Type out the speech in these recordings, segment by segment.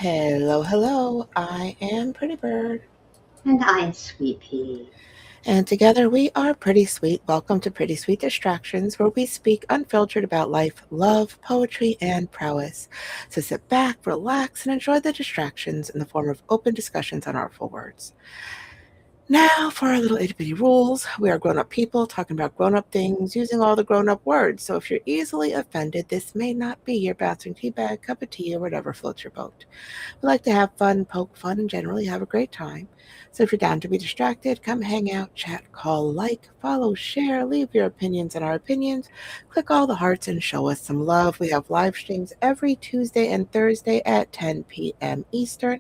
Hello, hello. I am Pretty Bird. And I'm Sweet Pea. And together we are Pretty Sweet. Welcome to Pretty Sweet Distractions, where we speak unfiltered about life, love, poetry, and prowess. So sit back, relax, and enjoy the distractions in the form of open discussions on artful words. Now, for our little itty bitty rules, we are grown up people talking about grown up things using all the grown up words. So if you're easily offended, this may not be your bouncing tea bag, cup of tea, or whatever floats your boat. We like to have fun, poke fun, and generally have a great time. So if you're down to be distracted, come hang out, chat, call, like, follow, share, leave your opinions on our opinions, click all the hearts, and show us some love. We have live streams every Tuesday and Thursday at 10 p.m. Eastern.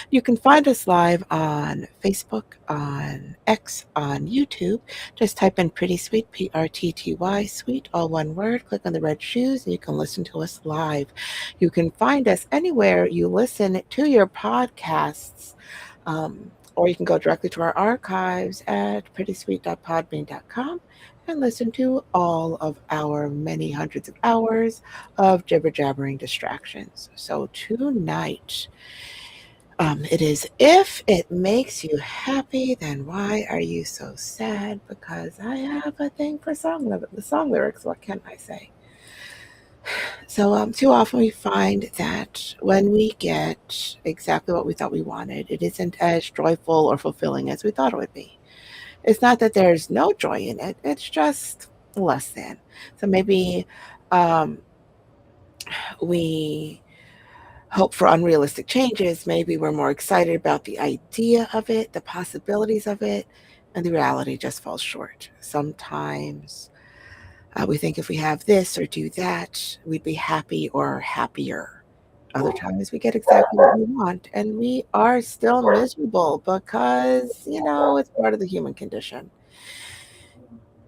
You can find us live on Facebook, on X, on YouTube. Just type in Pretty Sweet, Prtty, sweet, all one word. Click on the red shoes, and you can listen to us live. You can find us anywhere you listen to your podcasts, or you can go directly to our archives at prettysweet.podbean.com and listen to all of our many hundreds of hours of jibber jabbering distractions. So tonight, it is if it makes you happy, then why are you so sad? Because I have a thing for the song lyrics. What can I say? So too often we find that when we get exactly what we thought we wanted, it isn't as joyful or fulfilling as we thought it would be. It's not that there's no joy in it; it's just less than. So maybe um, we hope for unrealistic changes. Maybe we're more excited about the idea of it, the possibilities of it, and the reality just falls short. Sometimes we think if we have this or do that, we'd be happy or happier. Other times we get exactly what we want, and we are still miserable because, it's part of the human condition.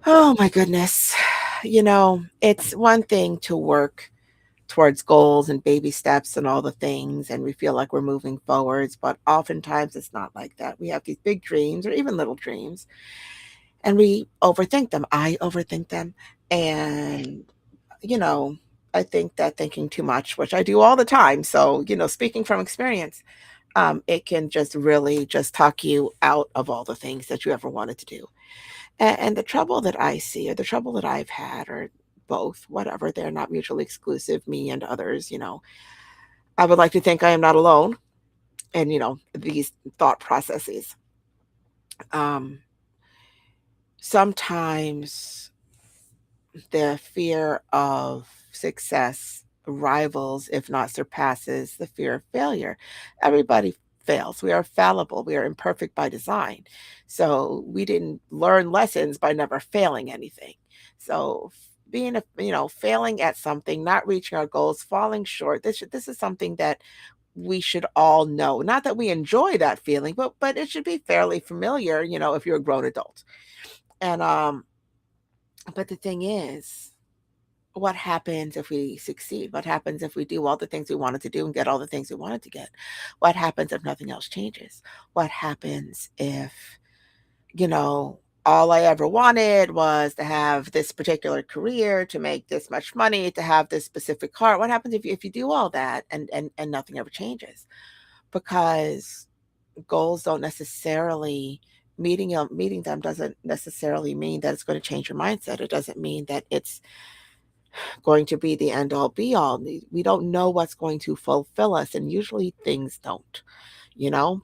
Oh my goodness. It's one thing to work towards goals and baby steps and all the things, and we feel like we're moving forwards, but oftentimes it's not like that. We have these big dreams or even little dreams, and we overthink them. I overthink them. And, you know, I think that thinking too much, which I do all the time. So, speaking from experience, it can just really just talk you out of all the things that you ever wanted to do. And the trouble that I see, or the trouble that I've had, or both, whatever, they're not mutually exclusive, me and others, I would like to think I am not alone in, these thought processes. Um, Sometimes the fear of success rivals, if not surpasses, the fear of failure. Everybody fails. We are fallible. We are imperfect by design. So we didn't learn lessons by never failing anything. So being failing at something, not reaching our goals, falling short, this is something that we should all know. Not that we enjoy that feeling, but it should be fairly familiar, if you're a grown adult. And but the thing is, what happens if we succeed? What happens if we do all the things we wanted to do and get all the things we wanted to get? What happens if nothing else changes? What happens if, all I ever wanted was to have this particular career, to make this much money, to have this specific car? What happens if you do all that and nothing ever changes? Because goals don't necessarily meeting them doesn't necessarily mean that it's going to change your mindset. It doesn't mean that it's going to be the end all be all. We don't know what's going to fulfill us, and usually things don't. You know,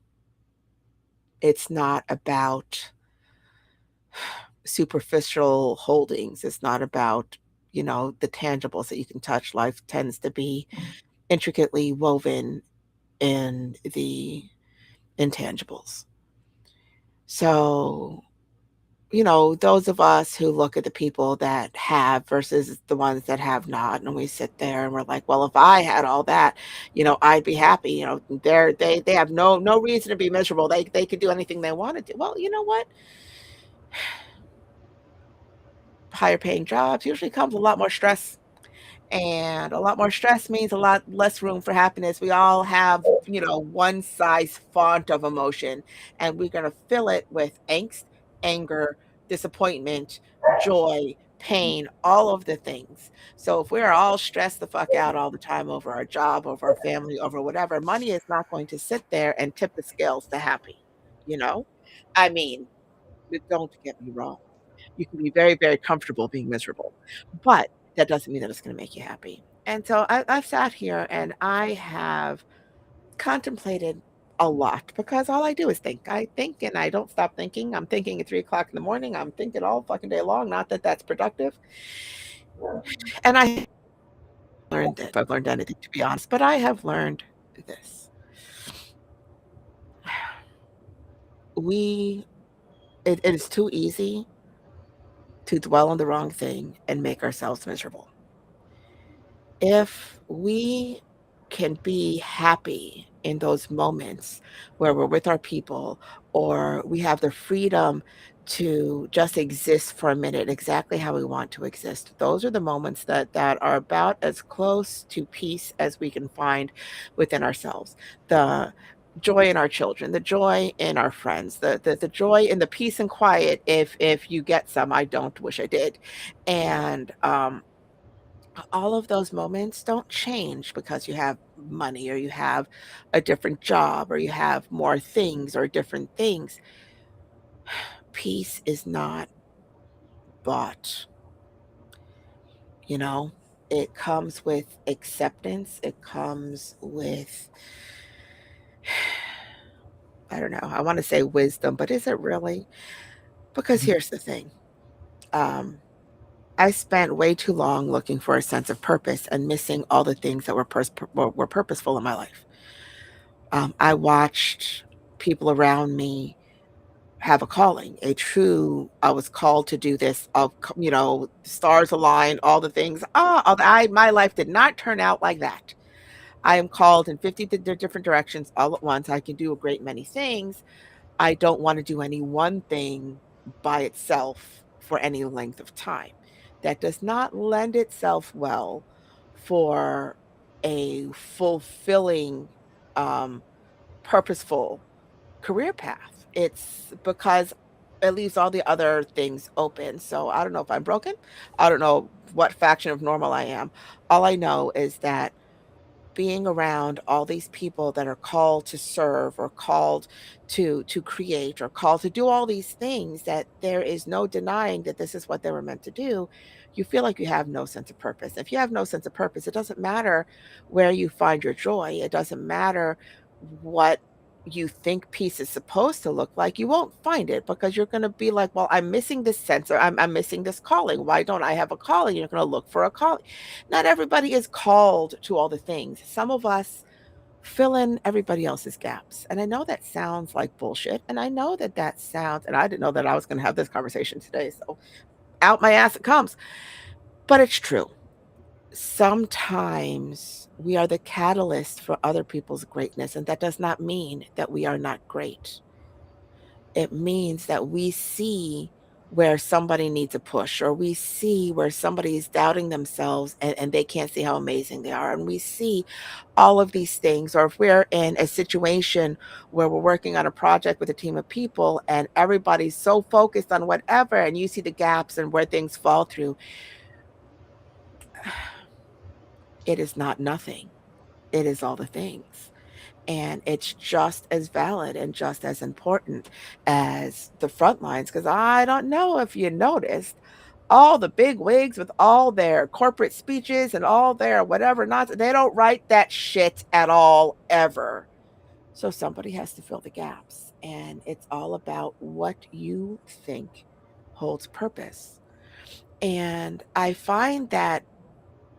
it's not about superficial holdings, it's not about, the tangibles that you can touch. Life tends to be intricately woven in the intangibles. So, those of us who look at the people that have versus the ones that have not, and we sit there and we're like, well, if I had all that, I'd be happy. They have no reason to be miserable. They could do anything they want to do. Well, you know what? Higher paying jobs usually comes a lot more stress. And a lot more stress means a lot less room for happiness. We all have, one size font of emotion, and we're going to fill it with angst, anger, disappointment, joy, pain, all of the things. So if we're all stressed the fuck out all the time over our job, over our family, over whatever, money is not going to sit there and tip the scales to happy, you know? I mean, don't get me wrong. You can be very, very comfortable being miserable, but that doesn't mean that it's gonna make you happy. And so I've sat here and I have contemplated a lot because all I do is think. I think and I don't stop thinking. I'm thinking at 3 o'clock in the morning. I'm thinking all fucking day long. Not that that's productive. And I learned that if I've learned anything, to be honest, but I have learned this. We, it is too easy to dwell on the wrong thing and make ourselves miserable. If we can be happy in those moments where we're with our people or we have the freedom to just exist for a minute exactly how we want to exist, those are the moments that are about as close to peace as we can find within ourselves. The joy in our children, the joy in our friends, the joy in the peace and quiet if you get some. I don't, wish I did. And all of those moments don't change because you have money or you have a different job or you have more things or different things. Peace is not bought, you know? It comes with acceptance. It comes with, I don't know, I want to say wisdom, but is it really? Because here's the thing. Um, I spent way too long looking for a sense of purpose and missing all the things that were purposeful in my life. I watched people around me have a calling, a true, I was called to do this, stars align, all the things. My life did not turn out like that. I am called in 50 different directions all at once. I can do a great many things. I don't want to do any one thing by itself for any length of time. That does not lend itself well for a fulfilling, um, purposeful career path. It's because it leaves all the other things open. So I don't know if I'm broken. I don't know what faction of normal I am. All I know is that being around all these people that are called to serve or called to create or called to do all these things that there is no denying that this is what they were meant to do, you feel like you have no sense of purpose. If you have no sense of purpose, it doesn't matter where you find your joy. It doesn't matter what you think peace is supposed to look like. You won't find it because you're going to be like, well, I'm missing this sense or I'm missing this calling. Why don't I have a calling? You're going to look for a calling. Not everybody is called to all the things. Some of us fill in everybody else's gaps. And I know that sounds like bullshit. And I know that that sounds, and I didn't know that I was going to have this conversation today. So out my ass it comes. But it's true. Sometimes we are the catalyst for other people's greatness. And that does not mean that we are not great. It means that we see where somebody needs a push or we see where somebody is doubting themselves and they can't see how amazing they are. And we see all of these things, or if we're in a situation where we're working on a project with a team of people and everybody's so focused on whatever, and you see the gaps and where things fall through, it is not nothing. It is all the things. And it's just as valid and just as important as the front lines. Because I don't know if you noticed all the big wigs with all their corporate speeches and all their whatever not, they don't write that shit at all ever. So somebody has to fill the gaps. And it's all about what you think holds purpose. And I find that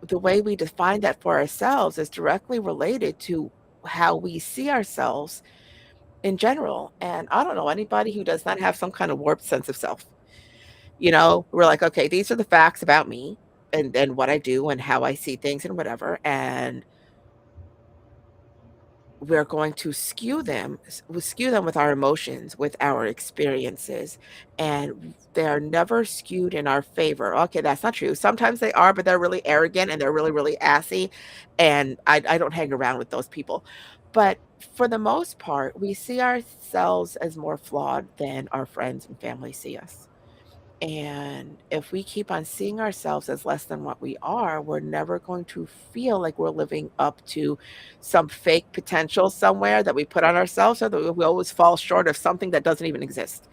the way we define that for ourselves is directly related to how we see ourselves in general. And I don't know anybody who does not have some kind of warped sense of self. We're like, okay, these are the facts about me and what I do and how I see things and whatever. And we're going to skew them with our emotions, with our experiences, and they're never skewed in our favor. Okay, that's not true. Sometimes they are, but they're really arrogant and they're really, really assy. And I don't hang around with those people. But for the most part, we see ourselves as more flawed than our friends and family see us. And if we keep on seeing ourselves as less than what we are, we're never going to feel like we're living up to some fake potential somewhere that we put on ourselves, or that we always fall short of something that doesn't even exist.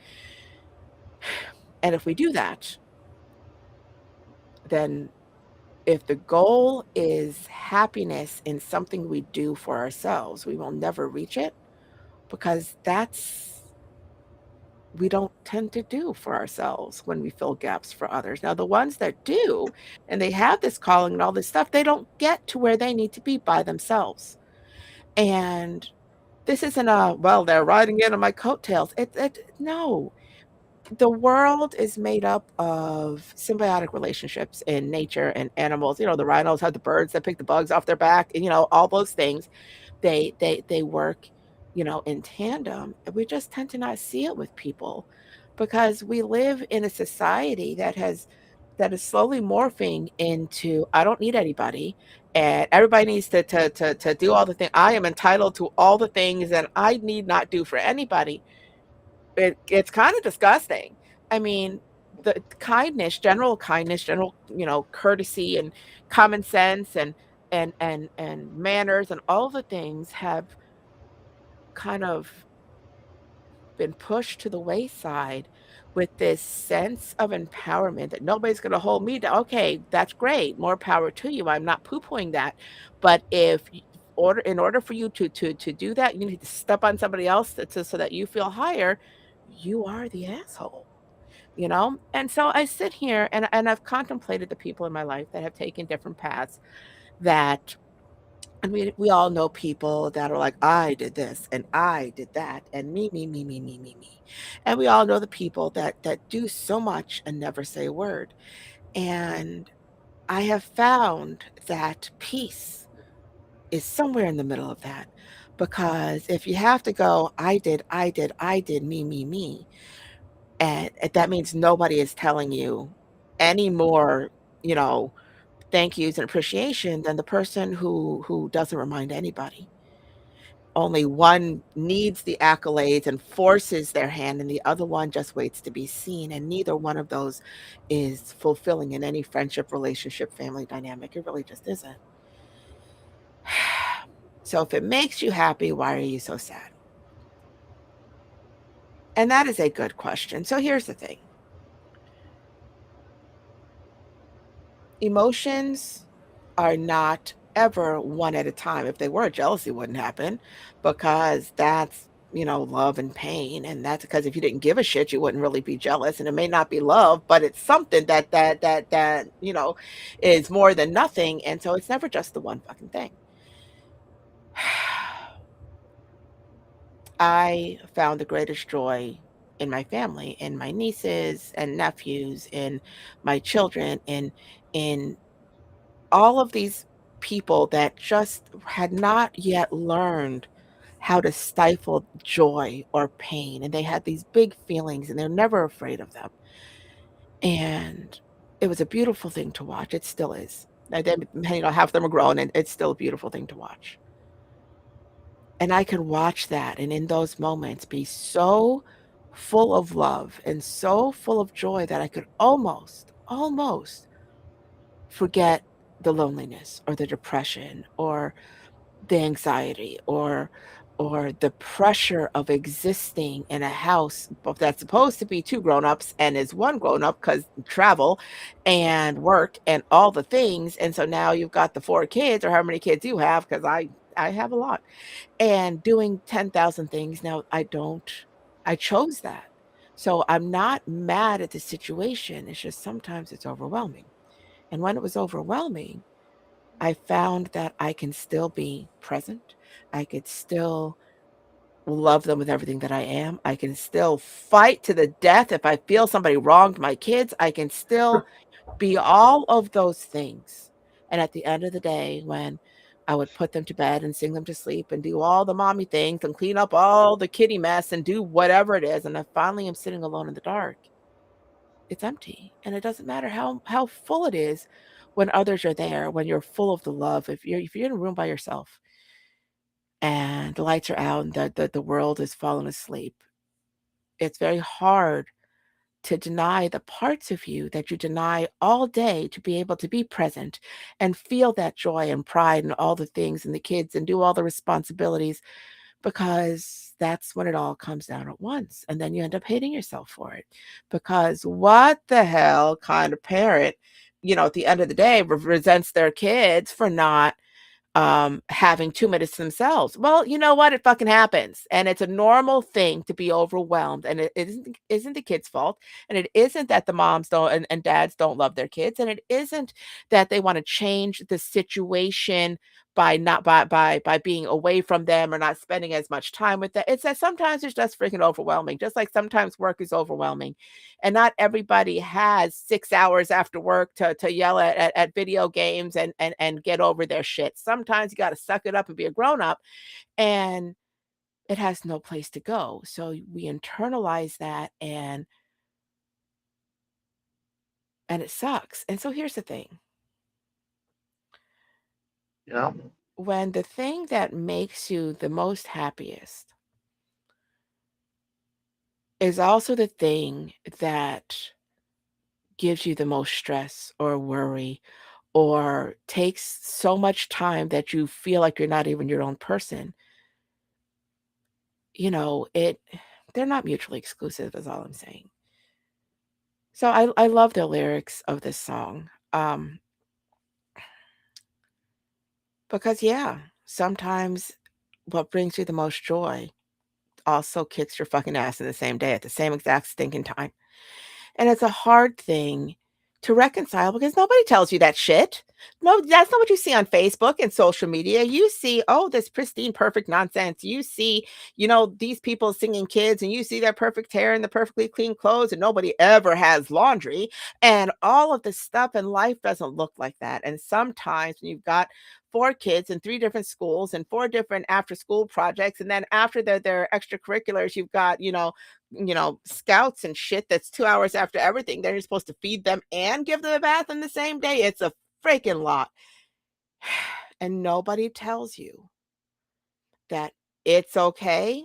And if we do that, then if the goal is happiness in something we do for ourselves, we will never reach it, because that's we don't tend to do for ourselves when we fill gaps for others. Now, the ones that do, and they have this calling and all this stuff, they don't get to where they need to be by themselves. And this isn't a, well, they're riding in on my coattails. No, the world is made up of symbiotic relationships in nature and animals. The rhinos have the birds that pick the bugs off their back, and all those things. They work, in tandem. And we just tend to not see it with people, because we live in a society that is slowly morphing into, I don't need anybody, and everybody needs to do all the things. I am entitled to all the things, and I need not do for anybody. It's kind of disgusting. I mean, the kindness, general, courtesy and common sense and manners and all the things have kind of been pushed to the wayside with this sense of empowerment that nobody's going to hold me down. Okay, that's great. More power to you. I'm not poo-pooing that. But in order for you to do that, you need to step on somebody else so that you feel higher. You are the asshole. And so I sit here and I've contemplated the people in my life that have taken different paths, that and we all know people that are like, I did this and I did that and me. And we all know the people that do so much and never say a word. And I have found that peace is somewhere in the middle of that. Because if you have to go, I did, me, and that means nobody is telling you any more, you know, thank yous and appreciation than the person who doesn't remind anybody. Only one needs the accolades and forces their hand, and the other one just waits to be seen. And neither one of those is fulfilling in any friendship, relationship, family dynamic. It really just isn't. So if it makes you happy, why are you so sad? And that is a good question. So here's the thing. Emotions are not ever one at a time. If they were, jealousy wouldn't happen, because that's, love and pain. And that's because if you didn't give a shit, you wouldn't really be jealous. And it may not be love, but it's something that is more than nothing. And so it's never just the one fucking thing. I found the greatest joy in my family, in my nieces and nephews, in my children, in all of these people that just had not yet learned how to stifle joy or pain. And they had these big feelings and they're never afraid of them. And it was a beautiful thing to watch. It still is. And then, half of them are grown, and it's still a beautiful thing to watch. And I could watch that and in those moments be so full of love and so full of joy that I could almost forget the loneliness or the depression or the anxiety or the pressure of existing in a house that's supposed to be two grown-ups and is one grown-up because travel and work and all the things. And so now you've got the four kids, or how many kids you have, because I have a lot, and doing 10,000 things. Now I chose that. So I'm not mad at the situation. It's just sometimes it's overwhelming. And when it was overwhelming, I found that I can still be present. I could still love them with everything that I am. I can still fight to the death if I feel somebody wronged my kids. I can still be all of those things. And at the end of the day, when I would put them to bed and sing them to sleep and do all the mommy things and clean up all the kitty mess and do whatever it is, and I finally am sitting alone in the dark, it's empty. And it doesn't matter how full it is when others are there, when you're full of the love. If you're in a room by yourself and the lights are out and the world is falling asleep, it's very hard to deny the parts of you that you deny all day to be able to be present and feel that joy and pride and all the things and the kids and do all the responsibilities, because that's when it all comes down at once. And then you end up hating yourself for it. Because what the hell kind of parent, at the end of the day, resents their kids for not having 2 minutes to themselves? Well, you know what? It fucking happens. And it's a normal thing to be overwhelmed. And it isn't the kid's fault. And it isn't that the moms don't and dads don't love their kids. And it isn't that they want to change the situation by not by being away from them or not spending as much time with them. It's that sometimes it's just freaking overwhelming, just like sometimes work is overwhelming. And not everybody has 6 hours after work to yell at video games and get over their shit. Sometimes you got to suck it up and be a grown up, and it has no place to go. So we internalize that, and it sucks. And so here's the thing. Yeah. When the thing that makes you the most happiest is also the thing that gives you the most stress or worry or takes so much time that you feel like you're not even your own person, it they're not mutually exclusive is all I'm saying. So I love the lyrics of this song. Because yeah, sometimes what brings you the most joy also kicks your fucking ass in the same day at the same exact stinking time. And it's a hard thing to reconcile because nobody tells you that shit. No, that's not what you see on Facebook and social media. You see, oh, this pristine, perfect nonsense. You see, these people singing kids, and you see their perfect hair and the perfectly clean clothes, and nobody ever has laundry. And all of this stuff in life doesn't look like that. And sometimes when you've got 4 kids in 3 different schools and 4 different after school projects, and then after their extracurriculars, you've got, scouts and shit that's 2 hours after everything. Then you're supposed to feed them and give them a bath in the same day. It's a freaking lot. And nobody tells you that it's okay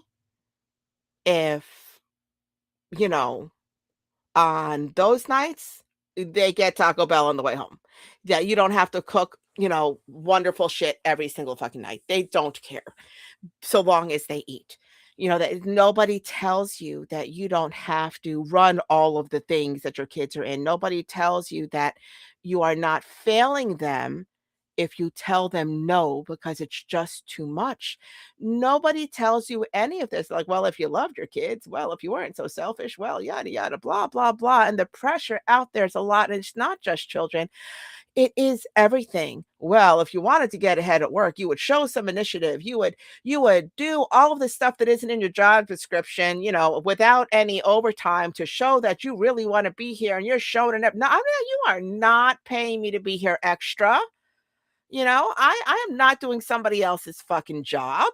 if, you know, on those nights, they get Taco Bell on the way home. Yeah, you don't have to cook, wonderful shit every single fucking night. They don't care so long as they eat. That nobody tells you that you don't have to run all of the things that your kids are in. Nobody tells you that you are not failing them if you tell them no because it's just too much. Nobody tells you any of this. Like, well, if you loved your kids, well, if you weren't so selfish, well, yada, yada, blah, blah, blah. And the pressure out there is a lot. And it's not just children. It is everything. Well, if you wanted to get ahead at work, you would show some initiative. You would do all of the stuff that isn't in your job description, without any overtime to show that you really want to be here and you're showing it up. No, I mean, you are not paying me to be here extra. I am not doing somebody else's fucking job.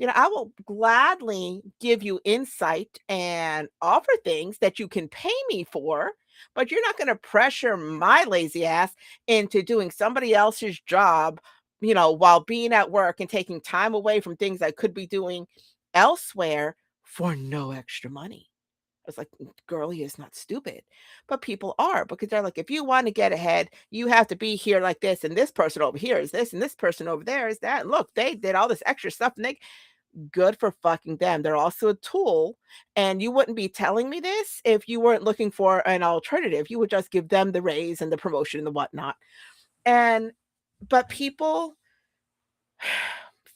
I will gladly give you insight and offer things that you can pay me for, but you're not going to pressure my lazy ass into doing somebody else's job, while being at work and taking time away from things I could be doing elsewhere for no extra money. I was like, girlie is not stupid. But people are, because they're like, if you want to get ahead, you have to be here like this. And this person over here is this, and this person over there is that. And look, they did all this extra stuff, and they good for fucking them. They're also a tool. And you wouldn't be telling me this if you weren't looking for an alternative. You would just give them the raise and the promotion and the whatnot. But people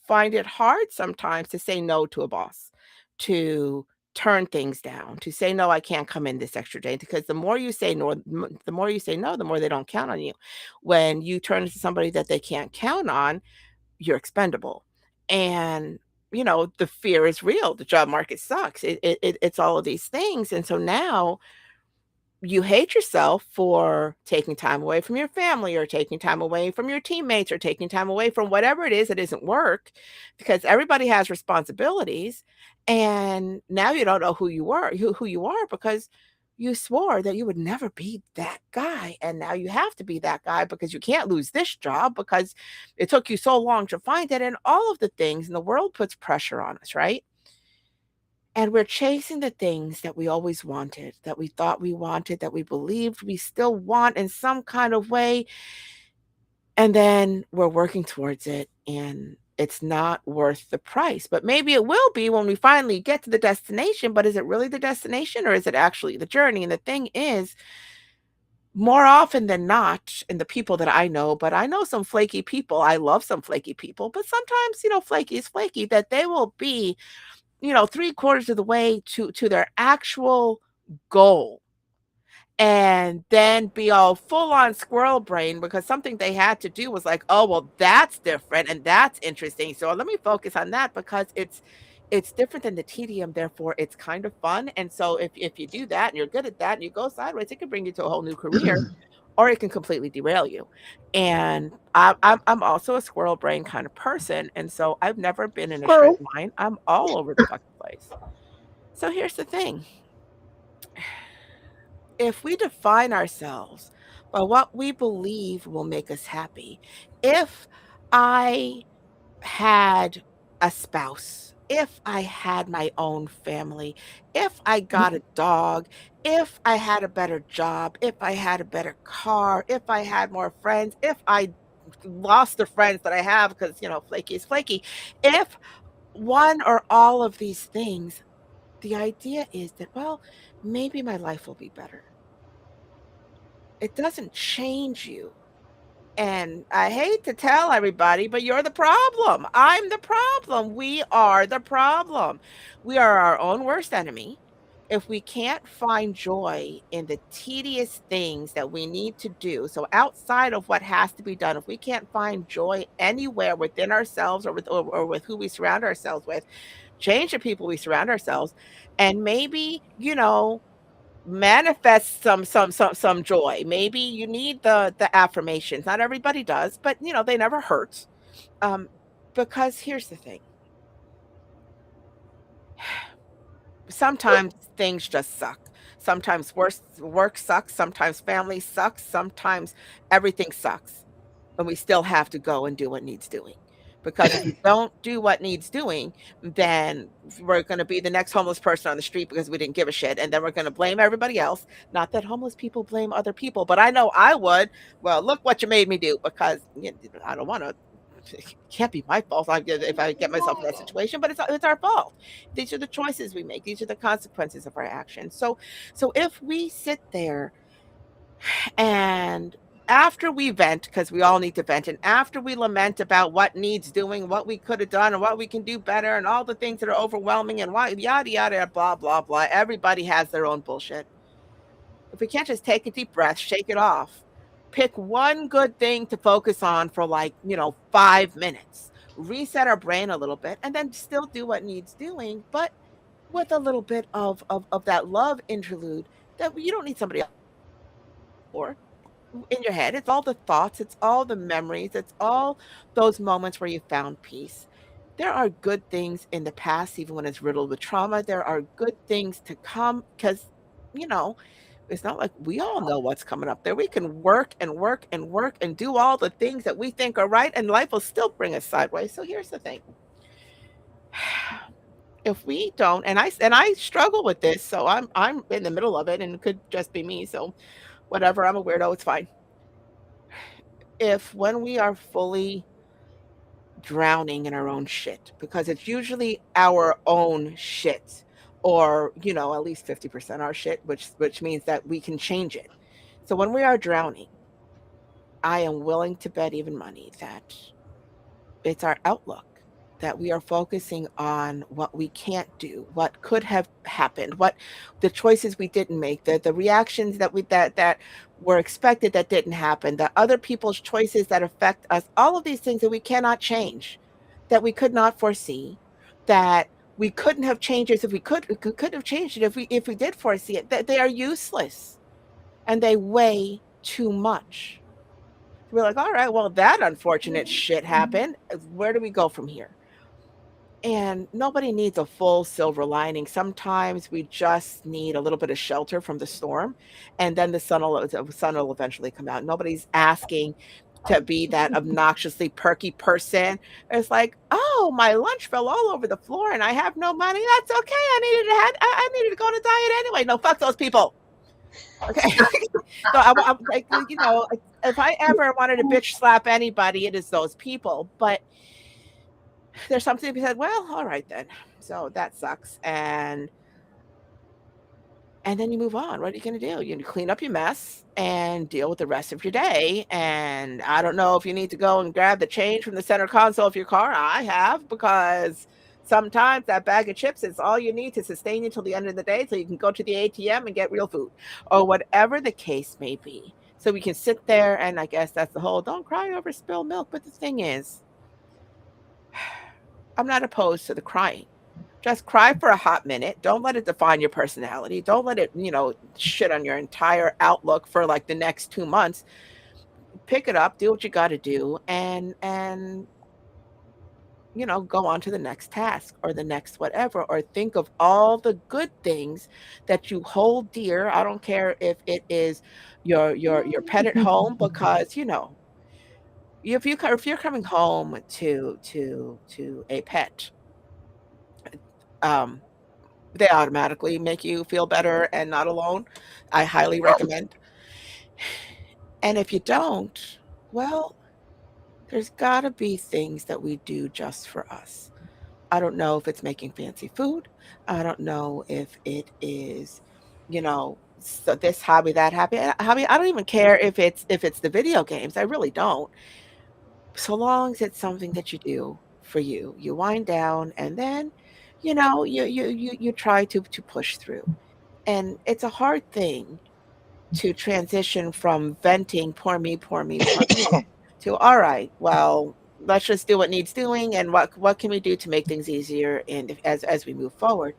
find it hard sometimes to say no to a boss, to turn things down, to say, no, I can't come in this extra day, because the more you say no, the more you say no, the more they don't count on you. When you turn into somebody that they can't count on, you're expendable. And the fear is real. The job market sucks. It's all of these things. And so now you hate yourself for taking time away from your family, or taking time away from your teammates, or taking time away from whatever it is that isn't work, because everybody has responsibilities. And now you don't know who you are, because you swore that you would never be that guy. And now you have to be that guy because you can't lose this job because it took you so long to find it, and all of the things. And the world puts pressure on us, right? And we're chasing the things that we always wanted, that we thought we wanted, that we believed we still want in some kind of way. And then we're working towards it and it's not worth the price. But maybe it will be when we finally get to the destination. But is it really the destination or is it actually the journey? And the thing is, more often than not, in the people that I know, but I know some flaky people. I love some flaky people, but sometimes, flaky is flaky, that they will be, three-quarters of the way to their actual goal and then be all full on squirrel brain because something they had to do was like, oh, well, that's different and that's interesting. So let me focus on that because it's different than the tedium, therefore it's kind of fun. And so if you do that and you're good at that and you go sideways, it can bring you to a whole new career or it can completely derail you. And I'm also a squirrel brain kind of person. And so I've never been in a straight Squirrel. line. I'm all over the fucking place. So here's the thing. If we define ourselves by what we believe will make us happy, if I had a spouse, if I had my own family, if I got a dog, if I had a better job, if I had a better car, if I had more friends, if I lost the friends that I have because, flaky is flaky, if one or all of these things, the idea is that, well, maybe my life will be better. It doesn't change you. And I hate to tell everybody, but you're the problem. I'm the problem. We are the problem. We are our own worst enemy. If we can't find joy in the tedious things that we need to do, so outside of what has to be done, if we can't find joy anywhere within ourselves or with who we surround ourselves with, change the people we surround ourselves, and maybe, manifest some joy. Maybe you need the affirmations. Not everybody does, but they never hurt. Um, because here's the thing. Sometimes things just suck. Sometimes work sucks, sometimes family sucks, sometimes everything sucks. And we still have to go and do what needs doing. Because if we don't do what needs doing, then we're going to be the next homeless person on the street because we didn't give a shit. And then we're going to blame everybody else. Not that homeless people blame other people, but I know I would. Well, look what you made me do because I don't want to. It can't be my fault if I get myself in that situation, but it's our fault. These are the choices we make. These are the consequences of our actions. So if we sit there and after we vent, because we all need to vent, and after we lament about what needs doing, what we could have done, and what we can do better, and all the things that are overwhelming, and why, yada, yada, blah, blah, blah. Everybody has their own bullshit. If we can't just take a deep breath, shake it off, pick one good thing to focus on for 5 minutes, reset our brain a little bit, and then still do what needs doing, but with a little bit of that love interlude that you don't need somebody else for in your head. It's all the thoughts, it's all the memories, it's all those moments where you found peace. There are good things in the past, even when it's riddled with trauma. There are good things to come because, you know, it's not like we all know what's coming up there. We can work and work and work and do all the things that we think are right, and life will still bring us sideways. So here's the thing. If we don't, and I struggle with this, so I'm in the middle of it, and it could just be me. So whatever, I'm a weirdo, it's fine. If when we are fully drowning in our own shit, because it's usually our own shit, or at least 50% our shit, which means that we can change it. So when we are drowning, I am willing to bet even money that it's our outlook, that we are focusing on what we can't do, what could have happened, what the choices we didn't make, the reactions that were expected that didn't happen, the other people's choices that affect us, all of these things that we cannot change, that we could not foresee, that we couldn't have changed it if we could have changed it if we did foresee it, that they are useless and they weigh too much. We're like, all right, well, that unfortunate shit happened. Where do we go from here? And nobody needs a full silver lining. Sometimes we just need a little bit of shelter from the storm, and then the sun will eventually come out. Nobody's asking to be that obnoxiously perky person. It's like, oh, my lunch fell all over the floor and I have no money. That's okay. I needed to go on a diet anyway. No, fuck those people. Okay. So I'm like, if I ever wanted to bitch slap anybody, it is those people. But there's something to be said. Well, all right then. So that sucks, and then you move on. What are you going to do? You clean up your mess and deal with the rest of your day. And I don't know if you need to go and grab the change from the center console of your car. I have, because sometimes that bag of chips is all you need to sustain you till the end of the day, so you can go to the ATM and get real food, or whatever the case may be. So we can sit there, and I guess that's the whole don't cry over spilled milk. But the thing is, I'm not opposed to the crying. Just cry for a hot minute. Don't let it define your personality. Don't let it, shit on your entire outlook for like the next 2 months. Pick it up, do what you got to do, and go on to the next task or the next whatever, or think of all the good things that you hold dear. I don't care if it is your pet at home, because if you're coming home to a pet, um they automatically make you feel better and not alone. I highly recommend. And if you don't, well, there's got to be things that we do just for us. I don't know if it's making fancy food. I don't know if it is, so this hobby, that hobby. I don't even care if it's the video games. I really don't. So long as it's something that you do for you. You wind down, and then, you try to push through. And it's a hard thing to transition from venting, poor me, poor me, to, all right, well, let's just do what needs doing, and what can we do to make things easier, and as we move forward.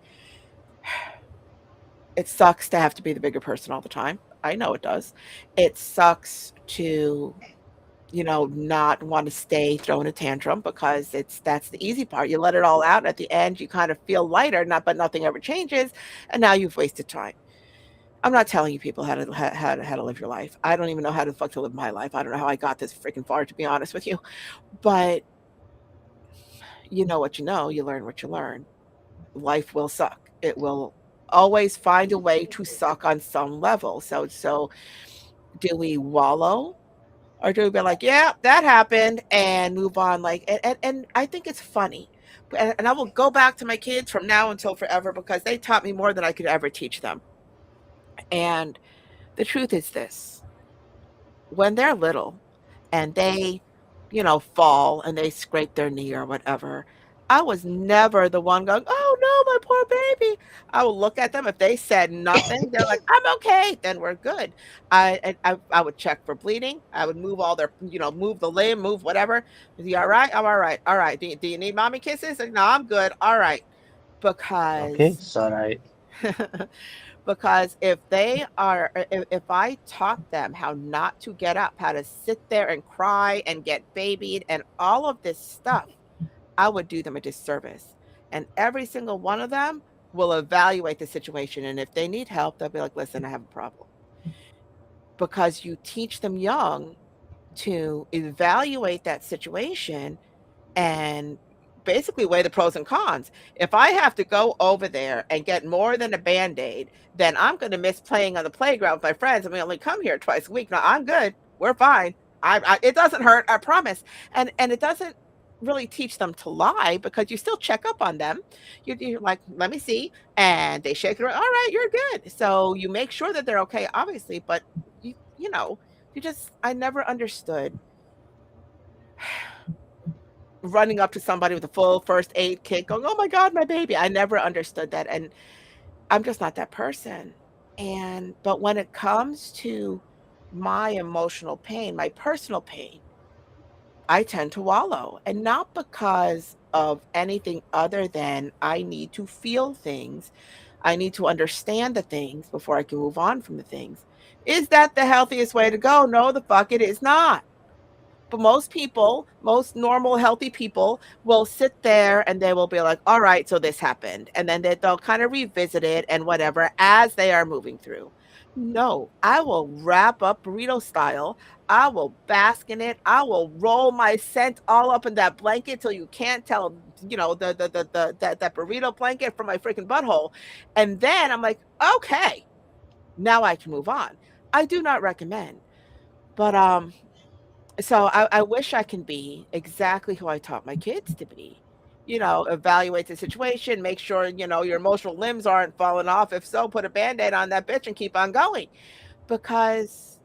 It sucks to have to be the bigger person all the time. I know it does. It sucks to, not want to stay throwing a tantrum, because that's the easy part. You let it all out, and at the end you kind of feel lighter, but nothing ever changes, and now you've wasted time. I'm not telling you people how to live your life. I don't even know how the fuck to live my life. I don't know how I got this freaking far, to be honest with you. But you know what you know, you learn what you learn. Life will suck. It will always find a way to suck on some level. So do we wallow, or do we be like, yeah, that happened, and move on? Like, and I think it's funny. And I will go back to my kids from now until forever, because they taught me more than I could ever teach them. And the truth is this: when they're little and they, fall and they scrape their knee or whatever, I was never the one going, oh no, my poor baby. I will look at them. If they said nothing, they're like, I'm okay, then we're good. I would check for bleeding. I would move all their, move the limb, move whatever. Is he all right? I'm all right. All right. Do you need mommy kisses? Like, no, I'm good. All right. Okay, Because so I because if I taught them how not to get up, how to sit there and cry and get babied and all of this stuff, I would do them a disservice. And every single one of them will evaluate the situation, and if they need help, they'll be like, listen, I have a problem. Because you teach them young to evaluate that situation and basically weigh the pros and cons. If I have to go over there and get more than a band-aid, then I'm going to miss playing on the playground with my friends, and we only come here twice a week. No, I'm good. We're fine. It doesn't hurt, I promise. And it doesn't really teach them to lie, because you still check up on them. You're like, let me see, and they shake it around. All right, you're good. So you make sure that they're okay, obviously, but you know, I never understood running up to somebody with a full first aid kit going, oh my God, my baby. I never understood that. And I'm just not that person. But when it comes to my emotional pain, my personal pain, I tend to wallow, and not because of anything other than I need to feel things. I need to understand the things before I can move on from the things. Is that the healthiest way to go? No, the fuck it is not. But most people, most normal, healthy people will sit there and they will be like, all right, so this happened. And then they'll kind of revisit it and whatever as they are moving through. No, I will wrap up burrito style. I will bask in it. I will roll my scent all up in that blanket till you can't tell, that burrito blanket from my freaking butthole. And then I'm like, okay, now I can move on. I do not recommend, but so I wish I can be exactly who I taught my kids to be. Evaluate the situation, make sure, your emotional limbs aren't falling off. If so, put a band-aid on that bitch and keep on going. Because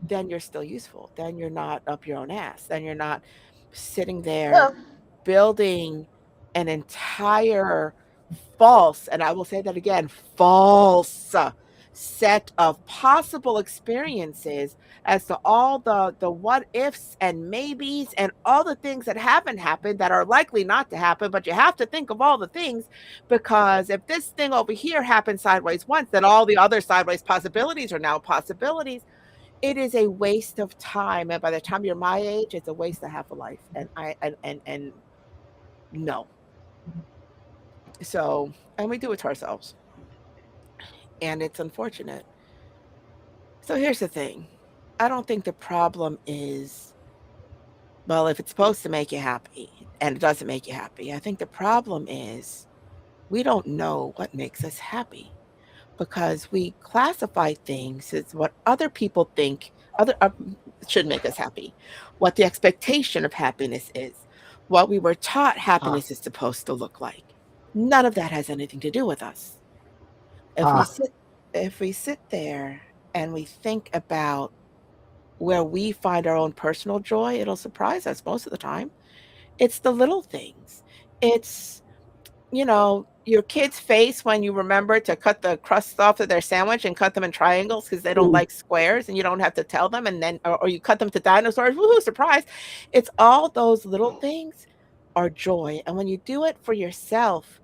then you're still useful. Then you're not up your own ass. Then you're not sitting there Yeah. building an entire false, and I will say that again, false set of possible experiences as to all the what ifs and maybes and all the things that haven't happened that are likely not to happen, but you have to think of all the things, because if this thing over here happened sideways once, then all the other sideways possibilities are now possibilities. It is a waste of time, and by the time you're my age, it's a waste of half a life, and I and no. So, and we do it to ourselves, and it's unfortunate. So here's the thing. I don't think the problem is, well, if it's supposed to make you happy and it doesn't make you happy. I think the problem is we don't know what makes us happy, because we classify things as what other people think other should make us happy, what the expectation of happiness is, what we were taught Ah, happiness is supposed to look like. None of that has anything to do with us. If we ah. sit if we sit there and we think about where we find our own personal joy, it'll surprise us most of the time. It's the little things. It's, your kid's face when you remember to cut the crusts off of their sandwich and cut them in triangles because they don't Mm. like squares, and you don't have to tell them, and then or you cut them to dinosaurs. Woohoo, surprise. It's all those little things are joy. And when you do it for yourself,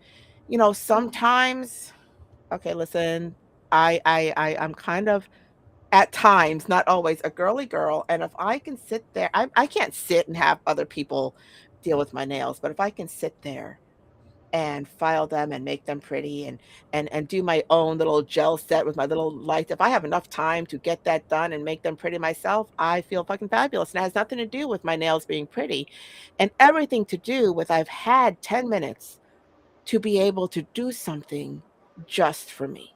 sometimes, okay, listen, I'm kind of, at times, not always, a girly girl, and if I can sit there, I can't sit and have other people deal with my nails, but if I can sit there and file them and make them pretty, and do my own little gel set with my little lights, if I have enough time to get that done and make them pretty myself, I feel fucking fabulous. And it has nothing to do with my nails being pretty, and everything to do with I've had 10 minutes to be able to do something just for me.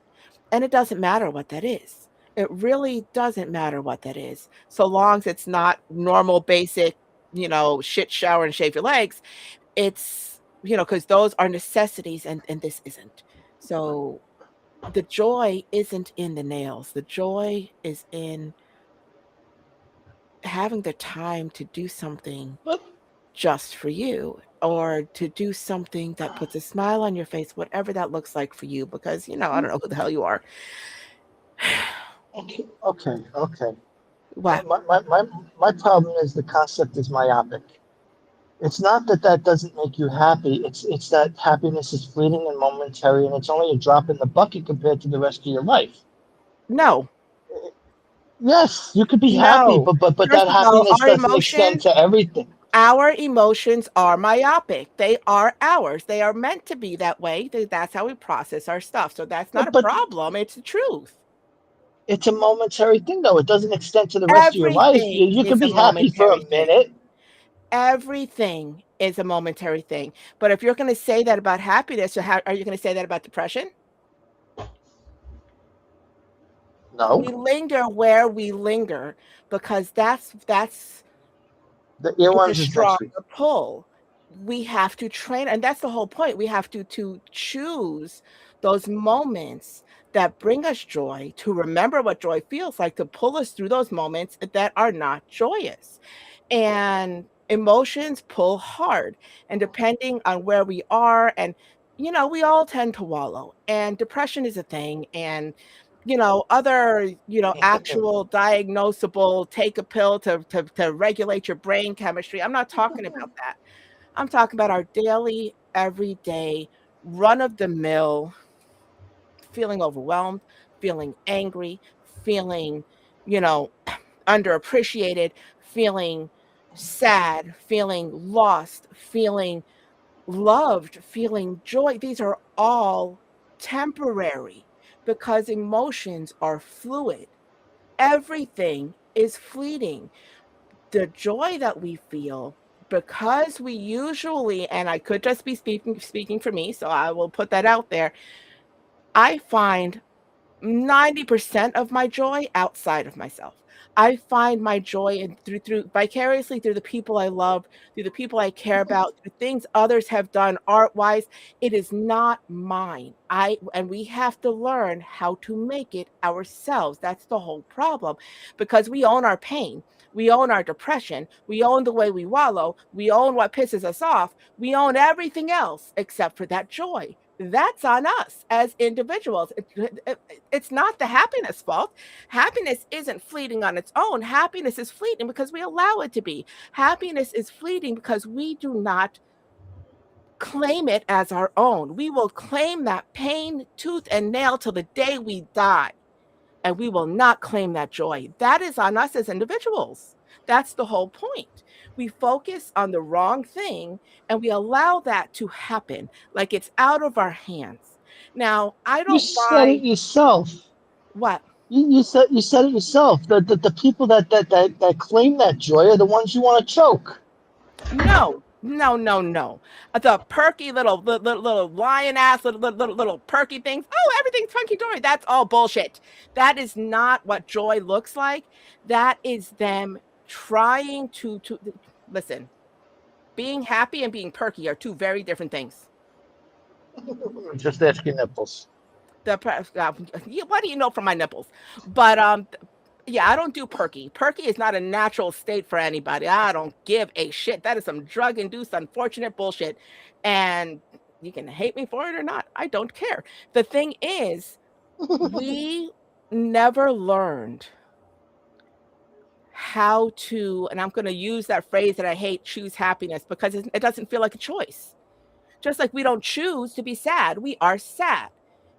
And it doesn't matter what that is. It really doesn't matter what that is. So long as it's not normal, basic, shit, shower and shave your legs. It's, because those are necessities, and this isn't. So the joy isn't in the nails. The joy is in having the time to do something But just for you, or to do something that puts a smile on your face, whatever that looks like for you, because, I don't know who the hell you are. okay, okay, okay. What? My problem is the concept is myopic. It's not that that doesn't make you happy. It's that happiness is fleeting and momentary, and it's only a drop in the bucket compared to the rest of your life. No, Yes, you could be happy, no. but First that of all, happiness doesn't extend to everything. our emotions are myopic. They are ours. They are meant to be that way. That's how we process our stuff. So that's not a But problem. It's the truth. it's a momentary thing, though. It doesn't extend to the rest of your life. You, Everything you could is a be happy for a momentary thing. minute. Everything is a momentary thing. But if you're going to say that about happiness, so how are you going to say that about depression? No, We linger where we linger, because that's the it's a earworms is stronger next week. pull. We have to train, and that's the whole point. We have to choose those moments that bring us joy, to remember what joy feels like, to pull us through those moments that are not joyous. And emotions pull hard, and depending on where we are, and we all tend to wallow, and depression is a thing, and other, actual diagnosable, take a pill to regulate your brain chemistry. I'm not talking about that. I'm talking about our daily, everyday, run of the mill, feeling overwhelmed, feeling angry, feeling, you know, underappreciated, feeling sad, feeling lost, feeling loved, feeling joy. These are all temporary. because emotions are fluid. Everything is fleeting. The joy that we feel, because we usually, and I could just be speaking for me, so I will put that out there. I find 90% of my joy outside of myself. I find my joy in through vicariously through the people I love, through the people I care about, through things others have done art-wise. It is not mine. I and we have to learn how to make it ourselves. That's the whole problem, because we own our pain. We own our depression. We own the way we wallow. We own what pisses us off. We own everything else except for that joy. That's on us as individuals. It's not the happiness fault. Happiness isn't fleeting on its own. Happiness is fleeting because we allow it to be. Happiness is fleeting because we do not claim it as our own. We will claim that pain tooth and nail till the day we die, and we will not claim that joy. That is on us as individuals. That's the whole point. We focus on the wrong thing and we allow that to happen like it's out of our hands. Now, I You don't said buy it yourself. what? You said it yourself. The people that claim that joy are the ones you want to choke. No, no, no, no. The perky little lion ass little perky things. Oh, everything's hunky dory. That's all bullshit. That is not what joy looks like. That is them trying to listen. Being happy and being perky are two very different things. Just ask your nipples. What do you know from my nipples? But yeah, I don't do perky. Perky is not a natural state for anybody. I don't give a shit. That is some drug induced unfortunate bullshit. And you can hate me for it or not. I don't care. The thing is, we never learned how to, and I'm going to use that phrase that I hate, choose happiness, because it doesn't feel like a choice. Just like we don't choose to be sad, we are sad.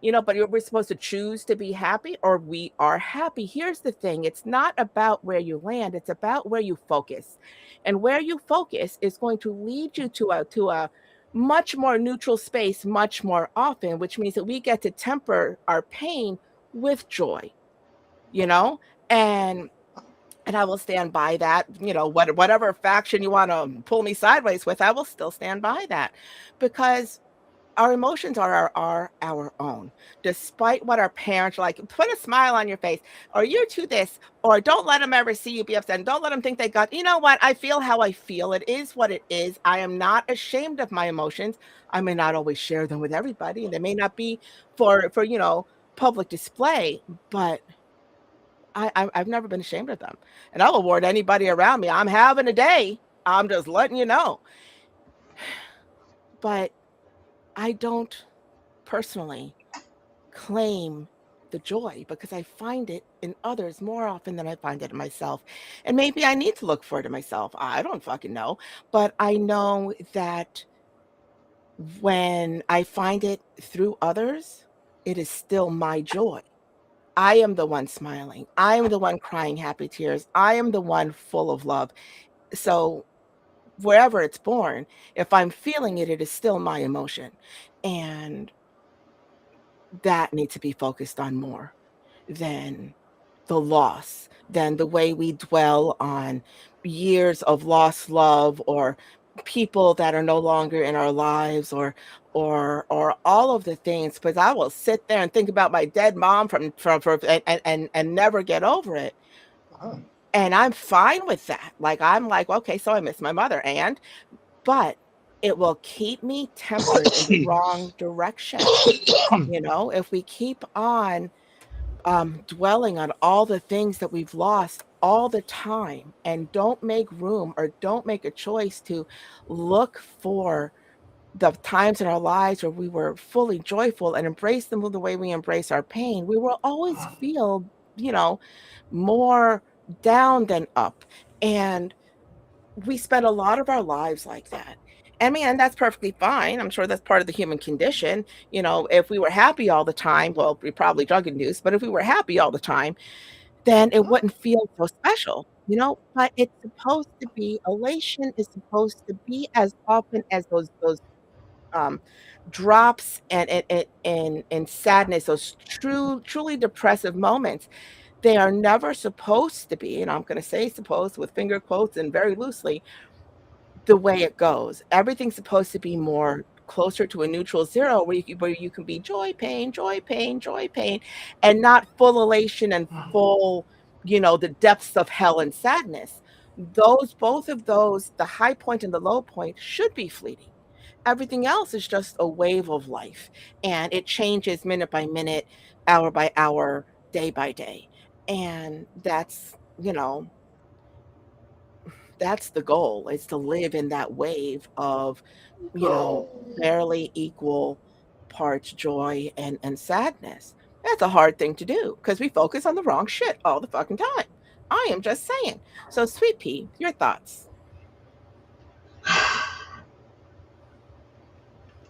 But we're supposed to choose to be happy, or we are happy. Here's the thing, it's not about where you land, it's about where you focus. And where you focus is going to lead you to a much more neutral space much more often, which means that we get to temper our pain with joy, you know? And I will stand by that. Whatever faction you want to pull me sideways with, I will still stand by that, because our emotions are our own. Despite what our parents are like, put a smile on your face, or you're to this, or don't let them ever see you be upset. And don't let them think they got, you know what? I feel how I feel. It is what it is. I am not ashamed of my emotions. I may not always share them with everybody, and they may not be for public display, but I've never been ashamed of them. And I'll award anybody around me. I'm having a day. I'm just letting you know. But I don't personally claim the joy, because I find it in others more often than I find it in myself. And maybe I need to look for it in myself. I don't fucking know. But I know that when I find it through others, it is still my joy. I am the one smiling. I am the one crying happy tears. I am the one full of love. So wherever it's born, if I'm feeling it, it is still my emotion. And that needs to be focused on more than the loss, than the way we dwell on years of lost love, or people that are no longer in our lives, or all of the things. Because I will sit there and think about my dead mom from and never get over it. Uh-huh. And I'm fine with that. Like, I'm like, okay, so I miss my mother, but it will keep me tempered in the wrong direction. If we keep on dwelling on all the things that we've lost all the time, and don't make room or don't make a choice to look for the times in our lives where we were fully joyful and embrace them the way we embrace our pain, we will always feel, you know, more down than up. And we spend a lot of our lives like that. I mean, and that's perfectly fine. I'm sure that's part of the human condition. If we were happy all the time, well, we probably drug induced, but if we were happy all the time, then it wouldn't feel so special, but it's supposed to be elation is supposed to be as often as those um, drops and sadness, those truly depressive moments, they are never supposed to be, and I'm going to say supposed with finger quotes and very loosely, the way it goes. Everything's supposed to be more closer to a neutral 0 where you can be joy, pain, joy, pain, and not full elation and full, the depths of hell and sadness. Those both of those, the high point and the low point should be fleeting. Everything else is just a wave of life, and it changes minute by minute, hour by hour, day by day. And that's the goal, is to live in that wave of, you know, fairly equal parts joy and sadness. That's a hard thing to do because we focus on the wrong shit all the fucking time. I am just saying. So, Sweet Pea, your thoughts?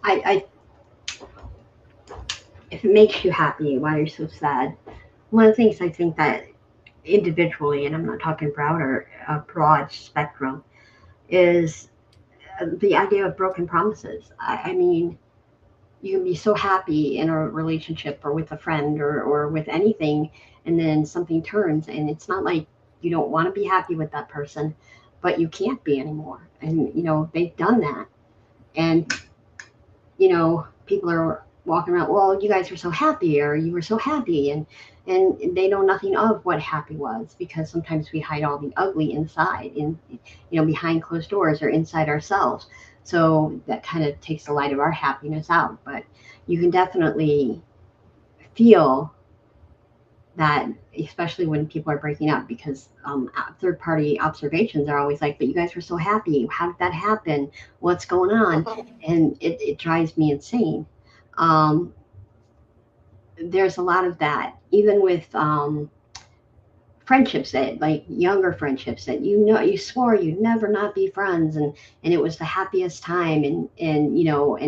I if it makes you happy, why are you so sad? One of the things I think that individually, and I'm not talking broad or a broad spectrum, is the idea of broken promises. I mean, you can be so happy in a relationship or with a friend or with anything, and then something turns, and it's not like you don't want to be happy with that person, but you can't be anymore. And, they've done that. And people are walking around, well, you guys were so happy, or you were so happy, and they know nothing of what happy was, because sometimes we hide all the ugly inside, behind closed doors or inside ourselves. So that kind of takes the light of our happiness out. But you can definitely feel that, especially when people are breaking up, because third party observations are always like, but you guys were so happy, how did that happen, what's going on? And it drives me insane. um, there's a lot of that, even with friendships, that like younger friendships, that you swore you'd never not be friends, and it was the happiest time, and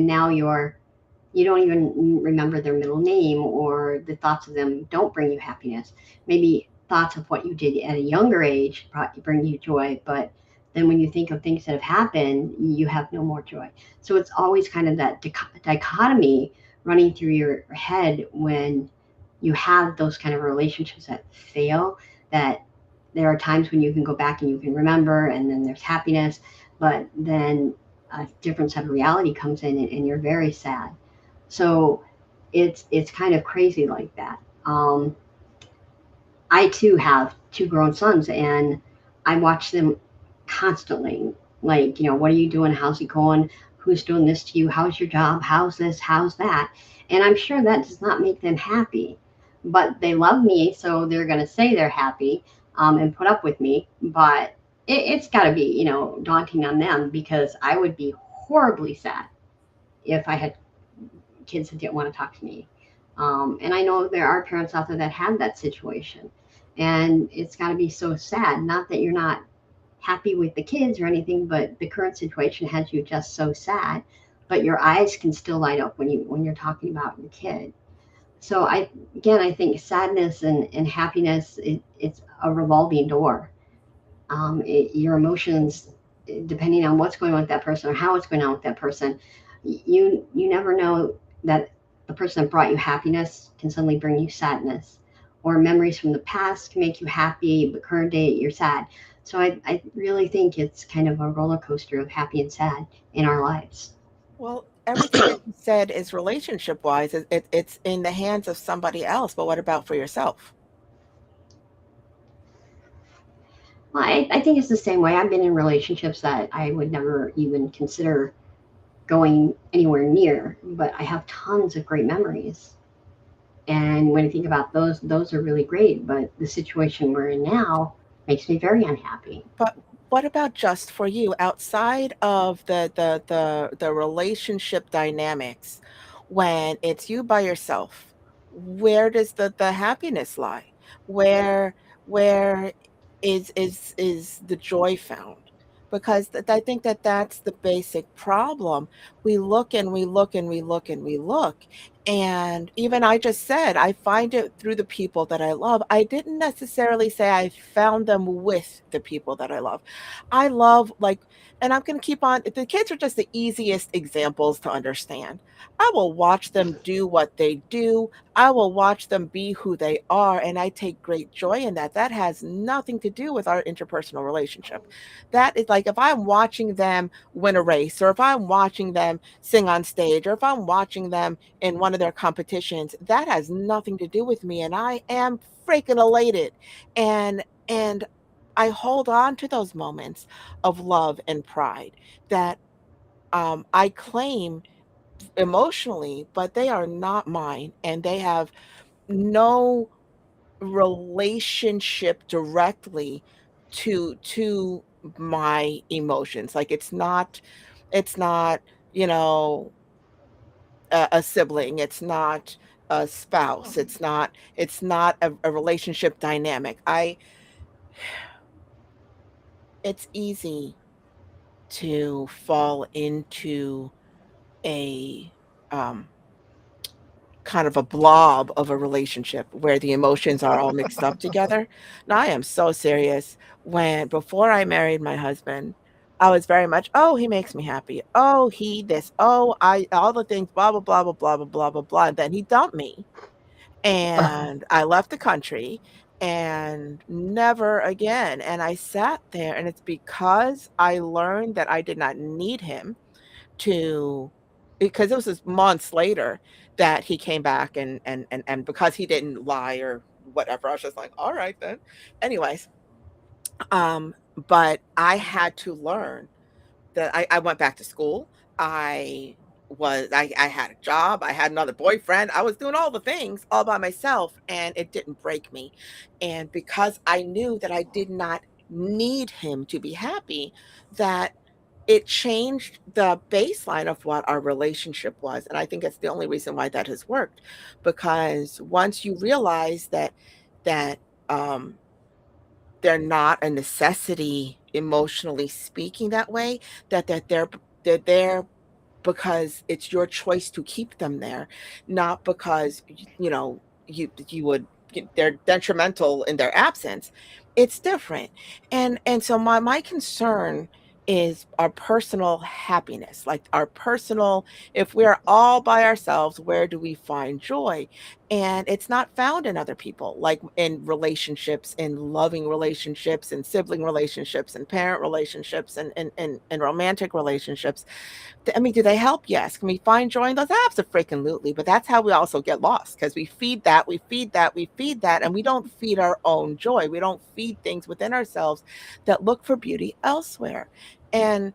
now you don't even remember their middle name, or the thoughts of them don't bring you happiness. Maybe thoughts of what you did at a younger age bring you joy, but then when you think of things that have happened, you have no more joy. So it's always kind of that dichotomy running through your head when you have those kind of relationships that fail, that there are times when you can go back and you can remember, and then there's happiness, but then a different set of reality comes in, and you're very sad. So it's kind of crazy like that. I too have two grown sons, and I watch them constantly. Like, what are you doing? How's it going? Who's doing this to you? How's your job? How's this? How's that? And I'm sure that does not make them happy, but they love me, so they're going to say they're happy, and put up with me. But it's got to be, daunting on them, because I would be horribly sad if I had kids that didn't want to talk to me. And I know there are parents out there that have that situation. And it's got to be so sad. Not that you're not happy with the kids or anything, but the current situation has you just so sad. But your eyes can still light up when you're talking about your kid. So I think sadness and happiness, it's a revolving door. Your emotions, depending on what's going on with that person or how it's going on with that person, you never know that the person that brought you happiness can suddenly bring you sadness, or memories from the past can make you happy, but current day you're sad. So I really think it's kind of a roller coaster of happy and sad in our lives. Well, everything that you said is relationship wise. It's in the hands of somebody else. But what about for yourself? Well, I think it's the same way. I've been in relationships that I would never even consider going anywhere near, but I have tons of great memories. And when I think about those are really great. But the situation we're in now makes me very unhappy. But what about just for you, outside of the relationship dynamics, when it's you by yourself, where does the happiness lie? Where where is the joy found? Because I think that that's the basic problem. We look and we look and we look and we look, And even I just said, I find it through the people that I love. I didn't necessarily say I found them with the people that I love. I love, like, and I'm going to keep on, the kids are just the easiest examples to understand. I will watch them do what they do. I will watch them be who they are. And I take great joy in that. That has nothing to do with our interpersonal relationship. That is like if I'm watching them win a race, or if I'm watching them sing on stage, or if I'm watching them in one of their competitions, that has nothing to do with me, and I am freaking elated. And I hold on to those moments of love and pride that I claim emotionally, but they are not mine, and they have no relationship directly to my emotions. Like it's not, you know, a sibling, it's not a spouse, it's not a relationship dynamic. I It's easy to fall into a um kind of a blob of a relationship where the emotions are all mixed up together. Now I am so serious. When before I married my husband, I was very much, oh, he makes me happy. Oh, he this. Oh, I all the things, blah blah blah blah blah blah blah blah blah. And then he dumped me, and I left the country and never again. And I sat there, and it's because I learned that I did not need him to, because it was just months later that he came back, and because he didn't lie or whatever, I was just like, all right then. Anyways, um, but I had to learn that I went back to school. I had a job, I had another boyfriend, I was doing all the things all by myself, and it didn't break me. And because I knew that I did not need him to be happy, that it changed the baseline of what our relationship was. And I think it's the only reason why that has worked. Because once you realize that um they're not a necessity emotionally speaking that way, they're there because it's your choice to keep them there, not because you would, they're detrimental in their absence. It's different. And so my concern is our personal happiness, like our personal, if we're all by ourselves, where do we find joy? And it's not found in other people, like in relationships, in loving relationships, and sibling relationships, and parent relationships, and romantic relationships. I mean, do they help? Yes. Can we find joy in those? Absolutely. But that's how we also get lost, because we feed that, we feed that, we feed that, and we don't feed our own joy. We don't feed things within ourselves that look for beauty elsewhere. And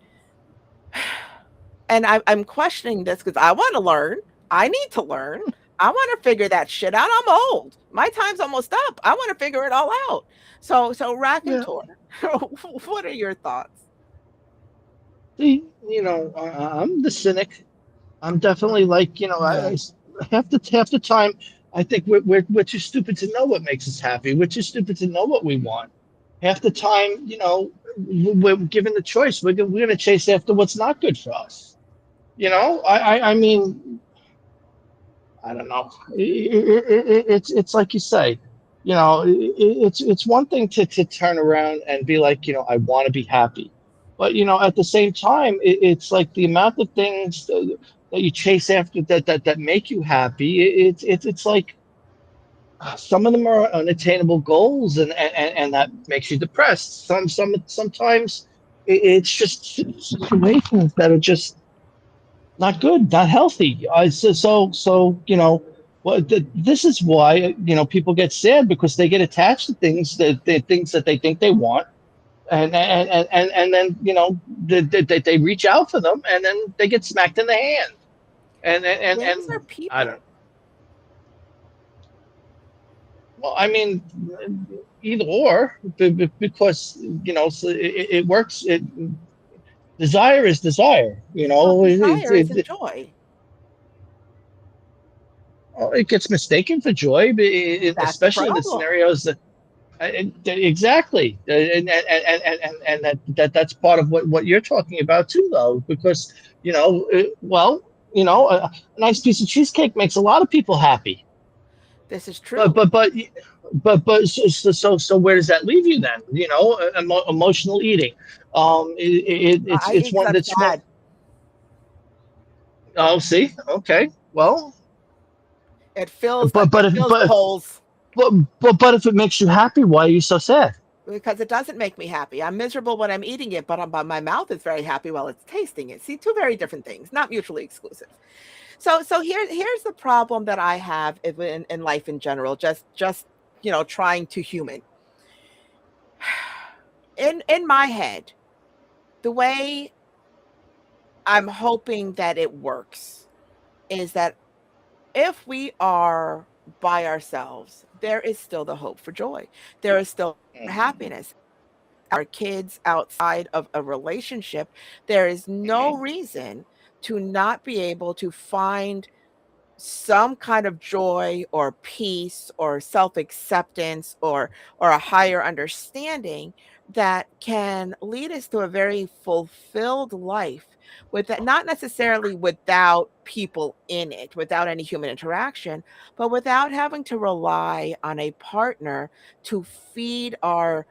I'm questioning this because I want to learn. I need to learn. I want to figure that shit out. I'm old. My time's almost up. I want to figure it all out. So rack and Yeah. tour. What are your thoughts? See, I'm the cynic. I'm definitely like, Yeah. half the time, I think we're too stupid to know what makes us happy. We're too stupid to know what we want. Half the time, we're given the choice. We're going to chase after what's not good for us. I mean, I don't know. It's like you say, it's one thing to turn around and be like, I want to be happy, but at the same time, it's like the amount of things that you chase after that make you happy. It's like some of them are unattainable goals, and that makes you depressed. Sometimes it's just situations that are just not good, not healthy. Well, this is why people get sad because they get attached to things that they think they want, and then they reach out for them, and then they get smacked in the hand, Things and are I don't. people. Well, I mean, either or, because so it works. Desire is desire. Well, desire isn't joy. It gets mistaken for joy, but That's the especially in the problem. scenarios that exactly, and that's part of what you're talking about too, though, because well. A nice piece of cheesecake makes a lot of people happy. This is But true. but but so where does that leave you then? Emotional eating. I It's eat because one I'm that's one. sad. Oh, see, okay, well, It but if fills the holes. but but if it makes you happy, why are you so sad? Because it doesn't make me happy. I'm miserable when I'm eating it, but my mouth is very happy while it's tasting it. See, two very different things, not mutually exclusive. So here's the problem that I have in life in general. Just trying to human in my head, the way I'm hoping that it works is that if we are by ourselves, there is still the hope for joy. There is still happiness. Our kids outside of a relationship, there is no reason to not be able to find some kind of joy or peace or self-acceptance or a higher understanding that can lead us to a very fulfilled life with that, not necessarily without people in it, without any human interaction, but without having to rely on a partner to feed our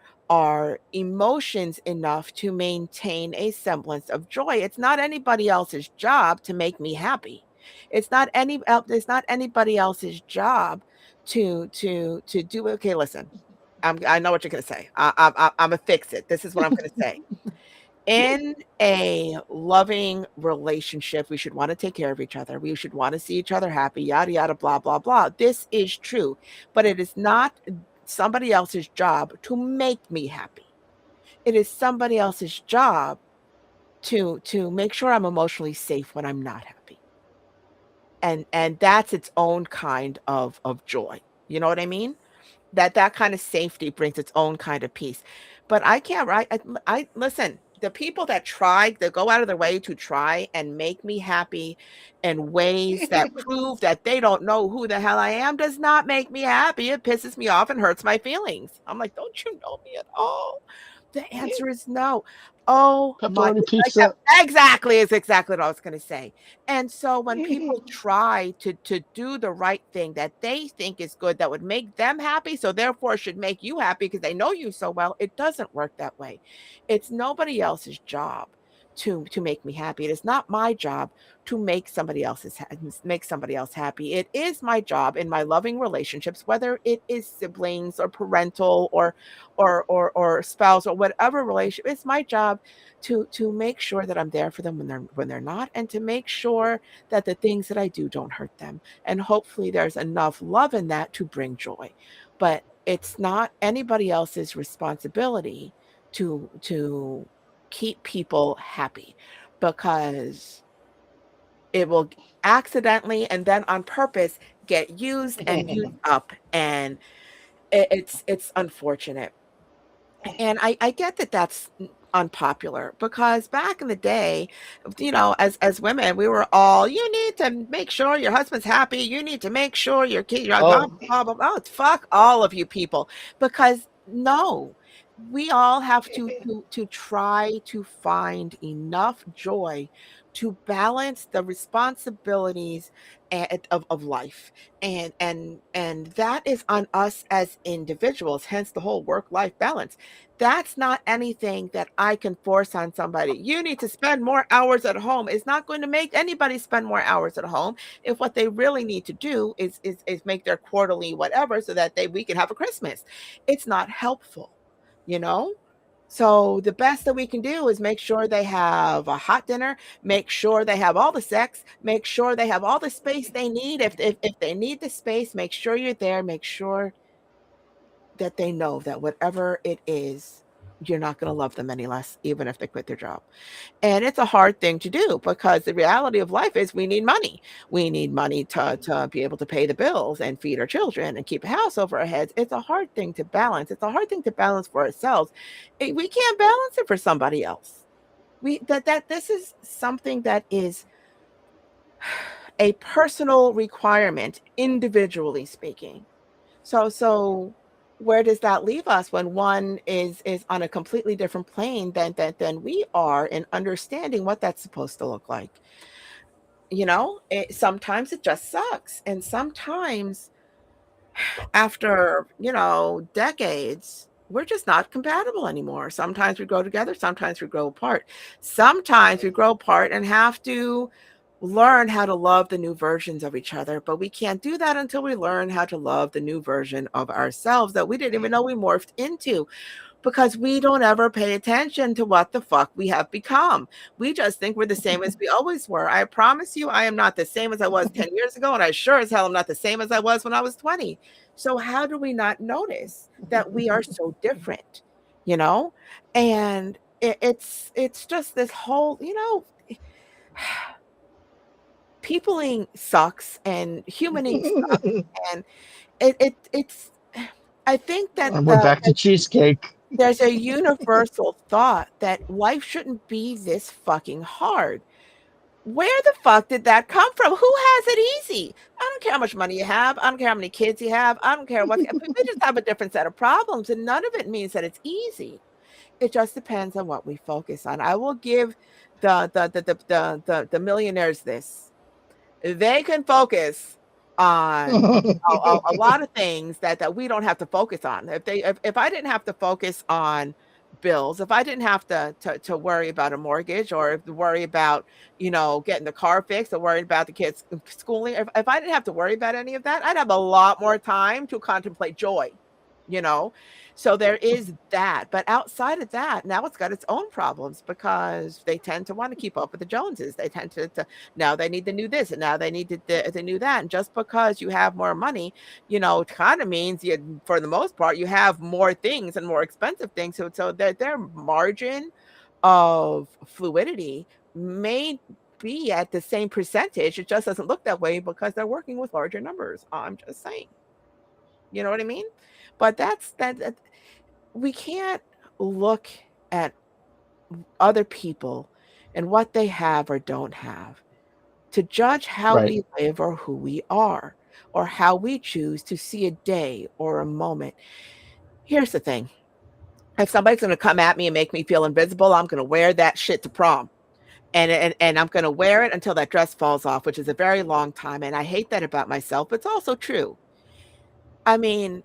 emotions enough to maintain a semblance of joy. It's not anybody else's job to make me happy. It's not anybody else's job to do. Okay, listen, I know what you're gonna say. Imma fix it. This is what I'm gonna say. In a loving relationship, we should wanna take care of each other. We should wanna see each other happy, yada, yada, blah, blah, blah. This is true, but it is not somebody else's job to make me happy. It is somebody else's job to make sure I'm emotionally safe when I'm not happy. And that's its own kind of joy. You know what I mean? That kind of safety brings its own kind of peace. But I can't write I listen, the people that try, that go out of their way to try and make me happy in ways that prove that they don't know who the hell I am does not make me happy. It pisses me off and hurts my feelings. I'm like, "Don't you know me at all?" The answer is no. Oh my, Pepperoni it's like that. pizza. Exactly, is exactly what I was gonna say. And so when people try to do the right thing that they think is good, that would make them happy, so therefore should make you happy because they know you so well, it doesn't work that way. It's nobody else's job to make me happy. It is not my job to make somebody else happy. It is my job in my loving relationships, whether it is siblings or parental or spouse or whatever relationship. It's my job to make sure that I'm there for them when they're not, and to make sure that the things that I do don't hurt them. And hopefully there's enough love in that to bring joy. But it's not anybody else's responsibility to keep people happy, because it will accidentally and then on purpose get used and used up, and it's unfortunate. And I get that that's unpopular, because back in the day, as women, we were all, "You need to make sure your husband's happy. You need to make sure your kid, your blah, Oh, blah, blah, blah." Oh, fuck all of you people, because no, we all have to try to find enough joy to balance the responsibilities of life, and that is on us as individuals, hence the whole work life balance. That's not anything that I can force on somebody. You need to spend more hours at home. It's not going to make anybody spend more hours at home if what they really need to do is make their quarterly whatever so that we can have a Christmas. It's not helpful, you know? So the best that we can do is make sure they have a hot dinner, make sure they have all the sex, make sure they have all the space they need. If they need the space, make sure you're there, make sure that they know that whatever it is, you're not going to love them any less, even if they quit their job. And it's a hard thing to do, because the reality of life is we need money. We need money to be able to pay the bills and feed our children and keep a house over our heads. It's a hard thing to balance. It's a hard thing to balance for ourselves. We can't balance it for somebody else. That this is something that is a personal requirement, individually speaking. So where does that leave us when one is on a completely different plane than we are in understanding what that's supposed to look like? Sometimes it just sucks. And sometimes after, decades, we're just not compatible anymore. Sometimes we grow together, sometimes we grow apart. Sometimes we grow apart and have to learn how to love the new versions of each other, but we can't do that until we learn how to love the new version of ourselves that we didn't even know we morphed into, because we don't ever pay attention to what the fuck we have become. We just think we're the same as we always were. I promise you, I am not the same as I was 10 years ago, and I sure as hell am not the same as I was when I was 20. So, how do we not notice that we are so different? You know? And it's just this whole, peopling sucks and humaning sucks. And it's I think that And we're back to cheesecake. there's a universal thought that life shouldn't be this fucking hard. Where the fuck did that come from? Who has it easy? I don't care how much money you have. I don't care how many kids you have. I don't care what. We just have a different set of problems, and none of it means that it's easy. It just depends on what we focus on. I will give the millionaires this: they can focus on a lot of things that we don't have to focus on. If I didn't have to focus on bills, if I didn't have to worry about a mortgage, or to worry about, getting the car fixed, or worried about the kids schooling, if I didn't have to worry about any of that, I'd have a lot more time to contemplate joy, you know? So there is that. But outside of that, now it's got its own problems, because they tend to want to keep up with the Joneses. They tend to now they need to do this, and now they need to do that. And just because you have more money, it kind of means you, for the most part, you have more things and more expensive things. So their margin of fluidity may be at the same percentage. It just doesn't look that way because they're working with larger numbers. I'm just saying. You know what I mean? But we can't look at other people and what they have or don't have to judge how Right. we live, or who we are, or how we choose to see a day or a moment. Here's the thing: if somebody's going to come at me and make me feel invisible, I'm going to wear that shit to prom. And I'm going to wear it until that dress falls off, which is a very long time. And I hate that about myself, but it's also true. I mean,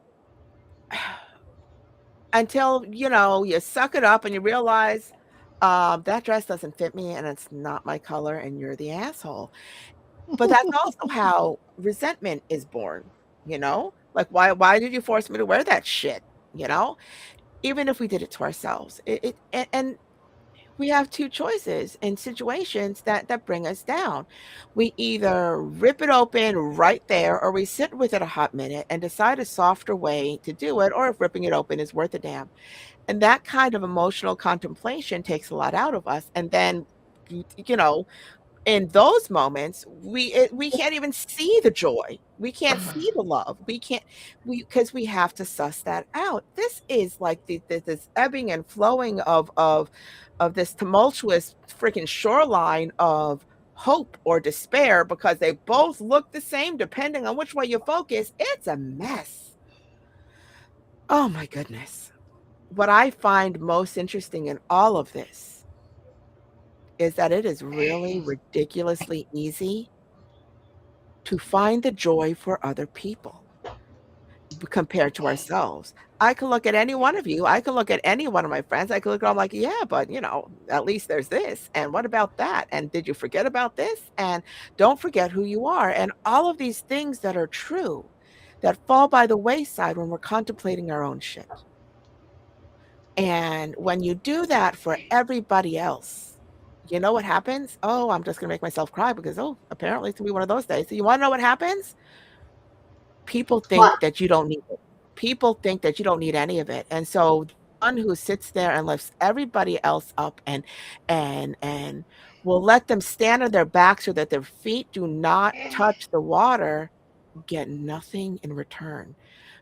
until, you suck it up and you realize that dress doesn't fit me and it's not my color and you're the asshole. But that's also how resentment is born, Like, why did you force me to wear that shit, you know? Even if we did it to ourselves. And we have two choices in situations that bring us down. We either rip it open right there, or we sit with it a hot minute and decide a softer way to do it, or if ripping it open is worth a damn. And that kind of emotional contemplation takes a lot out of us. And then, you know, in those moments, we can't even see the joy. We can't see the love. We can't we because we have to suss that out. This is like this ebbing and flowing of this tumultuous freaking shoreline of hope or despair, because they both look the same depending on which way you focus. It's a mess. Oh my goodness. What I find most interesting in all of this is that it is really ridiculously easy to find the joy for other people compared to ourselves. I can look at any one of you. I can look at any one of my friends. I can look at them like, yeah, but at least there's this. And what about that? And did you forget about this? And don't forget who you are. And all of these things that are true that fall by the wayside when we're contemplating our own shit. And when you do that for everybody else, you know what happens? Oh, I'm just going to make myself cry because, oh, apparently it's going to be one of those days. So you want to know what happens? People think What? that you don't need it. People think that you don't need any of it. And so the one who sits there and lifts everybody else up and will let them stand on their back so that their feet do not touch the water, get nothing in return,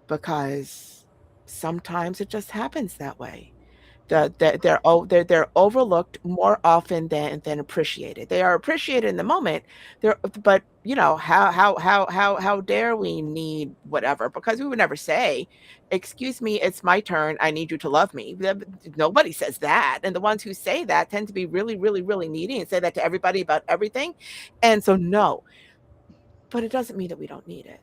because sometimes it just happens that way. They're overlooked more often than appreciated. They are appreciated in the moment. But how dare we need whatever? Because we would never say, "Excuse me, it's my turn. I need you to love me." Nobody says that, and the ones who say that tend to be really, really, really needy and say that to everybody about everything. And so, no, but it doesn't mean that we don't need it.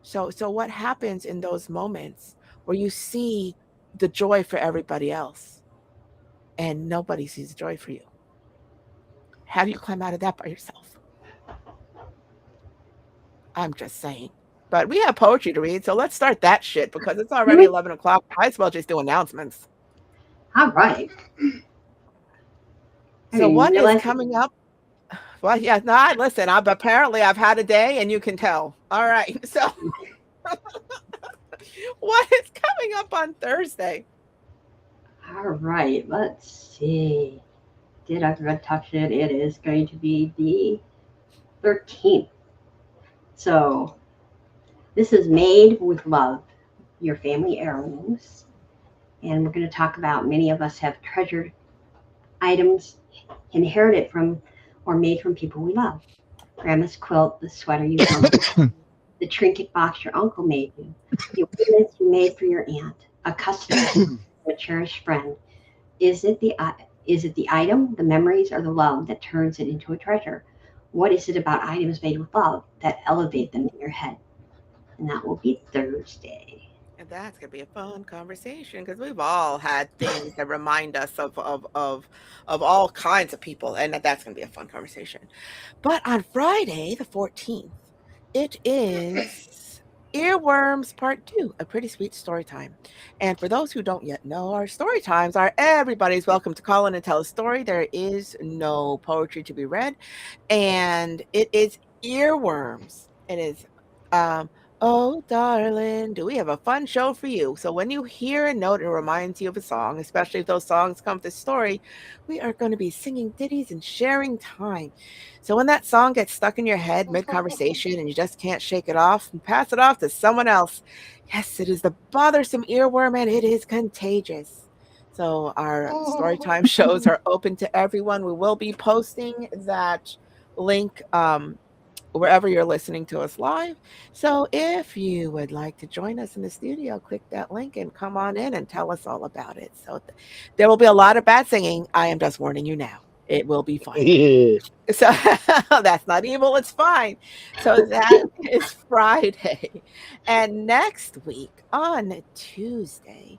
So what happens in those moments where you see the joy for everybody else and nobody sees the joy for you? How do you climb out of that by yourself? I'm just saying. But we have poetry to read, so let's start that shit because it's Do already we? 11 o'clock. Might as well just do announcements. All right. I So didn't what is realize. coming up? Well, yeah, no, listen, I've had a day and you can tell. All right. So what is coming up on Thursday? All right. Let's see. Did I forget to touch it? It is going to be the 13th. So this is made with love, your family heirlooms. And we're going to talk about many of us have treasured items inherited from or made from people we love. Grandma's quilt, the sweater you hung, the trinket box your uncle made you, the ornaments you made for your aunt, a custom gift from a cherished friend. Is it the is it the item, the memories, or the love that turns it into a treasure? What is it about items made with love that elevate them in your head? And that will be Thursday. And that's gonna be a fun conversation because we've all had things that remind us of all kinds of people, and that's gonna be a fun conversation. But on Friday, the 14th, it is Earworms Part 2, a pretty sweet story time. And for those who don't yet know, our story times are everybody's welcome to call in and tell a story. There is no poetry to be read, and it is earworms. It is, um, oh, darling, do we have a fun show for you? So when you hear a note, it reminds you of a song, especially if those songs come with the story. We are going to be singing ditties and sharing time. So when that song gets stuck in your head mid conversation and you just can't shake it off, pass it off to someone else. Yes, it is the bothersome earworm and it is contagious. So our storytime shows are open to everyone. We will be posting that link wherever you're listening to us live. So if you would like to join us in the studio, click that link and come on in and tell us all about it. So there will be a lot of bad singing. I am just warning you now. It will be fun. Yeah. So that's not evil, it's fine. So that is Friday. And next week on Tuesday,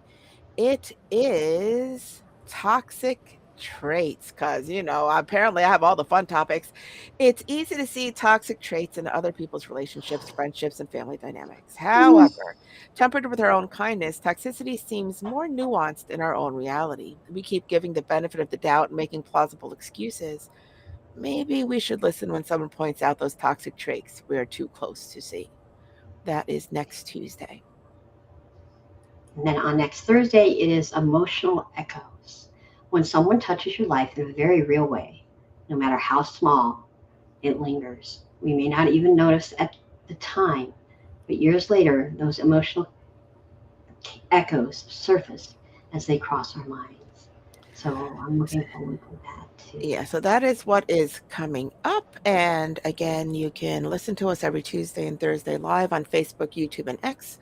it is toxic traits because, apparently I have all the fun topics. It's easy to see toxic traits in other people's relationships, friendships, and family dynamics. However, tempered with our own kindness, toxicity seems more nuanced in our own reality. We keep giving the benefit of the doubt and making plausible excuses. Maybe we should listen when someone points out those toxic traits we are too close to see. That is next Tuesday. And then on next Thursday, it is emotional echoes. When someone touches your life in a very real way, no matter how small, it lingers. We may not even notice at the time, but years later, those emotional echoes surface as they cross our minds. So I'm looking forward to that too. Yeah, so that is what is coming up. And again, you can listen to us every Tuesday and Thursday live on Facebook, YouTube, and X.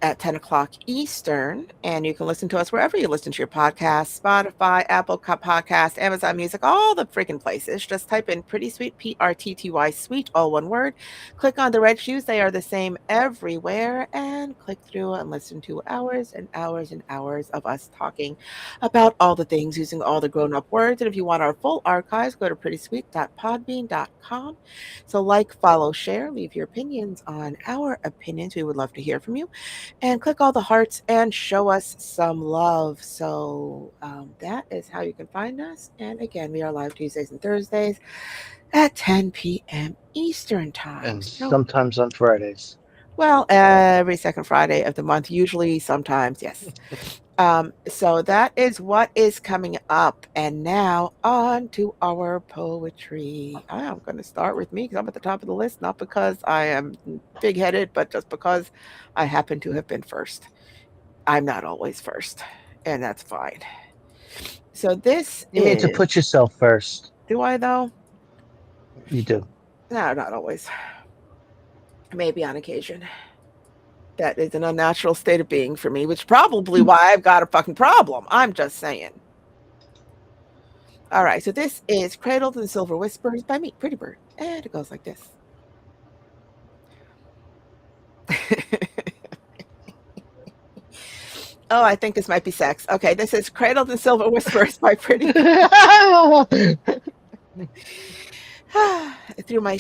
At 10 o'clock Eastern. And you can listen to us wherever you listen to your podcast, Spotify, Apple Podcast, Amazon Music, all the freaking places. Just type in Pretty Sweet, PRTTY, sweet, all one word. Click on the red shoes. They are the same everywhere. And click through and listen to hours and hours and hours of us talking about all the things using all the grown up words. And if you want our full archives, go to prettysweet.podbean.com. So like, follow, share, leave your opinions on our opinions. We would love to hear from you and click all the hearts and show us some love. So that is how you can find us. And again, we are live Tuesdays and Thursdays at 10 p.m. Eastern Time. And So, sometimes on Fridays. well, every second Friday of the month, usually, sometimes, yes. So that is what is coming up. And now on to our poetry. I am going to start with me because I'm at the top of the list, not because I am big headed, but just because I happen to have been first. I'm not always first. and that's fine. So this You need to is, put yourself first. do I though? You do. No, not always. Maybe on occasion. That is an unnatural state of being for me, which is probably why I've got a fucking problem. I'm just saying. All right, so this is Cradled in Silver Whispers by me, Pretty Bird. And it goes like this. Oh, I think this might be sex. Okay, this is Cradled in Silver Whispers by Pretty Bird. Through my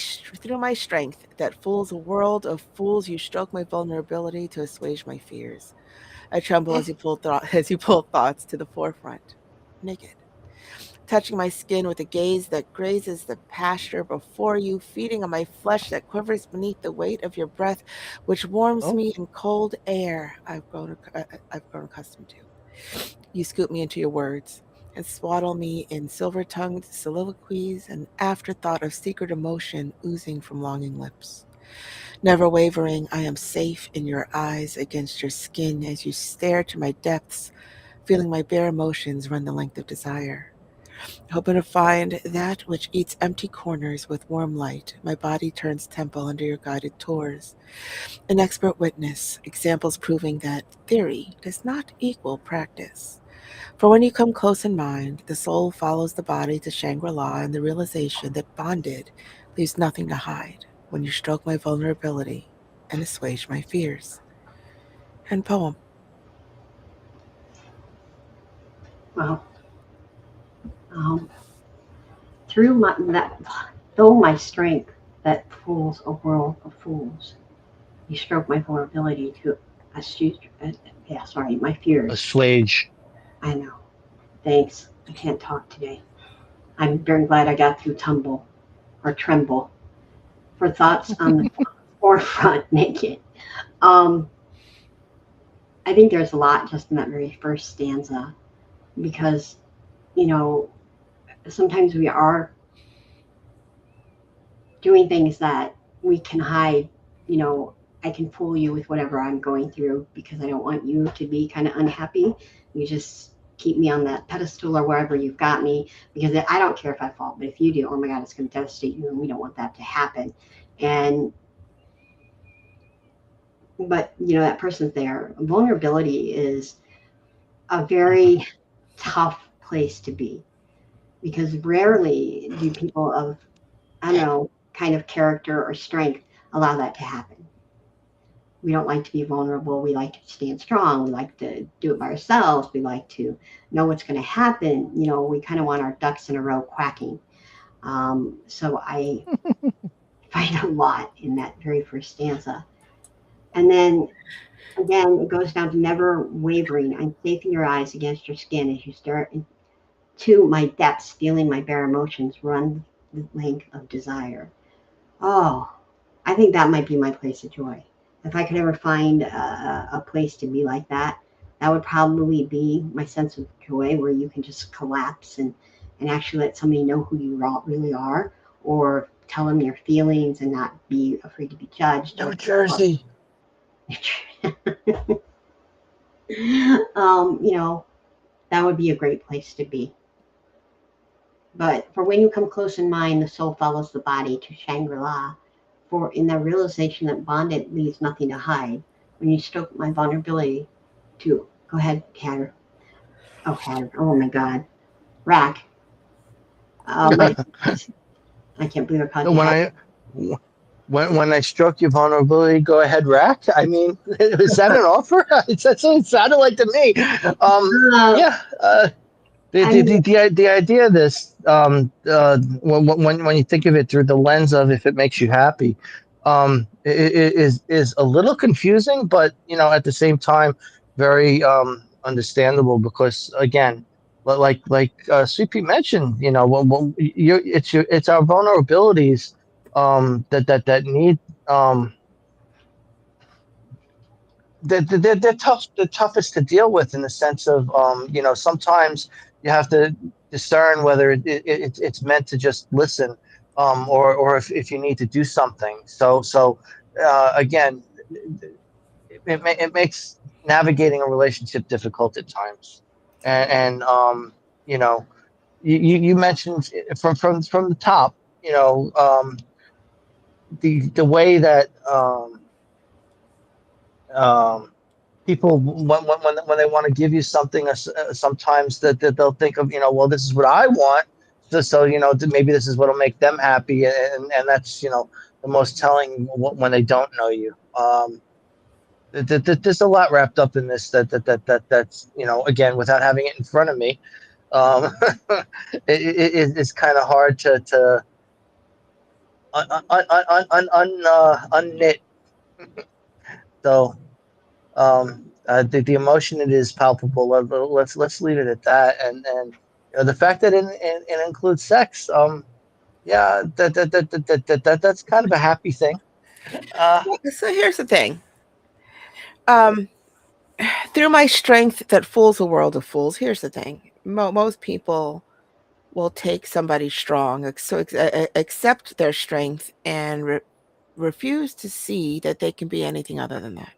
strength that fools a world of fools, you stroke my vulnerability to assuage my fears. I tremble as you pull thoughts to the forefront, naked, touching my skin with a gaze that grazes the pasture before you, feeding on my flesh that quivers beneath the weight of your breath, which warms Oh, me in cold air I've grown accustomed to. You scoop me into your words and swaddle me in silver-tongued soliloquies, an afterthought of secret emotion oozing from longing lips. Never wavering, I am safe in your eyes against your skin as you stare to my depths, feeling my bare emotions run the length of desire. Hoping to find that which eats empty corners with warm light, my body turns temple under your guided tours. An expert witness, examples proving that theory does not equal practice. For when you come close in mind, the soul follows the body to Shangri-La and the realization that bonded leaves nothing to hide when you stroke my vulnerability and assuage my fears. End poem. Well, um, through my that though my strength that fools a world of fools, you stroke my vulnerability to astute. Yeah, sorry, my fears. assuage. I know. Thanks. I can't talk today. I'm very glad I got through tumble or tremble for thoughts on the forefront naked. Um, I think there's a lot just in that very first stanza because, you know, sometimes we are doing things that we can hide. You know, I can fool you with whatever I'm going through because I don't want you to be kind of unhappy. You just keep me on that pedestal or wherever you've got me because I don't care if I fall, but if you do, oh my God, it's going to devastate you, and we don't want that to happen. And but that person's there. Vulnerability is a very tough place to be because rarely do people of, I don't know, kind of character or strength allow that to happen. We don't like to be vulnerable. We like to stand strong. We like to do it by ourselves. We like to know what's going to happen. We kind of want our ducks in a row quacking. So I find a lot in that very first stanza. And then again, it goes down to never wavering. I'm safe in your eyes against your skin as you stare into my depths, feeling my bare emotions run the length of desire. Oh, I think that might be my place of joy. If I could ever find a place to be like that, that would probably be my sense of joy where you can just collapse and actually let somebody know who you really are or tell them your feelings and not be afraid to be judged New or Jersey. you know, that would be a great place to be. But for when you come close in mind, the soul follows the body to Shangri-La. For in the realization that bonded leaves nothing to hide, when you stroke my vulnerability to, go ahead, Hatter. Oh, Hatter. Oh my God. Rack. My apologies. I can't believe I called you when Hatter. I when I struck your vulnerability, go ahead, rack. I mean, is that an offer? That's what it sounded like to me. Uh, Yeah. I mean, The idea of this, when you think of it through the lens of if it makes you happy, is a little confusing, but at the same time, very understandable because again, Sweet Pea mentioned, it's our vulnerabilities that need they're tough. They're toughest to deal with in the sense of sometimes you have to discern whether it's meant to just listen, or if you need to do something. So again, it makes navigating a relationship difficult at times. and you know, you mentioned from the top, the way that um, people when they want to give you something, sometimes that they'll think of, well, this is what I want, so maybe this is what'll make them happy, and that's the most telling when they don't know you. There's a lot wrapped up in this that's again, without having it in front of me, um, it's kind of hard to unknit. So the emotion, it is palpable. Let's leave it at that. And the fact that it includes sex, yeah, that's kind of a happy thing. So here's the thing. Um, through my strength that fools a world of fools, here's the thing. Most people will take somebody strong, accept their strength, and refuse to see that they can be anything other than that.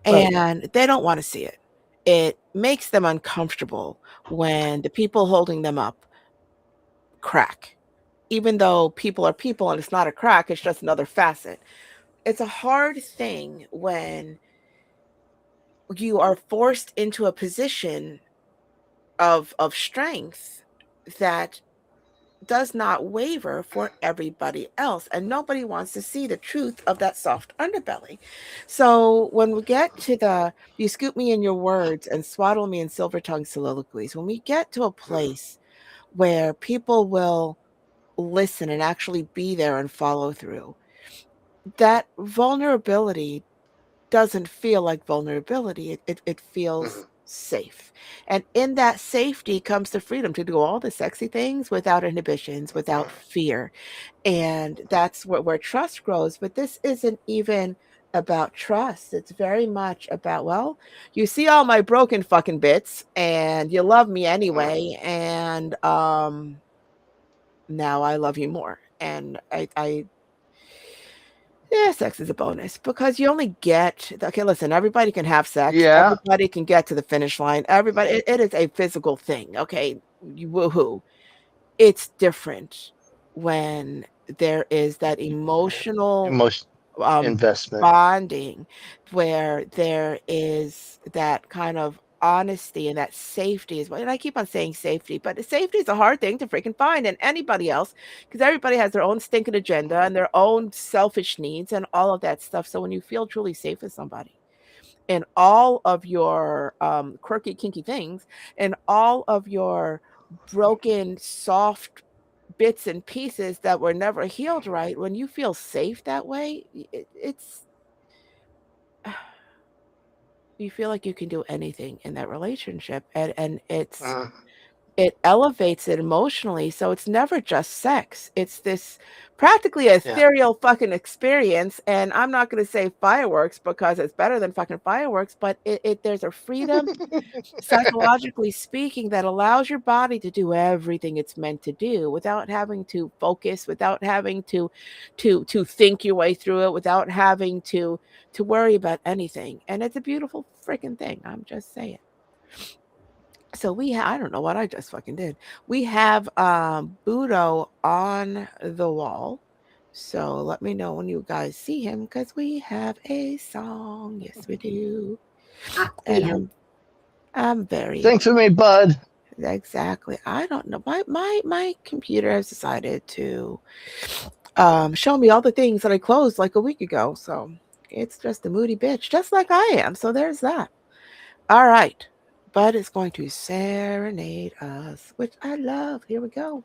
Right. And they don't want to see it. It makes them uncomfortable when the people holding them up crack, even though people are people and it's not a crack, it's just another facet. It's a hard thing when you are forced into a position of strength that does not waver for everybody else, and nobody wants to see the truth of that soft underbelly. So when we get to the you scoop me in your words and swaddle me in silver tongue soliloquies, when we get to a place where people will listen and actually be there and follow through, that vulnerability doesn't feel like vulnerability. It feels safe. And in that safety comes the freedom to do all the sexy things without inhibitions, without fear. And that's where trust grows. But this isn't even about trust. It's very much about, well, you see all my broken fucking bits and you love me anyway. And now I love you more. And I yeah, sex is a bonus because you only get okay, listen, everybody can have sex. Yeah. Everybody can get to the finish line. Everybody, it is a physical thing. Okay. You woohoo. It's different when there is that emotional Emotion um, investment. bonding where there is that kind of honesty and that safety as well. And I keep on saying safety, but safety is a hard thing to freaking find in anybody else because everybody has their own stinking agenda and their own selfish needs and all of that stuff. So when you feel truly safe with somebody and all of your quirky, kinky things and all of your broken, soft bits and pieces that were never healed right, when you feel safe that way, it's you feel like you can do anything in that relationship, and Uh, it elevates it emotionally, so it's never just sex. It's this practically yeah. ethereal fucking experience, and I'm not gonna say fireworks because it's better than fucking fireworks, but it there's a freedom psychologically speaking, that allows your body to do everything it's meant to do without having to focus, without having to think your way through it, without having to worry about anything. And it's a beautiful freaking thing. I'm just saying. So I don't know what I just fucking did. We have Budo on the wall. So let me know when you guys see him because we have a song. Yes, we do. I see And him. I'm very Sing for me, bud. exactly. I don't know. My computer has decided to show me all the things that I closed like a week ago. So it's just a moody bitch, just like I am. So there's that. All right. Bud is going to serenade us, which I love. Here we go.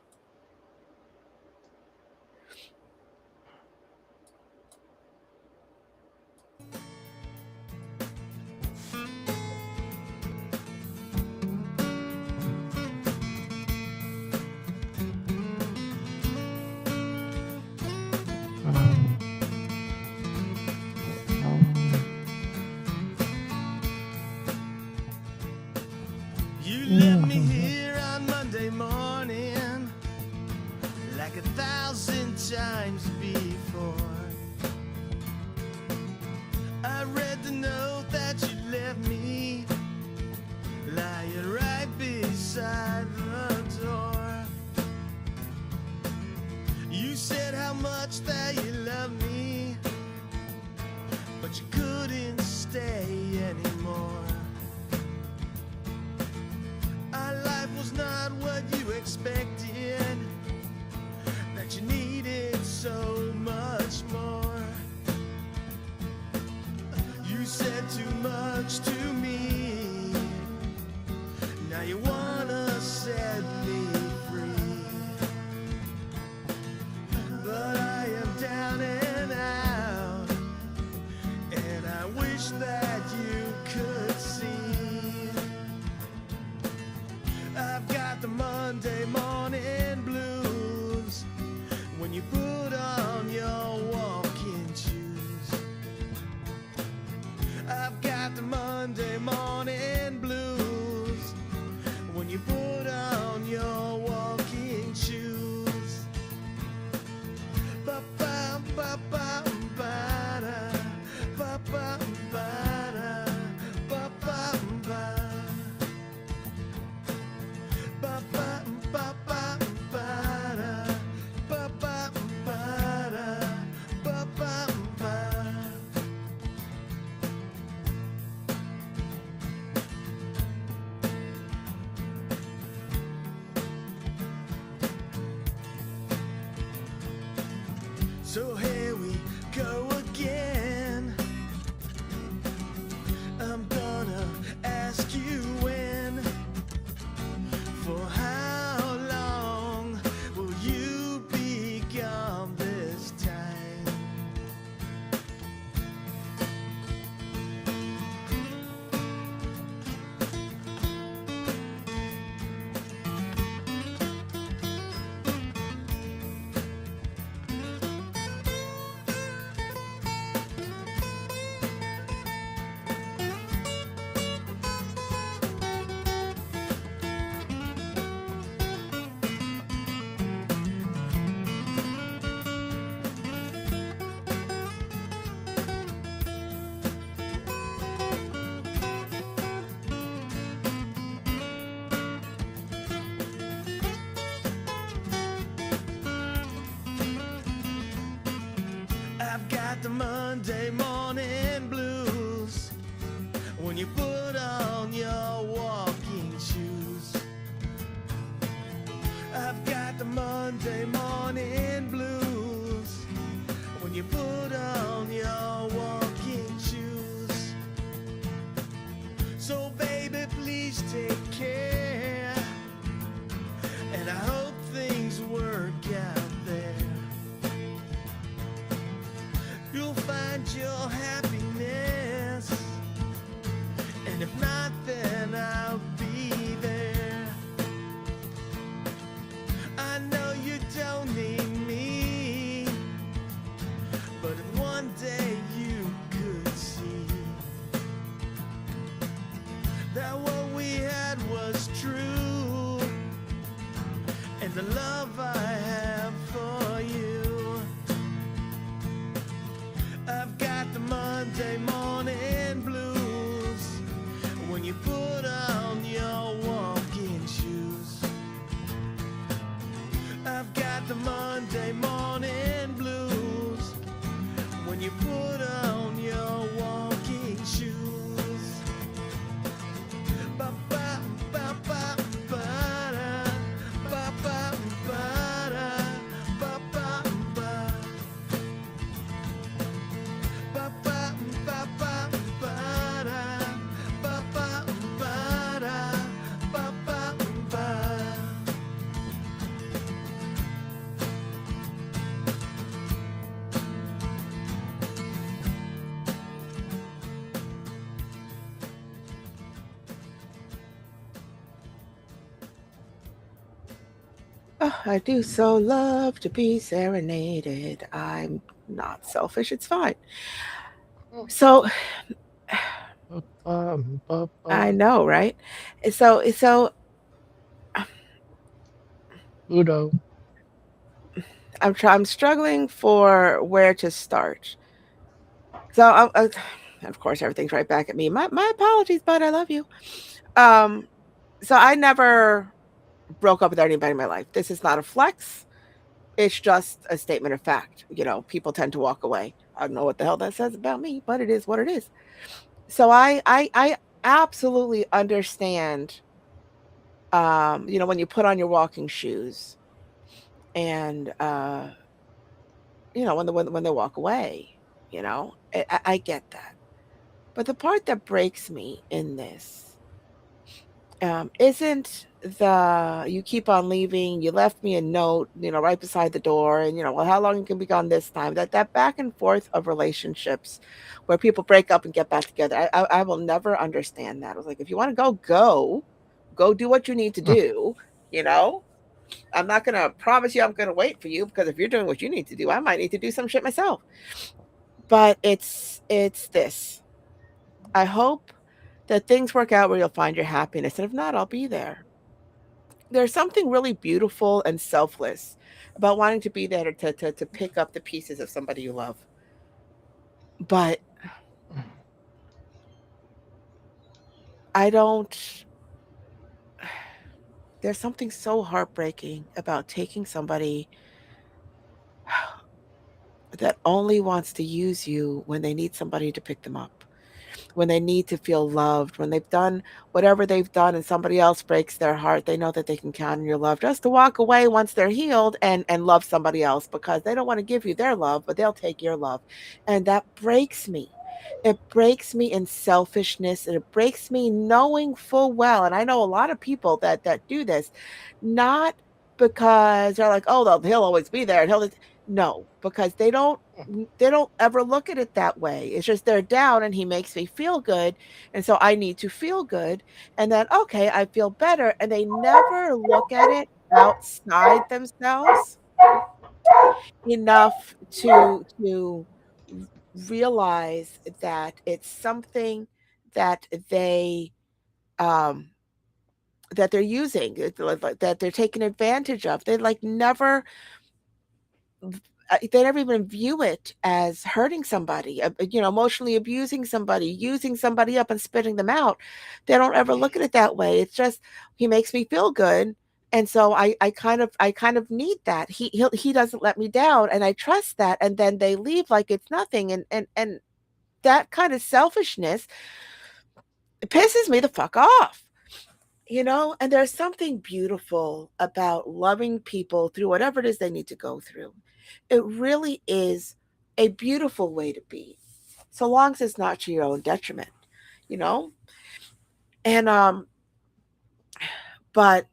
You left me here on Monday morning, stay anymore. Our life was not what you expected, that you needed so much more. You said too much to me, now you wanna set me free. But I am down and out, and I wish that you could see. I've got the Monday morning blues when you put on your walking shoes. I've got the Monday morning blues when you put on your walking shoes. Ba ba ba ba ba da, ba ba ba da, ba ba ba. Ba ba ba ba ba da, ba ba ba da, ba ba ba. So here we go again. I'm gonna ask you when. For how long will you be gone this time? I've got the Monday morning blues when you put on your walking shoes. I've got the Monday morning blues when you put on your walking shoes. So baby, please take care, and I hope things work out there. You'll find your happiness, and if not, then I'll be there. I know you don't need me, but if one day you could see that what we had was true, and the love I have for you. I've got the Monday morning blues when you put on your walking shoes. I've got the Monday morning blues when you put on your walking shoes. Ba ba ba ba ba da, ba ba ba da, ba ba ba. Ba ba ba ba ba da, ba ba ba da, ba ba ba. Oh, I do so love to be serenaded. I'm not selfish. It's fine. So I Ba-bum. know, right? So Udo. I'm struggling for where to start. So of course everything's right back at me. My apologies, but I love you. Um, so I never broke up with anybody in my life. This is not a flex. It's just a statement of fact. People tend to walk away. I don't know what the hell that says about me, but it is what it is. So I absolutely understand, when you put on your walking shoes and when they walk away, I get that. But the part that breaks me in this isn't the you keep on leaving, you left me a note, right beside the door, and well, how long can we be gone this time? That back and forth of relationships where people break up and get back together. I will never understand that. I was like, if you want to go do what you need to do, you know. I'm not gonna promise you I'm gonna wait for you, because if you're doing what you need to do, I might need to do some shit myself. But it's this. I hope that things work out where you'll find your happiness. And if not, I'll be there. There's something really beautiful and selfless about wanting to be there to pick up the pieces of somebody you love. But I don't, there's something so heartbreaking about taking somebody that only wants to use you when they need somebody to pick them up, when they need to feel loved, when they've done whatever they've done and somebody else breaks their heart, they know that they can count on your love just to walk away once they're healed and love somebody else, because they don't want to give you their love, but they'll take your love. And that breaks me. It breaks me in selfishness, and it breaks me knowing full well. And I know a lot of people that do this, not because they're like, oh, he'll always be there and he'll no, because they don't ever look at it that way. It's just they're down and he makes me feel good. And so I need to feel good. And then, okay, I feel better. And they never look at it outside themselves enough to realize that it's something that they um that they're using, that they're taking advantage of. They like never they never even view it as hurting somebody, emotionally abusing somebody, using somebody up and spitting them out. They don't ever look at it that way. It's just he makes me feel good, and so I kind of need that. He doesn't let me down, and I trust that. And then they leave like it's nothing, and that kind of selfishness, it pisses me the fuck off. And there's something beautiful about loving people through whatever it is they need to go through. It really is a beautiful way to be, so long as it's not to your own detriment, you know? And but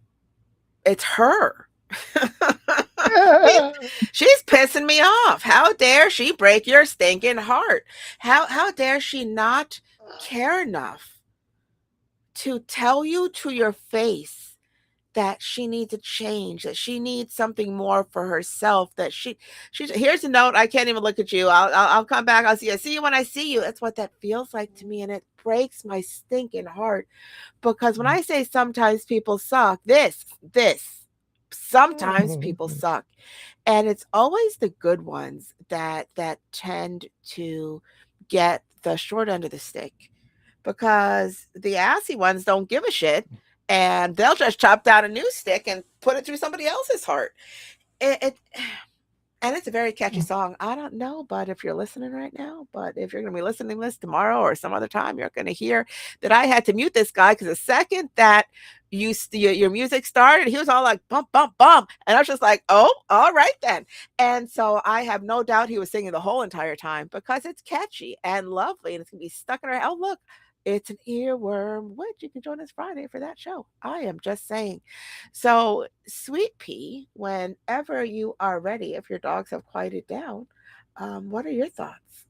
it's her. she's, she's pissing me off. How dare she break your stinking heart? How dare she not care enough to tell you to your face that she needs a change, that she needs something more for herself, that she's here's a note, I can't even look at you. I'll come back. I'll see you when I see you. That's what that feels like to me, and it breaks my stinking heart, because when I say sometimes people suck, this sometimes people suck, and it's always the good ones that tend to get the short end of the stick, because the assy ones don't give a shit, and they'll just chop down a new stick and put it through somebody else's heart. It and it's a very catchy song. I don't know, but if you're listening right now, but if you're going to be listening to this tomorrow or some other time, you're going to hear that I had to mute this guy, because the second that your music started, he was all like bump bump bump, and I was just like, oh, all right then. And so I have no doubt he was singing the whole entire time, because it's catchy and lovely, and it's going to be stuck in our. Oh, look, it's an earworm, which you can join us Friday for that show. I am just saying. So, Sweet Pea, whenever you are ready, if your dogs have quieted down, what are your thoughts?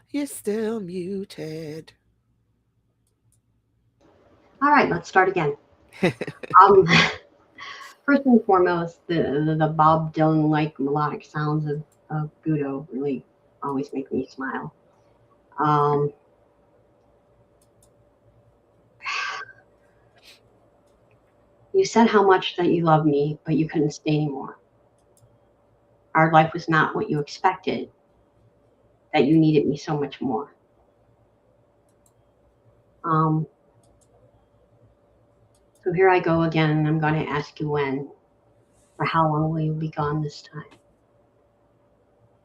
You're still muted. All right, let's start again. Um, First and foremost, the Bob Dylan like melodic sounds of Guido really always make me smile. Um, you said how much that you love me, but you couldn't stay anymore. Our life was not what you expected, that you needed me so much more. Um, so here I go again, and I'm going to ask you when, or how long will you be gone this time?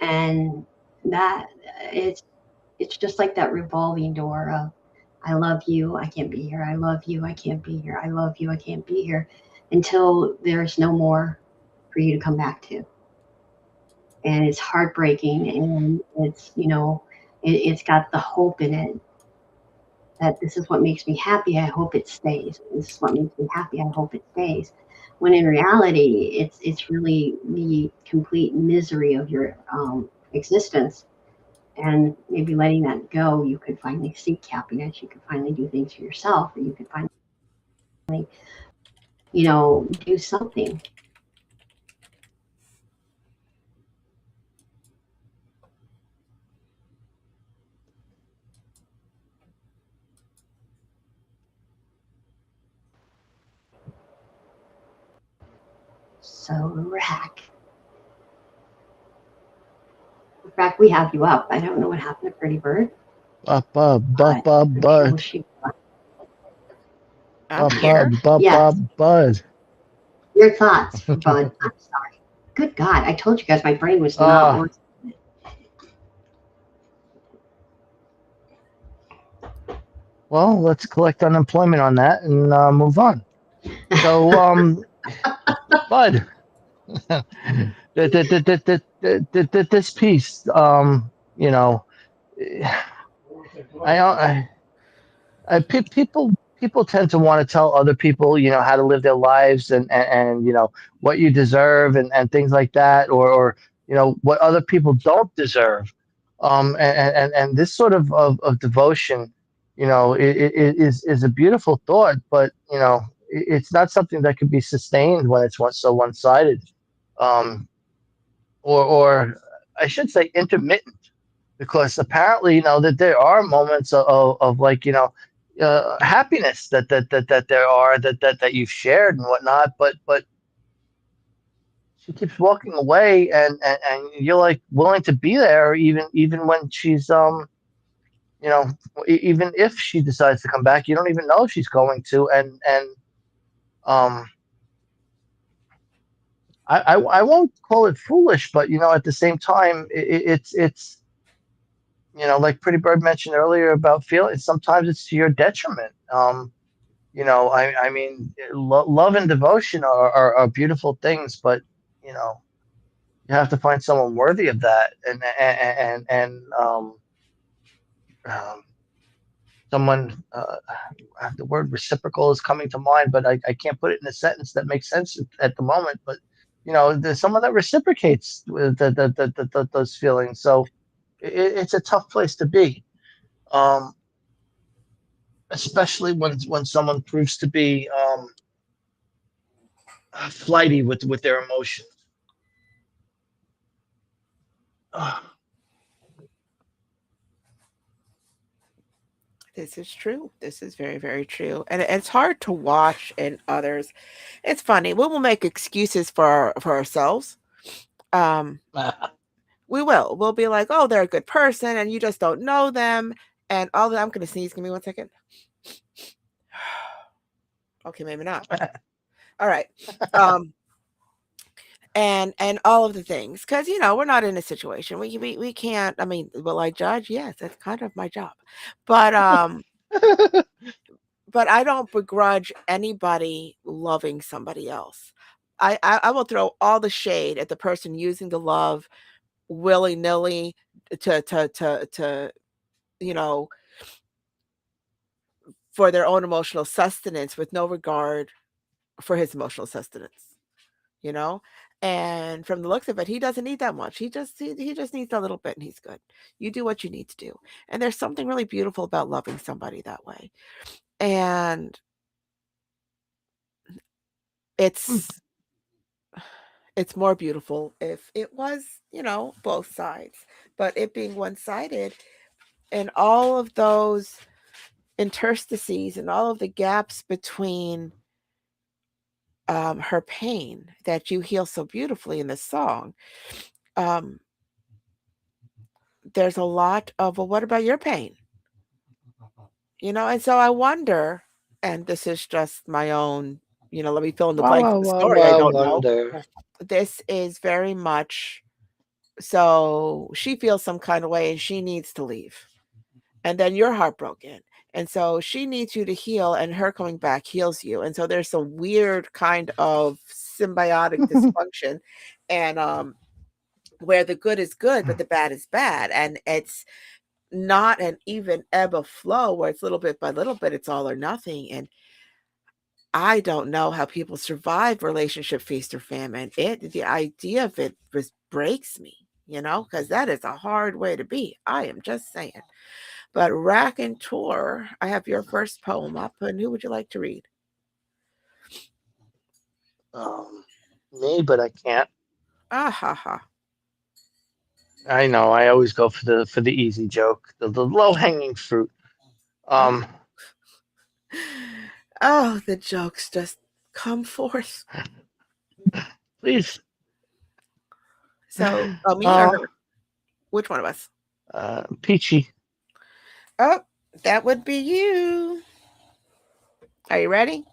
And that it's just like that revolving door of I love you, I can't be here. I love you, I can't be here. I love you, I can't be here until there's no more for you to come back to. And it's heartbreaking, and it's got the hope in it that this is what makes me happy. I hope it stays. This is what makes me happy. I hope it stays. When in reality, it's really the complete misery of your existence. And maybe letting that go, you could finally seek happiness. You could finally do things for yourself, or you could finally, do something. So, Rack, we have you up. I don't know what happened to Pretty Bird, but until Bud. she, I'm here. yes, Bud. your thoughts, Bud. I'm sorry. Good God, I told you guys my brain was not Uh, working. well, let's collect unemployment on that and move on. So, Bud, this piece, I people tend to want to tell other people, how to live their lives and what you deserve and things like that, or what other people don't deserve. And this sort of devotion, is a beautiful thought, but it's not something that could be sustained when it's so one sided, um, or I should say intermittent, because apparently that there are moments of like happiness that there are that you've shared and whatnot, but she keeps walking away, and you're like willing to be there even when she's you know even if she decides to come back, you don't even know if she's going to. And um I won't call it foolish, but at the same time, it's like Pretty Bird mentioned earlier about feeling, sometimes it's to your detriment. I mean, love and devotion are beautiful things, but you know, you have to find someone worthy of that, and um, someone. The word reciprocal is coming to mind, but I can't put it in a sentence that makes sense at the moment. But there's someone that reciprocates with those feelings. So it's a tough place to be. Um, Especially when someone proves to be flighty with their emotions. Uh, This is true. This is very, very true. And it's hard to watch in others. It's funny. We will make excuses for ourselves. Um, we will. We'll be like, oh, they're a good person and you just don't know them. And all that. I'm going to sneeze. Give me 1 second. Okay, maybe not. All right. Um, and all of the things, because we're not in a situation we can't. I mean, will I judge? Yes, that's kind of my job. But um but I don't begrudge anybody loving somebody else. I will throw all the shade at the person using the love willy-nilly to you know for their own emotional sustenance with no regard for his emotional sustenance. you know? And from the looks of it, he doesn't need that much. He just needs a little bit and he's good. You do what you need to do. And there's something really beautiful about loving somebody that way. And it's it's more beautiful if it was, both sides. But it being one-sided and all of those interstices and all of the gaps between her pain that you heal so beautifully in this song. Um, there's a lot of, well, what about your pain? And so I wonder, and this is just my own, let me fill in the blank of the story. I I don't know. wonder. This is very much So she feels some kind of way and she needs to leave. And then you're heartbroken. And so she needs you to heal, and her coming back heals you. And so there's some weird kind of symbiotic dysfunction, and where the good is good, but the bad is bad. And it's not an even ebb of flow where it's little bit by little bit, it's all or nothing. And I don't know how people survive relationship feast or famine. The idea of it just breaks me, because that is a hard way to be. I am just saying. But Rack and Tour, I have your first poem up, and who would you like to read? Me, but I can't. Ah ha ha. I know. I always go for the easy joke, the low hanging fruit. Oh. Um, Oh, the jokes just come forth. please. So, oh, me or Uh, her? Which one of us? Peachy. Oh, that would be you. Are you ready?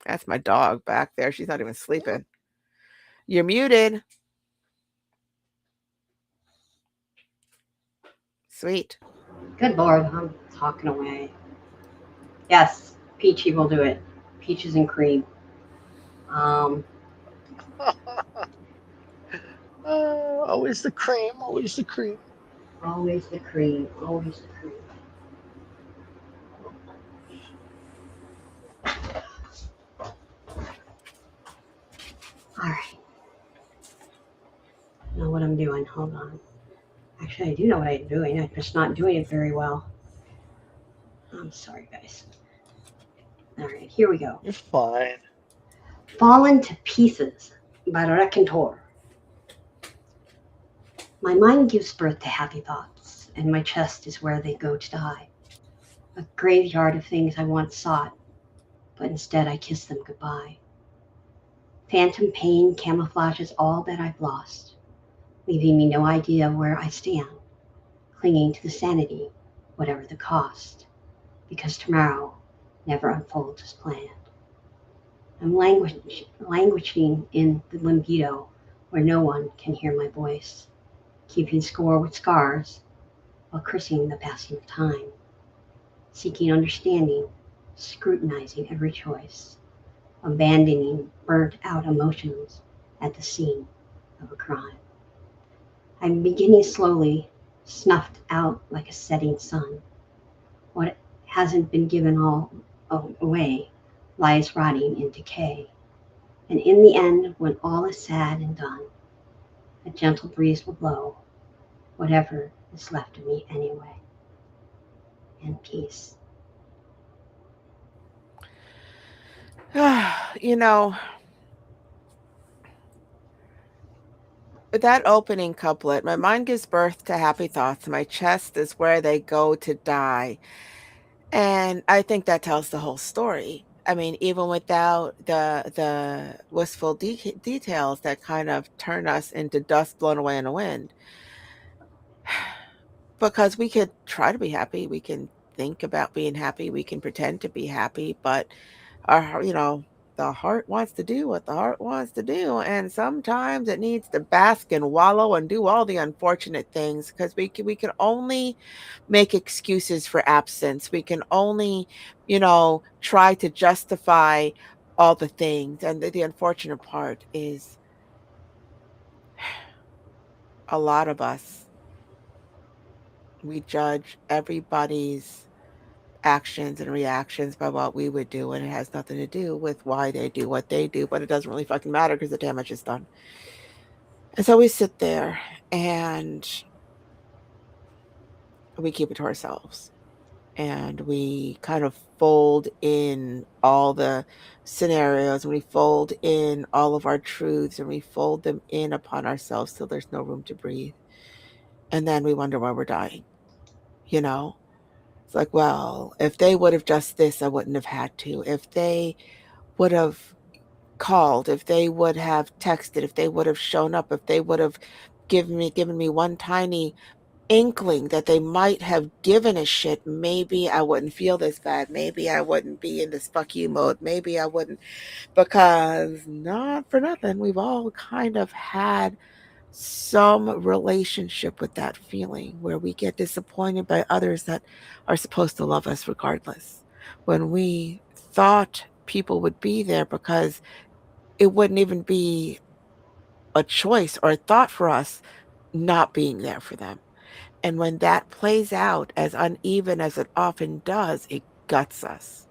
That's my dog back there. She's not even sleeping. You're muted. Sweet. Good Lord, I'm talking away. Yes, Peachy will do it. Peaches and cream. Um, Always the cream. Always the cream. always the cream. Always the cream. All right. I know what I'm doing. Hold on. Actually, I do know what I'm doing. I'm just not doing it very well. I'm sorry, guys. All right, here we go. You're fine. Fallen to Pieces by the Raconteur. My mind gives birth to happy thoughts, and my chest is where they go to die. A graveyard of things I once sought, but instead I kiss them goodbye. Phantom pain camouflages all that I've lost, leaving me no idea of where I stand, clinging to the sanity, whatever the cost, because tomorrow never unfolds as planned. I'm languishing in the limbido where no one can hear my voice, keeping score with scars while cursing the passing of time, seeking understanding, scrutinizing every choice, abandoning burnt out emotions at the scene of a crime. I'm beginning slowly, snuffed out like a setting sun. What hasn't been given all away lies rotting in decay. And in the end, when all is said and done, a gentle breeze will blow whatever is left of me anyway. And peace. You know, that opening couplet, my mind gives birth to happy thoughts, my chest is where they go to die. And I think that tells the whole story. I mean, even without the wistful details that kind of turn us into dust blown away in the wind, because we could try to be happy, we can think about being happy, we can pretend to be happy, but the heart wants to do what the heart wants to do, and sometimes it needs to bask and wallow and do all the unfortunate things because we can only make excuses for absence. We can only, try to justify all the things. And the unfortunate part is a lot of us, we judge everybody's actions and reactions by what we would do, and it has nothing to do with why they do what they do, but it doesn't really fucking matter because the damage is done. And so we sit there and we keep it to ourselves, and we kind of fold in all the scenarios, and we fold in all of our truths, and we fold them in upon ourselves till there's no room to breathe. And then we wonder why we're dying. It's like, well, if they would have just this, I wouldn't have had to. If they would have called, if they would have texted, if they would have shown up, if they would have given me one tiny inkling that they might have given a shit, maybe I wouldn't feel this bad. Maybe I wouldn't be in this fuck you mode. Maybe I wouldn't, because not for nothing, we've all kind of had some relationship with that feeling where we get disappointed by others that are supposed to love us regardless. When we thought people would be there because it wouldn't even be a choice or a thought for us not being there for them. And when that plays out as uneven as it often does, it guts us,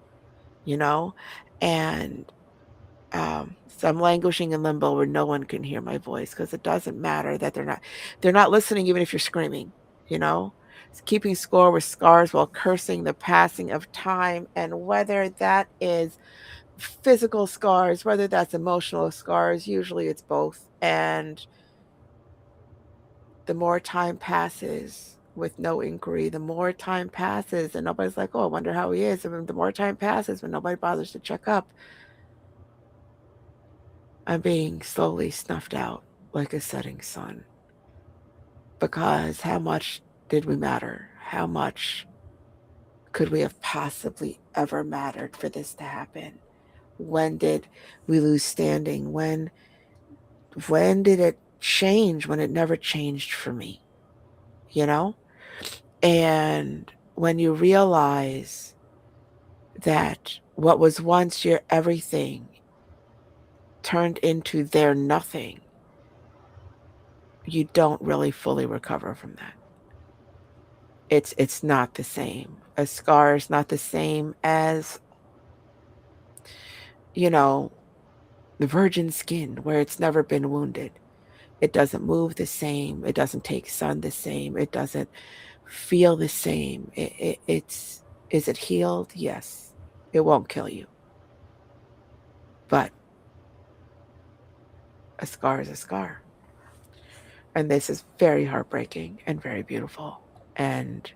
you know? And so I'm languishing in limbo where no one can hear my voice because it doesn't matter that they're not listening even if you're screaming, you know? It's keeping score with scars while cursing the passing of time, and whether that is physical scars, whether that's emotional scars, usually it's both. And the more time passes with no inquiry, the more time passes and nobody's like, oh, I wonder how he is. And the more time passes when nobody bothers to check up, I'm being slowly snuffed out like a setting sun. Because how much did we matter? How much could we have possibly ever mattered for this to happen? When did we lose standing? When did it change when it never changed for me? You know? And when you realize that what was once your everything turned into their nothing, you don't really fully recover from that. It's not the same. A scar is not the same as, you know, the virgin skin where it's never been wounded. It doesn't move the same. It doesn't take sun the same. It doesn't feel the same. It's is it healed? Yes. It won't kill you. But a scar is a scar. And this is very heartbreaking and very beautiful and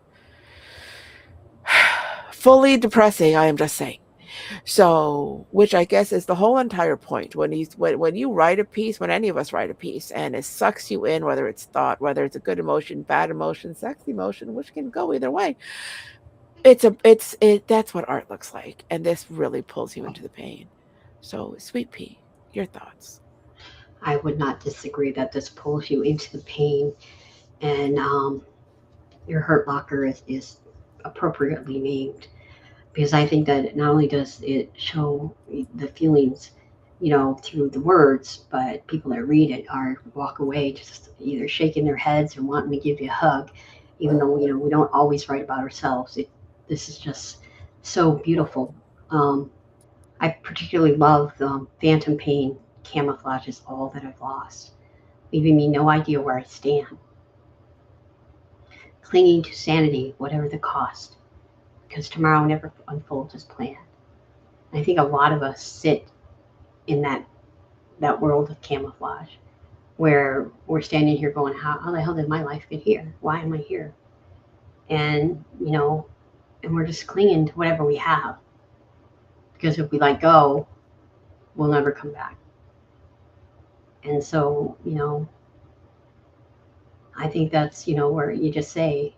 fully depressing, I am just saying. So, which I guess is the whole entire point. When you write a piece, when any of us write a piece, and it sucks you in, whether it's thought, whether it's a good emotion, bad emotion, sex emotion, which can go either way. That's what art looks like, and this really pulls you into the pain. So, Sweet Pea, your thoughts? I would not disagree that this pulls you into the pain, and your hurt locker is appropriately named, because I think that not only does it show the feelings, through the words, but people that read it are walk away just either shaking their heads or wanting to give you a hug, even though we don't always write about ourselves. This is just so beautiful. Um, I particularly love Phantom Pain. Camouflage is all that I've lost, leaving me no idea where I stand. Clinging to sanity, whatever the cost, because tomorrow never unfolds as planned. And I think a lot of us sit in that world of camouflage where we're standing here going, how the hell did my life get here? Why am I here? And, and we're just clinging to whatever we have. Because if we let go, we'll never come back. And so, I think that's, where you just say,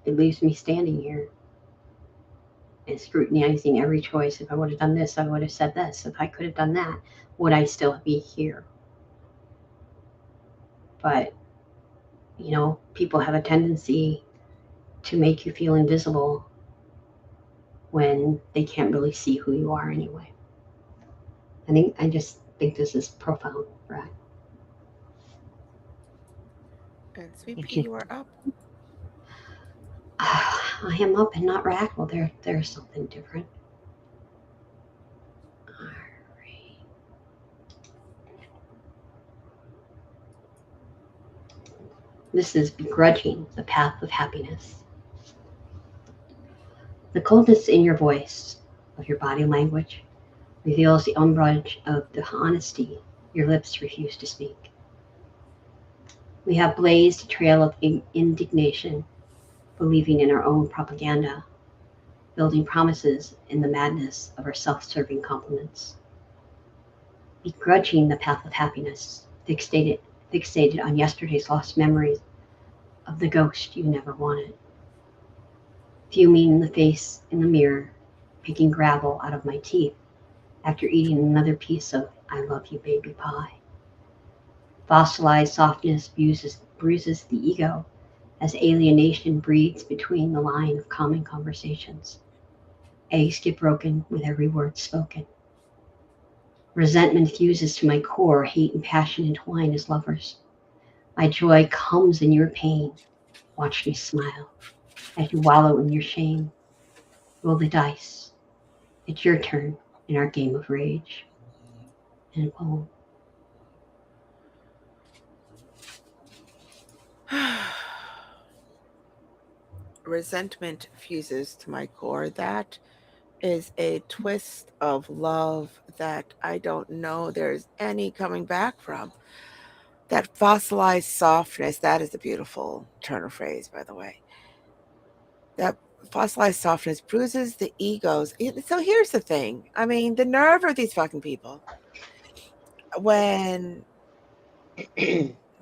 it leaves me standing here and scrutinizing every choice. If I would have done this, I would have said this. If I could have done that, would I still be here? But, people have a tendency to make you feel invisible when they can't really see who you are anyway. I just think this is profound, Brad. And Sweet Thank Pea, you. you are up. I am up and not rack. Well, there's something different. All right. This is begrudging the path of happiness. The coldness in your voice, of your body language, reveals the umbrage of the honesty your lips refuse to speak. We have blazed a trail of indignation, believing in our own propaganda, building promises in the madness of our self-serving compliments. Begrudging the path of happiness, fixated on yesterday's lost memories, of the ghost you never wanted. Fuming in the face in the mirror, picking gravel out of my teeth after eating another piece of I love you baby pie. Fossilized softness bruises the ego as alienation breeds between the line of common conversations. Eggs get broken with every word spoken. Resentment fuses to my core, hate and passion entwine as lovers. My joy comes in your pain. Watch me smile as you wallow in your shame. Roll the dice. It's your turn in our game of rage. And poem. Resentment fuses to my core. That is a twist of love that I don't know there's any coming back from. That fossilized softness, that is a beautiful turn of phrase, by the way. That fossilized softness bruises the egos. So here's the thing. I mean, the nerve of these fucking people. When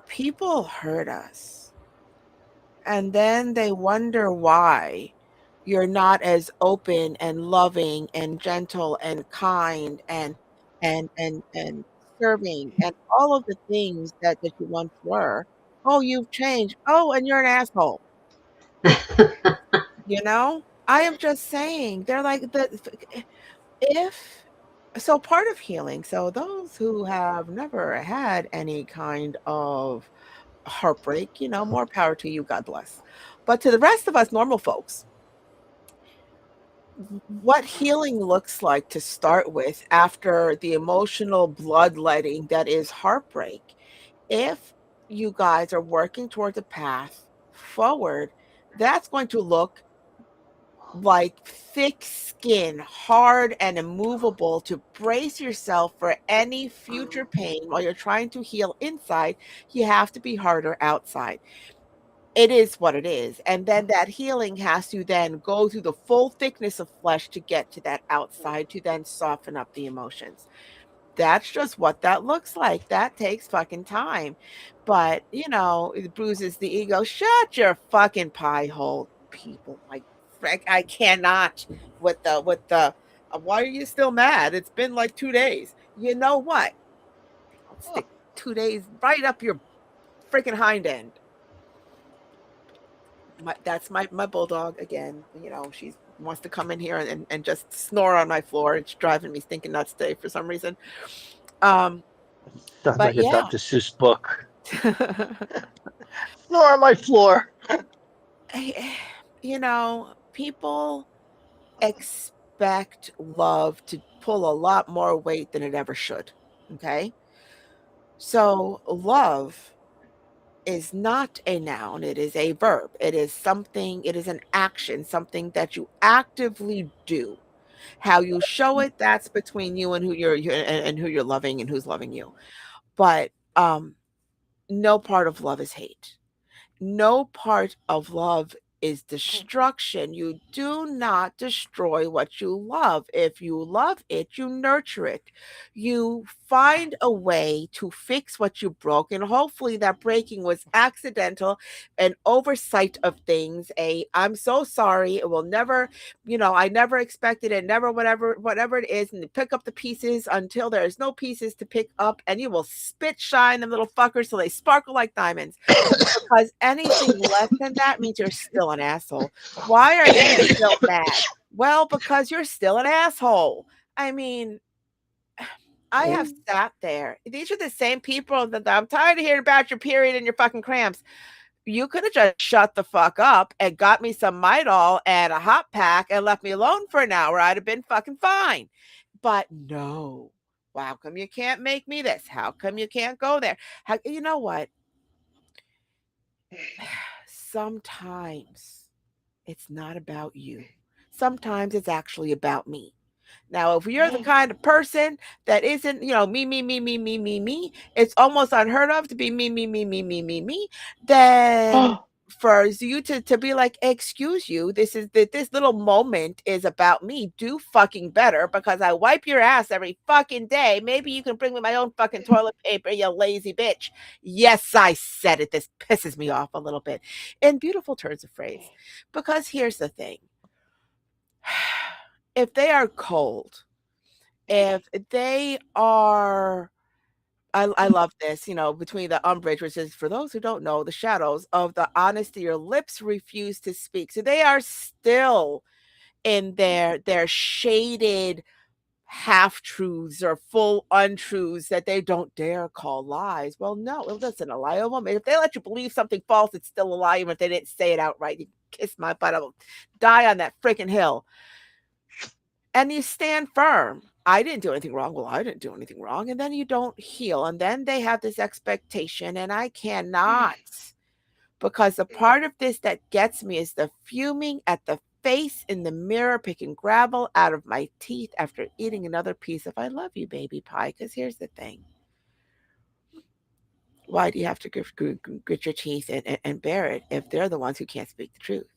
people hurt us and then they wonder why you're not as open and loving and gentle and kind and serving and all of the things that you once were. Oh, you've changed. Oh, and you're an asshole. I am just saying, they're like if so part of healing. So those who have never had any kind of heartbreak, more power to you, God bless. But to the rest of us normal folks, what healing looks like to start with after the emotional bloodletting that is heartbreak, if you guys are working towards a path forward, that's going to look like thick skin, hard and immovable, to brace yourself for any future pain while you're trying to heal inside. You have to be harder outside. It is what it is. And then that healing has to then go through the full thickness of flesh to get to that outside, to then soften up the emotions. That's just what that looks like. That takes fucking time. But, it bruises the ego. Shut your fucking pie hole, people. Like, Frank, I cannot with the why are you still mad? It's been like 2 days. You know what? I'll stick 2 days right up your freaking hind end. That's my bulldog again. She wants to come in here and just snore on my floor. It's driving me stinking nuts today for some reason. Sounds But like a yeah. Dr. Seuss book. Snore on my floor. People expect love to pull a lot more weight than it ever should. Okay. So love is not a noun, it is a verb. It is an action, something that you actively do. How you show it, that's between you and who you're loving and who's loving you. But no part of love is hate. No part of love is destruction. You do not destroy what you love. If you love it, you nurture it. You find a way to fix what you broke. And hopefully that breaking was accidental, an oversight of things. I'm so sorry. It will never, I never expected it, never, whatever it is. And you pick up the pieces until there's no pieces to pick up, and you will spit shine them little fuckers so they sparkle like diamonds. Because anything less than that means you're still an asshole. Why are you still mad? Well, because you're still an asshole. I mean, I have sat there. These are the same people that I'm tired of hearing about your period and your fucking cramps. You could have just shut the fuck up and got me some Midol and a hot pack and left me alone for an hour. I'd have been fucking fine. But no. How come you can't make me this? How come you can't go there? You know what? Sometimes it's not about you. Sometimes it's actually about me. Now, if you're the kind of person that isn't, me, me, me, me, me, me, me, it's almost unheard of to be me, me, me, me, me, me, me, then for you to be like, excuse you, this is this little moment is about me. Do fucking better because I wipe your ass every fucking day. Maybe you can bring me my own fucking toilet paper, you lazy bitch. Yes, I said it. This pisses me off a little bit in beautiful turns of phrase. Because here's the thing. If they are cold, if they are I love this, between the umbrage, which is for those who don't know, the shadows of the honesty, your lips refuse to speak. So they are still in their shaded half truths or full untruths that they don't dare call lies. Well, no, listen, a lie, a woman. If they let you believe something false, it's still a lie, even if they didn't say it outright. You kiss my butt, I'll die on that freaking hill. And you stand firm. I didn't do anything wrong. Well, I didn't do anything wrong. And then you don't heal. And then they have this expectation, and I cannot. Because the part of this that gets me is the fuming at the face in the mirror, picking gravel out of my teeth after eating another piece of I love you, baby pie. Because here's the thing. Why do you have to grit your teeth and bear it if they're the ones who can't speak the truth?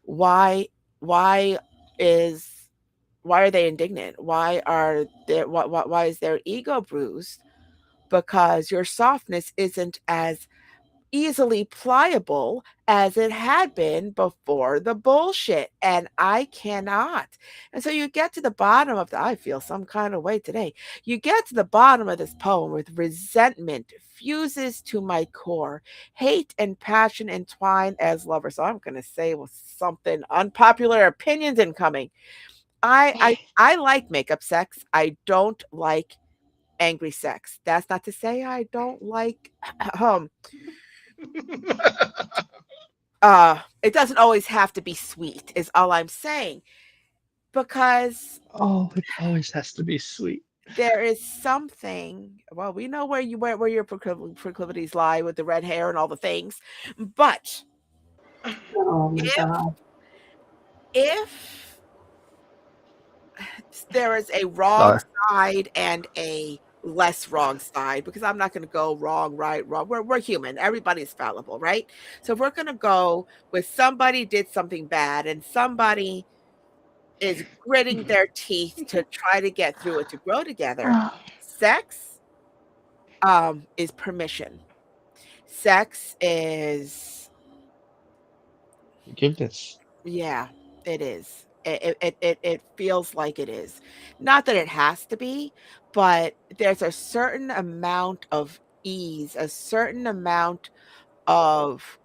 Why is why are they indignant? Why is their ego bruised? Because your softness isn't as easily pliable as it had been before the bullshit. And I cannot. And so you get to the bottom of I feel some kind of way today. You get to the bottom of this poem with resentment fuses to my core, hate and passion entwine as lovers. So I'm going to say with something unpopular opinions incoming. I like makeup sex. I don't like angry sex. That's not to say I don't like it doesn't always have to be sweet is all I'm saying. Because Oh, it always has to be sweet. there is something, well, we know where your proclivities lie with the red hair and all the things. But Oh my if God. if there is a wrong Sorry. side and a less wrong side, because I'm not going to go wrong, right, wrong. We're human. Everybody's fallible, right? So if we're going to go with somebody did something bad and somebody is gritting their teeth to try to get through it to grow together, sex is permission. Sex is Forgiveness. yeah, it is. It feels like it is. Not that it has to be, but there's a certain amount of ease, a certain amount of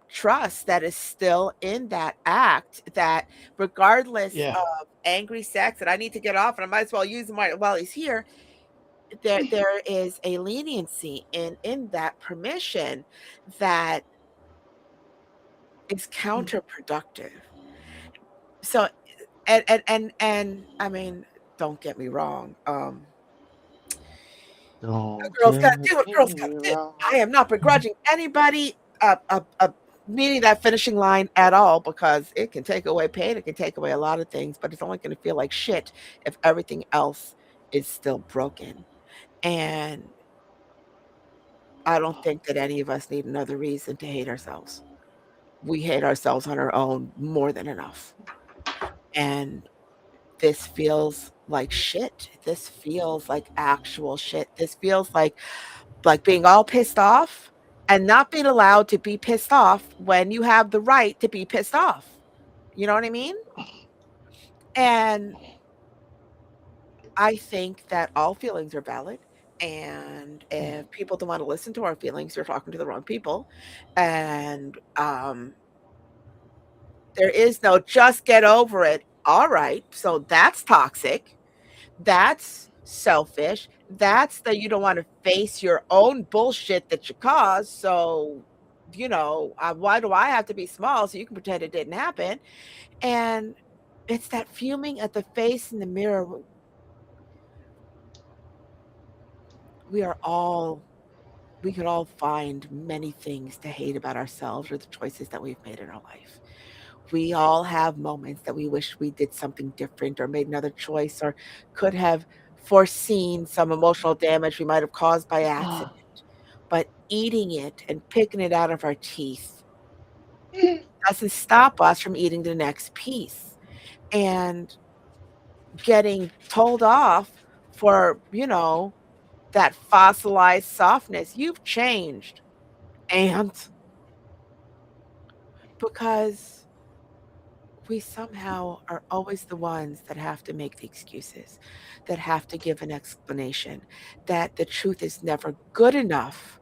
trust that is still in that act that regardless Yeah. of angry sex, and I need to get off and I might as well use him while he's here, there is a leniency in that permission that is counterproductive. So and I mean, don't get me wrong. A Don't girl's got get to do what girls got me to do. wrong. I am not begrudging anybody meeting that finishing line at all because it can take away pain. It can take away a lot of things, but it's only going to feel like shit if everything else is still broken. And I don't think that any of us need another reason to hate ourselves. We hate ourselves on our own more than enough. And this feels like shit. This feels like actual shit. This feels like being all pissed off and not being allowed to be pissed off when you have the right to be pissed off. You know what I mean? And I think that all feelings are valid. And if people don't want to listen to our feelings, you're talking to the wrong people. And there is no just get over it. All right. So that's toxic. That's selfish. That's that you don't want to face your own bullshit that you caused. So, why do I have to be small so you can pretend it didn't happen? And it's that fuming at the face in the mirror. We are all, we could all find many things to hate about ourselves or the choices that we've made in our life. We all have moments that we wish we did something different or made another choice or could have foreseen some emotional damage we might have caused by accident. but eating it and picking it out of our teeth doesn't stop us from eating the next piece and getting told off for, that fossilized softness. You've changed. And because we somehow are always the ones that have to make the excuses, that have to give an explanation, that the truth is never good enough.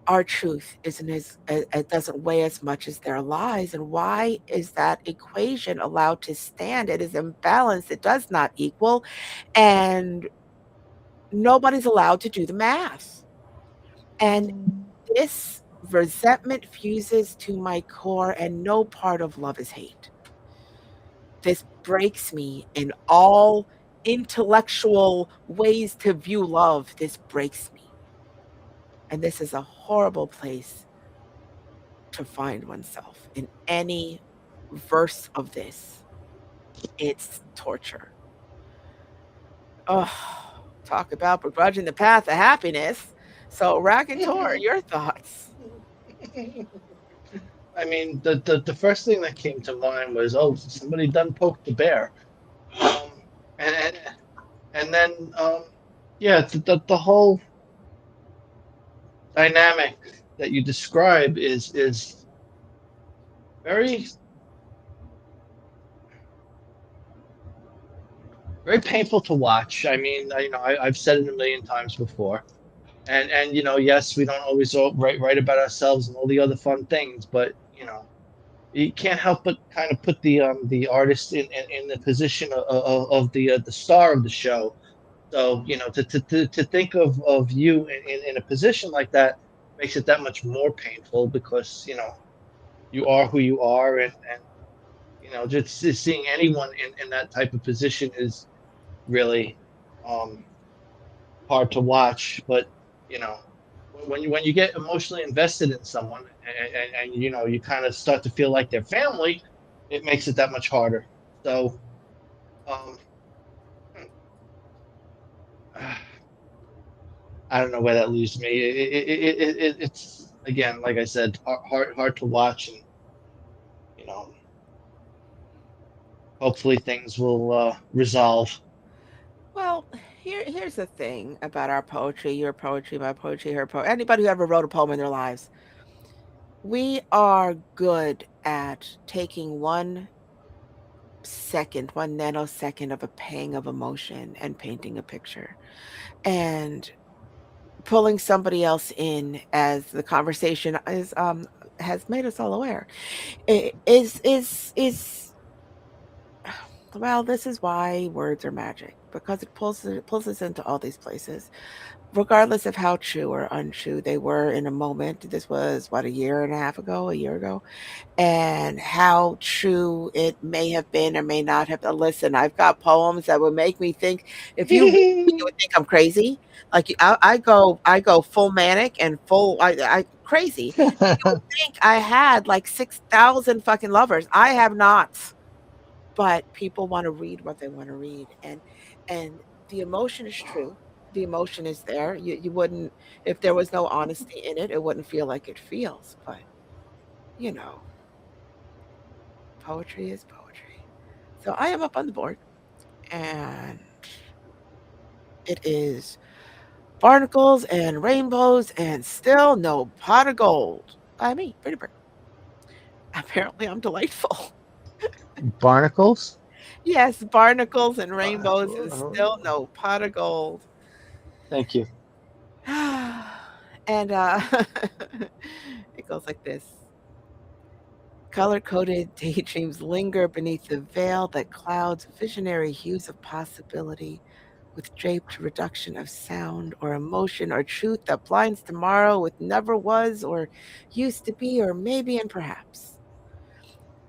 Our truth isn't it doesn't weigh as much as their lies. And why is that equation allowed to stand? It is imbalanced. It does not equal. And nobody's allowed to do the math. And this resentment fuses to my core, and no part of love is hate. This breaks me in all intellectual ways to view love. This breaks me. And this is a horrible place to find oneself in any verse of this. It's torture. Oh, talk about begrudging the path to happiness. So, Rack and Tor, your thoughts? I mean, the first thing that came to mind was, oh, somebody done poked the bear. Um, and and, and then yeah, the whole dynamic that you describe is very very painful to watch. I mean, I've said it a million times before, and yes, we don't always write about ourselves and all the other fun things, but you can't help but kind of put the artist in the position of the star of the show. So to think of you in a position like that makes it that much more painful because you are who you are, and just seeing anyone in that type of position is really um, hard to watch. But you know, when you get emotionally invested in someone, and you kind of start to feel like their family, it makes it that much harder. So um, I don't know where that leaves me. It's again, like I said, hard to watch, and you know, hopefully things will resolve. Well, here's the thing about our poetry, your poetry, my poetry, her poetry, anybody who ever wrote a poem in their lives. We are good at taking 1 second, 1 nanosecond of a pang of emotion and painting a picture and pulling somebody else in, as the conversation is has made us all aware. Is well, this is why words are magic, because it pulls us into all these places, regardless of how true or untrue they were in a moment. This was what, a year and a half ago, a year ago, and how true it may have been or may not have been. Listen, I've got poems that would make me think, if you read me, you would think I'm crazy. Like I go full manic and full I crazy. You would think I had like 6,000 fucking lovers. I have not. But people want to read what they want to read, and the emotion is true. The emotion is there. You wouldn't, if there was no honesty in it, it wouldn't feel like it feels. But you know, poetry is poetry. So I am up on the board, and it is barnacles and rainbows and still no pot of gold by me, Pretty Bird. Apparently, I'm delightful. Barnacles. Yes, barnacles and Uh, rainbows and still no pot of gold. Thank you. And it goes like this. Color coded daydreams linger beneath the veil that clouds visionary hues of possibility, with draped reduction of sound or emotion or truth that blinds tomorrow with never was or used to be or maybe and perhaps.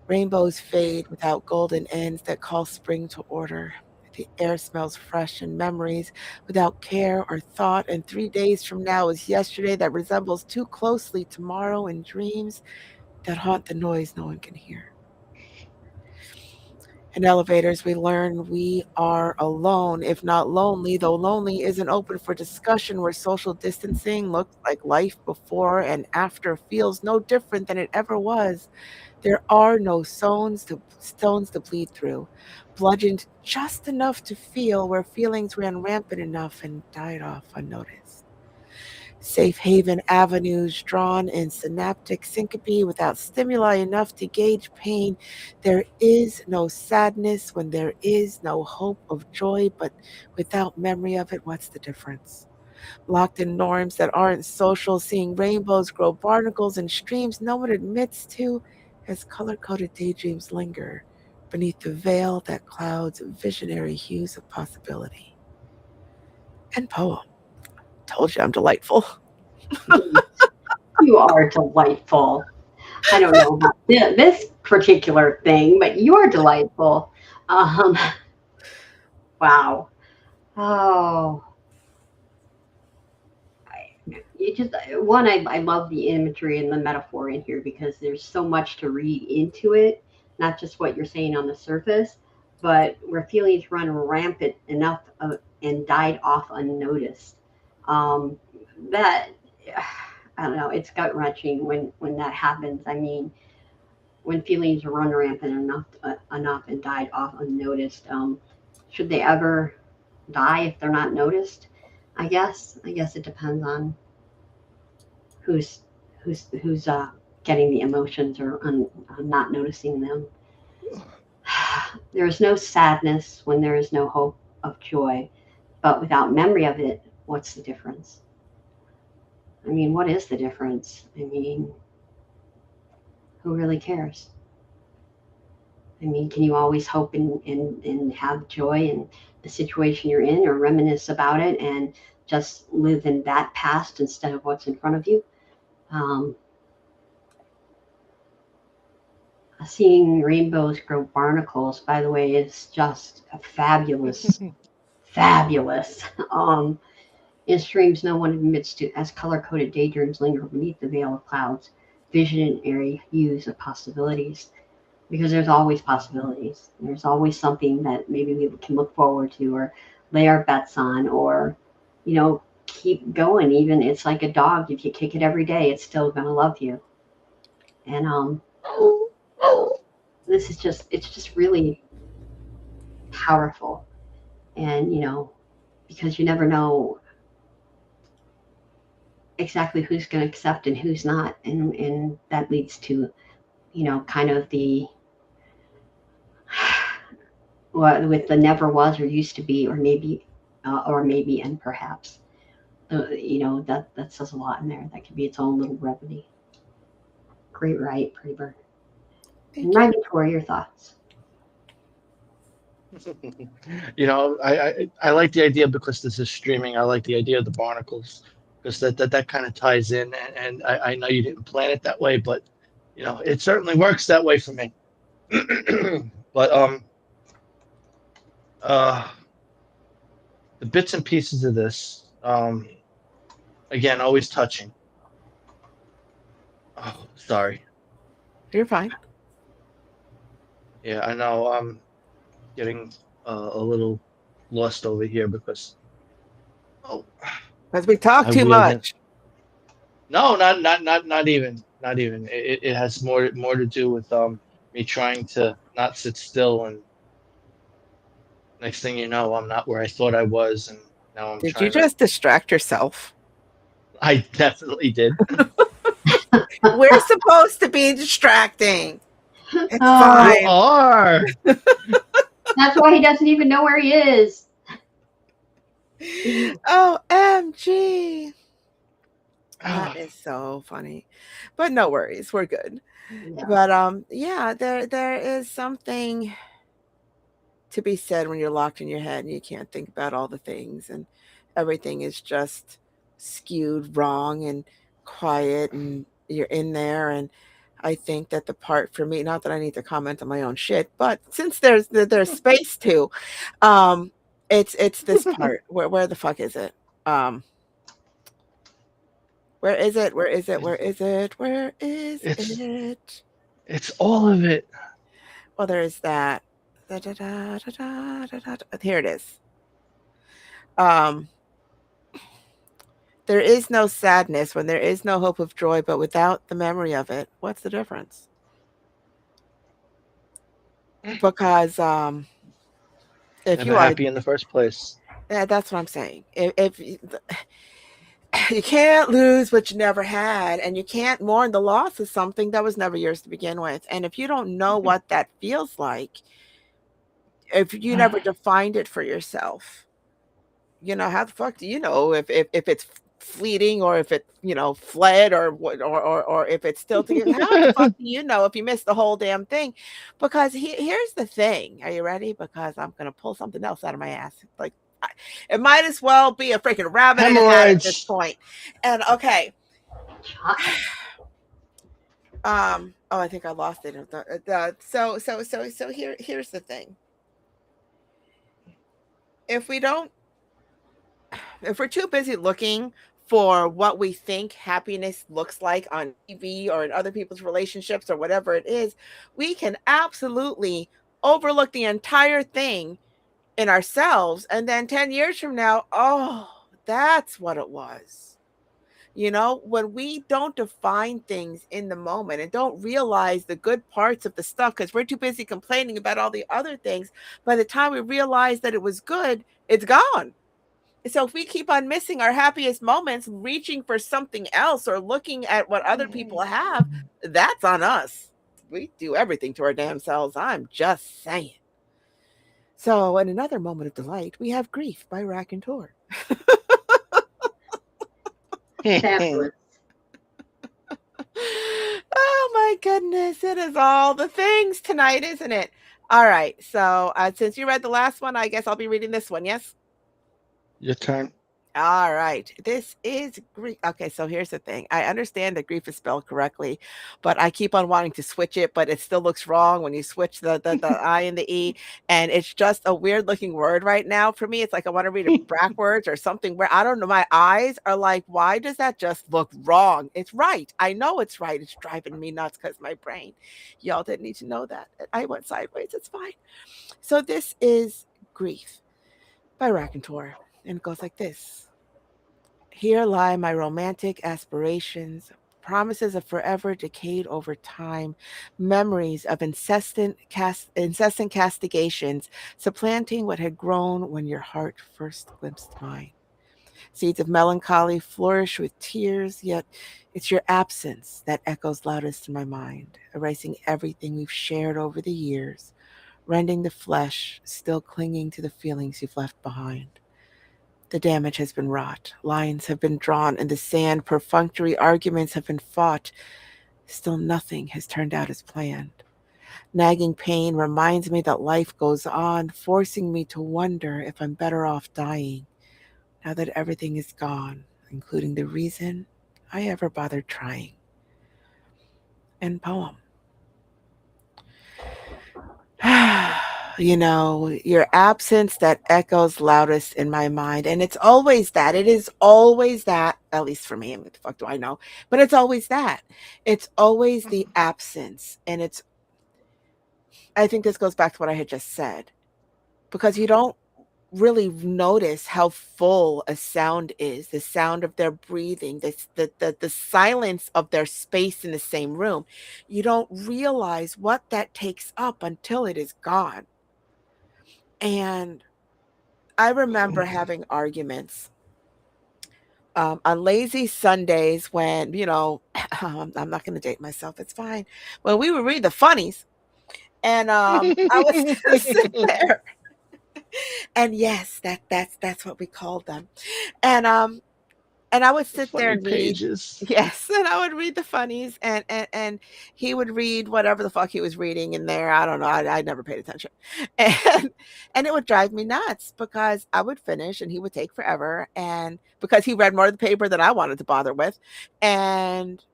Rainbows fade without golden ends that call spring to order. The air smells fresh in memories without care or thought, and 3 days from now is yesterday that resembles too closely tomorrow in dreams that haunt the noise no one can hear. In elevators, we learn we are alone, if not lonely, though lonely isn't open for discussion, where social distancing looks like life before and after feels no different than it ever was. There are no stones to bleed through, bludgeoned just enough to feel where feelings ran rampant enough and died off unnoticed. Safe haven avenues drawn in synaptic syncope without stimuli enough to gauge pain. There is no sadness when there is no hope of joy, but without memory of it, what's the difference? Locked in norms that aren't social, seeing rainbows grow barnacles and streams no one admits to as color coded daydreams linger beneath the veil that clouds visionary hues of possibility. And poem. Told you I'm delightful. You are delightful. I don't know about this particular thing, but you're delightful. Um, wow. Oh, it just one. I love the imagery and the metaphor in here because there's so much to read into it. Not just what you're saying on the surface, but where feelings run rampant enough and died off unnoticed. Um, that I don't know. It's gut wrenching when that happens. I mean, when feelings run rampant enough and died off unnoticed. Should they ever die if they're not noticed? I guess it depends on who's who's getting the emotions or on not noticing them. There is no sadness when there is no hope of joy, but without memory of it, what's the difference? I mean, what is the difference? I mean, who really cares? I mean, can you always hope and have joy in the situation you're in or reminisce about it and just live in that past instead of what's in front of you? Um, Seeing rainbows grow barnacles, by the way, is just a fabulous, fabulous. In streams no one admits to, as color coded daydreams linger beneath the veil of clouds, visionary hues of possibilities. Because there's always possibilities. There's always something that maybe we can look forward to or lay our bets on or, keep going. Even it's like a dog. If you kick it every day, it's still going to love you. And it's just really powerful. And, because you never know exactly who's going to accept and who's not. And that leads to, kind of the, what with the never was or used to be, or maybe and perhaps. That says a lot in there. That could be its own little brevity. Great, right, Pretty Bird. And Thank you. Ryan, Tori, your thoughts. I like the idea because this is streaming. I like the idea of the barnacles because that kind of ties in, and I know you didn't plan it that way, but it certainly works that way for me. But uh, the bits and pieces of this, again, always touching. Oh, sorry. You're fine. Yeah, I know. I'm getting a little lost over here because oh, Because we talk I too wheeled in. much. No, not even, not even. It has more to do with me trying to not sit still, and next thing you know, I'm not where I thought I was, and now I'm Did you trying to. just distract yourself? I definitely did. We're supposed to be distracting. It's Oh, You fine. are. that's why he doesn't even know where he is. OMG. That Ah, is so funny. But no worries, we're good. Yeah. But yeah, there is something to be said when you're locked in your head and you can't think about all the things and everything is just skewed wrong and quiet and you're in there and I think that the part for me, not that I need to comment on my own shit, but since there's space to, um, it's this part. Where the fuck is it? Um, where is it? Where is it? Where is it? Where is it's it? it's all of it. Well, there's that. Da, da, da, da, da, da, da. Here it is. Um, there is no sadness when there is no hope of joy, but without the memory of it, what's the difference? Because if Never you are, happy in the first place. yeah, that's what I'm saying. If you can't lose what you never had, and you can't mourn the loss of something that was never yours to begin with. And if you don't know what that feels like, if you never defined it for yourself, how the fuck do you know if it's fleeting, or if it, fled, or what, or if it's still together? How the fuck do you know if you missed the whole damn thing? Because here's the thing. Are you ready? Because I'm gonna pull something else out of my ass. Like, it might as well be a freaking rabbit in a hat at this Hemorrhoids. point. And okay, Chocolate. oh, I think I lost it. So here's the thing. If we don't if we're too busy looking for what we think happiness looks like on TV or in other people's relationships or whatever it is, we can absolutely overlook the entire thing in ourselves. And then 10 years from now, oh, that's what it was. When we don't define things in the moment and don't realize the good parts of the stuff because we're too busy complaining about all the other things, by the time we realize that it was good, it's gone. So if we keep on missing our happiest moments, reaching for something else or looking at what other people have, that's on us. We do everything to our damn selves. I'm just saying. So, in another moment of delight, we have Grief by Raconteur. Fabulous. Oh my goodness, it is all the things tonight, isn't it? All right. So, since you read the last one, I guess I'll be reading this one. Yes. Your turn. All right. This is grief. Okay, so here's the thing. I understand that grief is spelled correctly, but I keep on wanting to switch it, but it still looks wrong when you switch the I and the E. And it's just a weird looking word right now for me. It's like I want to read it backwards or something where I don't know. My eyes are like, why does that just look wrong? It's right. I know it's right. It's driving me nuts because my brain. Y'all didn't need to know that. I went sideways. It's fine. So this is Grief by Raconteur. And it goes like this. Here lie my romantic aspirations, promises of forever decayed over time, memories of incessant castigations, supplanting what had grown when your heart first glimpsed mine. Seeds of melancholy flourish with tears, yet it's your absence that echoes loudest in my mind, erasing everything we've shared over the years, rending the flesh, still clinging to the feelings you've left behind. The damage has been wrought. Lines have been drawn in the sand. Perfunctory arguments have been fought. Still nothing has turned out as planned. Nagging pain reminds me that life goes on, forcing me to wonder if I'm better off dying now that everything is gone, including the reason I ever bothered trying. End poem. Your absence that echoes loudest in my mind. And it's always that. It is always that, at least for me. What the fuck do I know? But it's always that. It's always the absence. And I think this goes back to what I had just said, because you don't really notice how full a sound is, the sound of their breathing, the silence of their space in the same room. You don't realize what that takes up until it is gone. And I remember having arguments on lazy Sundays when, I'm not going to date myself. It's fine. When we would read the funnies, and I would sit there, and yes, that's what we called them, and I would The sit there funny and read. pages. Yes, and I would read the funnies, and he would read whatever the fuck he was reading in there. I don't know. I never paid attention, and and it would drive me nuts because I would finish and he would take forever, and because he read more of the paper than I wanted to bother with, and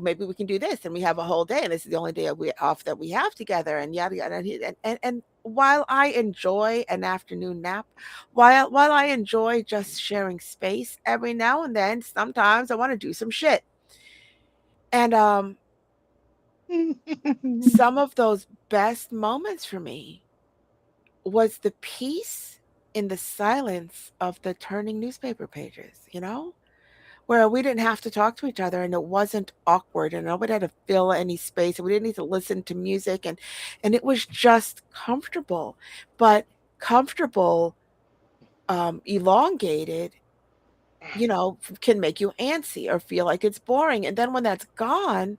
maybe we can do this, and we have a whole day, and this is the only day off that we have together, and yada yada, and while I enjoy an afternoon nap, while I enjoy just sharing space every now and then, sometimes I want to do some shit. And some of those best moments for me was the peace in the silence of the turning newspaper pages, where we didn't have to talk to each other and it wasn't awkward and nobody had to fill any space and we didn't need to listen to music and it was just comfortable. But comfortable, elongated, can make you antsy or feel like it's boring. And then when that's gone,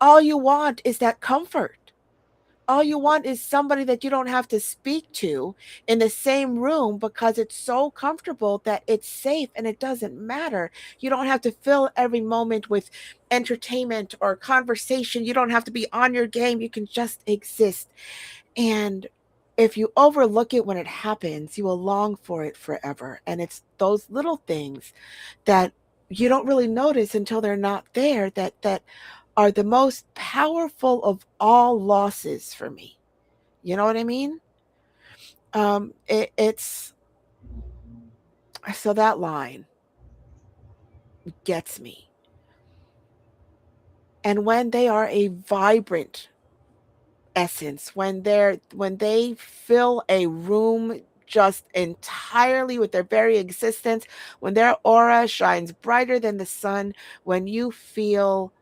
all you want is that comfort. All you want is somebody that you don't have to speak to in the same room because it's so comfortable that it's safe and it doesn't matter. You don't have to fill every moment with entertainment or conversation. You don't have to be on your game. You can just exist. And if you overlook it when it happens, you will long for it forever. And it's those little things that you don't really notice until they're not there that are the most powerful of all losses for me. You know what I mean? It's so that line gets me. And when they are a vibrant essence, when they fill a room just entirely with their very existence, when their aura shines brighter than the sun, when you feel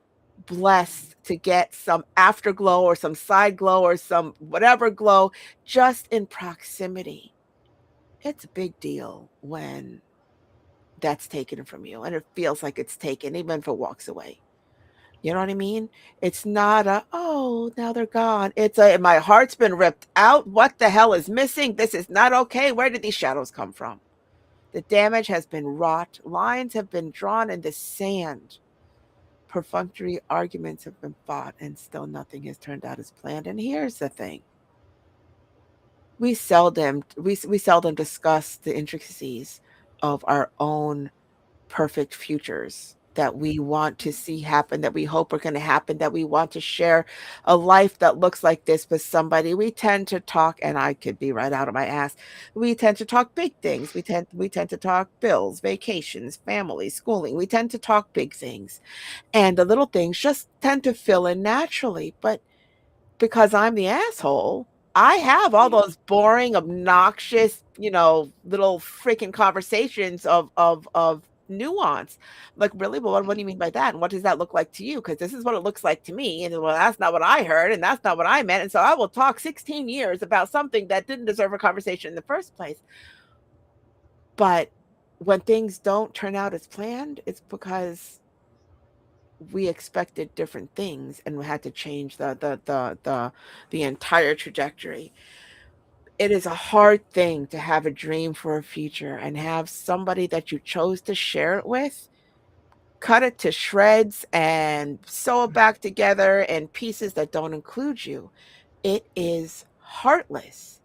blessed to get some afterglow or some side glow or some whatever glow just in proximity. It's a big deal when that's taken from you and it feels like it's taken, even if it walks away. You know what I mean? It's not oh, now they're gone. It's my heart's been ripped out. What the hell is missing? This is not okay. Where did these shadows come from? The damage has been wrought. Lines have been drawn in the sand. Perfunctory arguments have been fought, and still nothing has turned out as planned. And here's the thing: we seldom discuss the intricacies of our own perfect futures that we want to see happen, that we hope are going to happen, that we want to share a life that looks like this with somebody. We tend to talk, and I could be right out of my ass. We tend to talk big things. We tend to talk bills, vacations, family, schooling. We tend to talk big things, and the little things just tend to fill in naturally. But because I'm the asshole, I have all those boring, obnoxious, little freaking conversations of nuance. Like, really? Well, what do you mean by that? And what does that look like to you? Because this is what it looks like to me. And well, that's not what I heard, and that's not what I meant. And so I will talk 16 years about something that didn't deserve a conversation in the first place. But when things don't turn out as planned, it's because we expected different things and we had to change the entire trajectory. It is a hard thing to have a dream for a future and have somebody that you chose to share it with cut it to shreds and sew it back together in pieces that don't include you. It is heartless.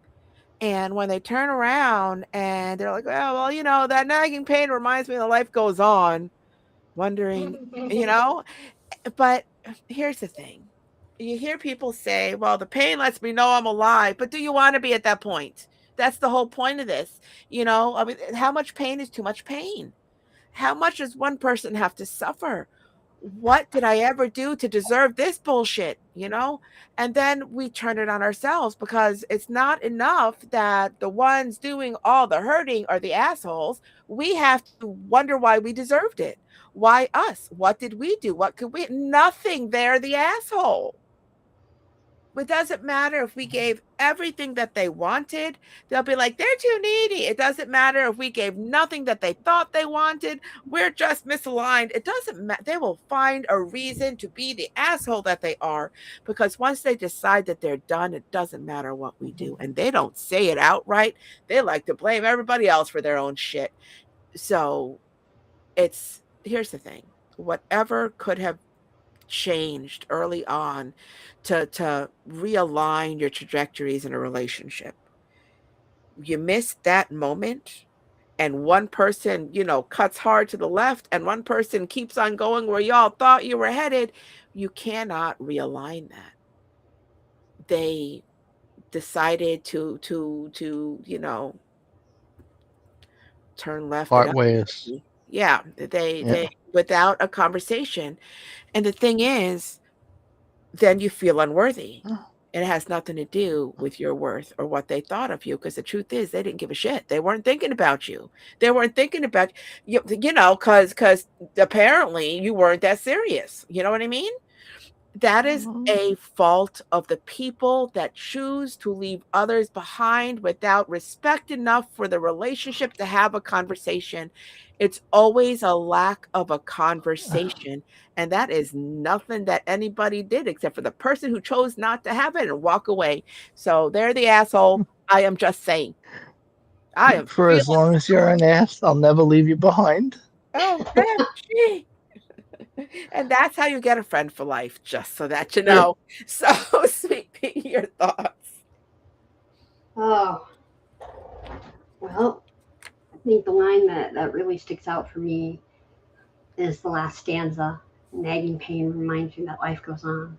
And when they turn around and they're like, well, that nagging pain reminds me that life goes on, wondering, you know, but here's the thing. You hear people say, well, the pain lets me know I'm alive, but do you want to be at that point? That's the whole point of this. I mean, how much pain is too much pain? How much does one person have to suffer? What did I ever do to deserve this bullshit? And then we turn it on ourselves because it's not enough that the ones doing all the hurting are the assholes. We have to wonder why we deserved it. Why us? What did we do? What could we? Nothing. They're the asshole. It doesn't matter if we gave everything that they wanted. They'll be like, they're too needy. It doesn't matter if we gave nothing that they thought they wanted. We're just misaligned. It doesn't matter. They will find a reason to be the asshole that they are, because once they decide that they're done, it doesn't matter what we do. And they don't say it outright. They like to blame everybody else for their own shit. So here's the thing. Whatever could have changed early on to realign your trajectories in a relationship, you miss that moment, and one person cuts hard to the left and one person keeps on going where y'all thought you were headed. You cannot realign that. They decided to turn left Part without ways. yeah, Yeah. they without a conversation. And the thing is, then you feel unworthy. It has nothing to do with your worth or what they thought of you, because the truth is they didn't give a shit. They weren't thinking about you. They weren't thinking about because apparently you weren't that serious. You know what I mean? That is Mhm. a fault of the people that choose to leave others behind without respect enough for the relationship to have a conversation. It's always a lack of a conversation, and that is nothing that anybody did except for the person who chose not to have it and walk away. So they're the asshole. I am just saying. I am For as feeling long as you're an ass, I'll never leave you behind. oh, gee. And that's how you get a friend for life, just so that you Yep. know. So, Sweet Pea, your thoughts. Oh, well, I think the line that really sticks out for me is the last stanza. Nagging pain reminds me that life goes on,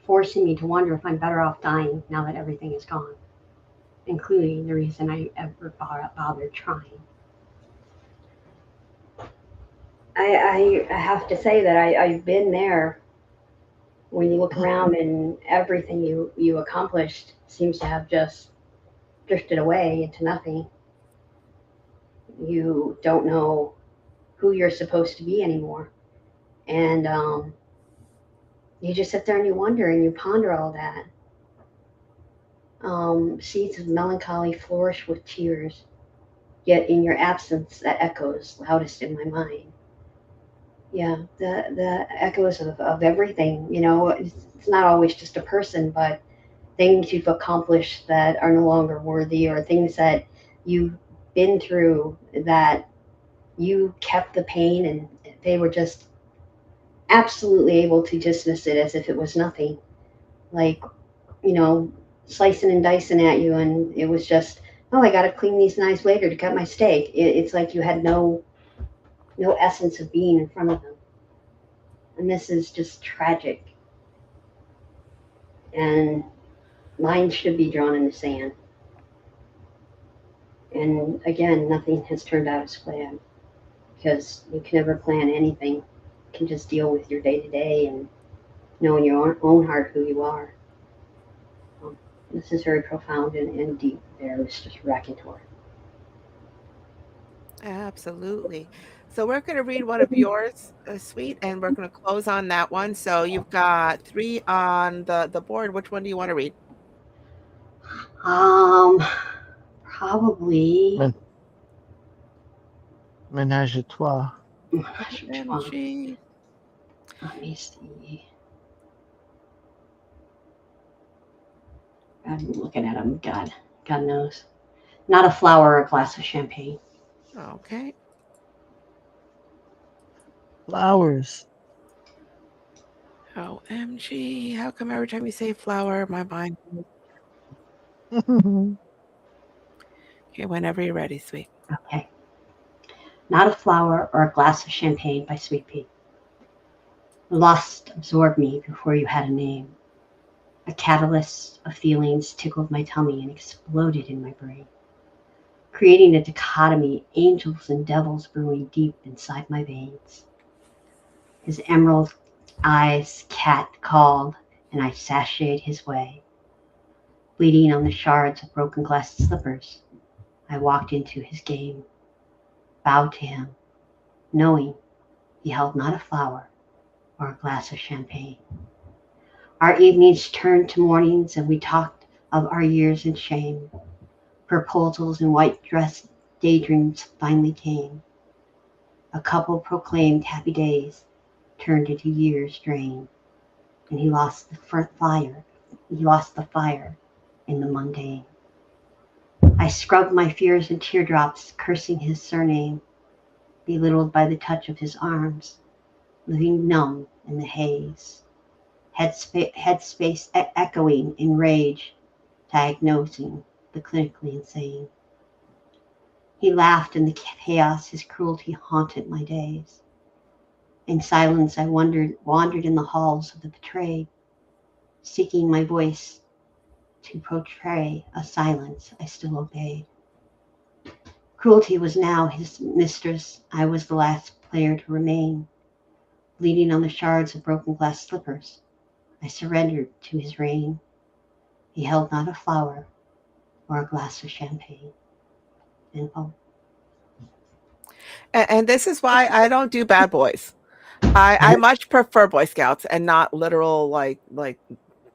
forcing me to wonder if I'm better off dying now that everything is gone, including the reason I ever bothered trying. I have to say that I've been there when you look around and everything you accomplished seems to have just drifted away into nothing. You don't know who you're supposed to be anymore. And you just sit there and you wonder and you ponder all that. Seeds of melancholy flourish with tears, yet in your absence that echoes loudest in my mind. Yeah, the echoes of everything. It's not always just a person, but things you've accomplished that are no longer worthy, or things that you've been through that you kept the pain and they were just absolutely able to dismiss it as if it was nothing. Like, you know, slicing and dicing at you, and it was just, oh, I got to clean these knives later to cut my steak. It's like you had no essence of being in front of them, and this is just tragic. And lines should be drawn in the sand. And again, nothing has turned out as planned because you can never plan anything. You can just deal with your day to day and know in your own heart who you are. Um, this is very profound and deep. There is just raconteur. Absolutely. So we're going to read one of yours, Sweet, and we're going to close on that one. So you've got three on the board. Which one do you want to read? Um, Probably. Men- Ménage à trois. Which one? OMG. Let me see. I'm looking at them. God knows. Not a flower or a glass of champagne. Okay. Flowers. OMG. How come every time you say flower, my mind. Okay, whenever you're ready, Sweet. Okay. Not a flower or a glass of champagne by Sweet Pea. Lust absorbed me before you had a name. A catalyst of feelings tickled my tummy and exploded in my brain, creating a dichotomy, angels and devils brewing deep inside my veins. His emerald eyes cat called, and I sashayed his way. Bleeding on the shards of broken glass slippers, I walked into his game, bowed to him, knowing he held not a flower or a glass of champagne. Our evenings turned to mornings, and we talked of our years in shame. Proposals and white dress daydreams finally came. A couple proclaimed happy days turned into years drained, and he lost the fire. He lost the fire in the mundane. I scrubbed my fears and teardrops, cursing his surname, belittled by the touch of his arms, living numb in the haze. Headspace echoing in rage, diagnosing the clinically insane. He laughed in the chaos, his cruelty haunted my days. In silence I wandered in the halls of the betrayed, seeking my voice to portray a silence I still obeyed. Cruelty was now his mistress, I was the last player to remain. Bleeding on the shards of broken glass slippers, I surrendered to his reign. He held not a flower or a glass of champagne. And oh, And this is why I don't do bad boys. I much prefer Boy Scouts and not literal like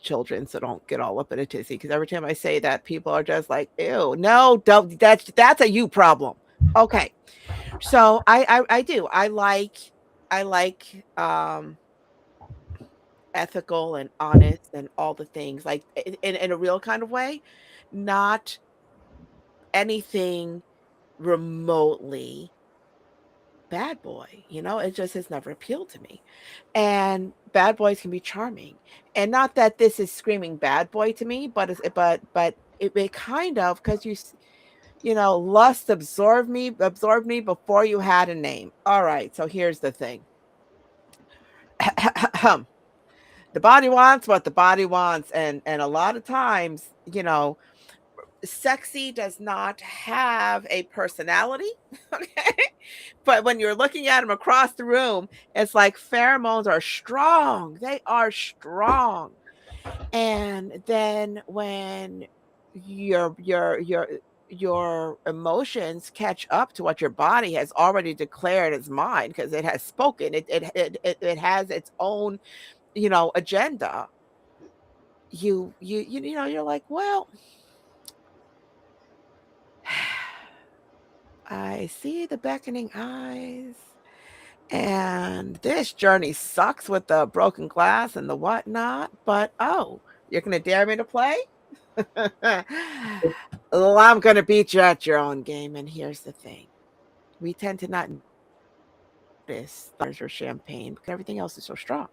children, so don't get all up in a tizzy. Because every time I say that, people are just like, "Ew, no, don't." That's a you problem. Okay, so I do I like ethical and honest and all the things like in a real kind of way, not anything remotely bad boy, it just has never appealed to me. And bad boys can be charming. And not that this is screaming bad boy to me, but it kind of because lust absorbed me before you had a name. All right, so here's the thing. The body wants what the body wants, and a lot of times, sexy does not have a personality. Okay. But when you're looking at him across the room, it's like pheromones are strong. They are strong. And then when your emotions catch up to what your body has already declared as mine, because it has spoken, it has its own, agenda. You're like, well, I see the beckoning eyes. And this journey sucks with the broken glass and the whatnot, but oh, you're gonna dare me to play? Well, I'm gonna beat you at your own game, and here's the thing. We tend to not notice flowers or champagne because everything else is so strong.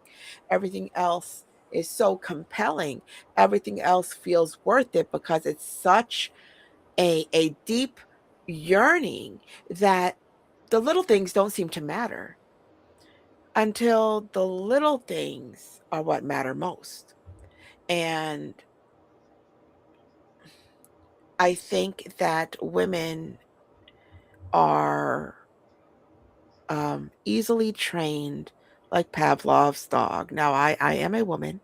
Everything else is so compelling. Everything else feels worth it because it's such a deep yearning that the little things don't seem to matter until the little things are what matter most. And I think that women are easily trained like Pavlov's dog. Now, I am a woman.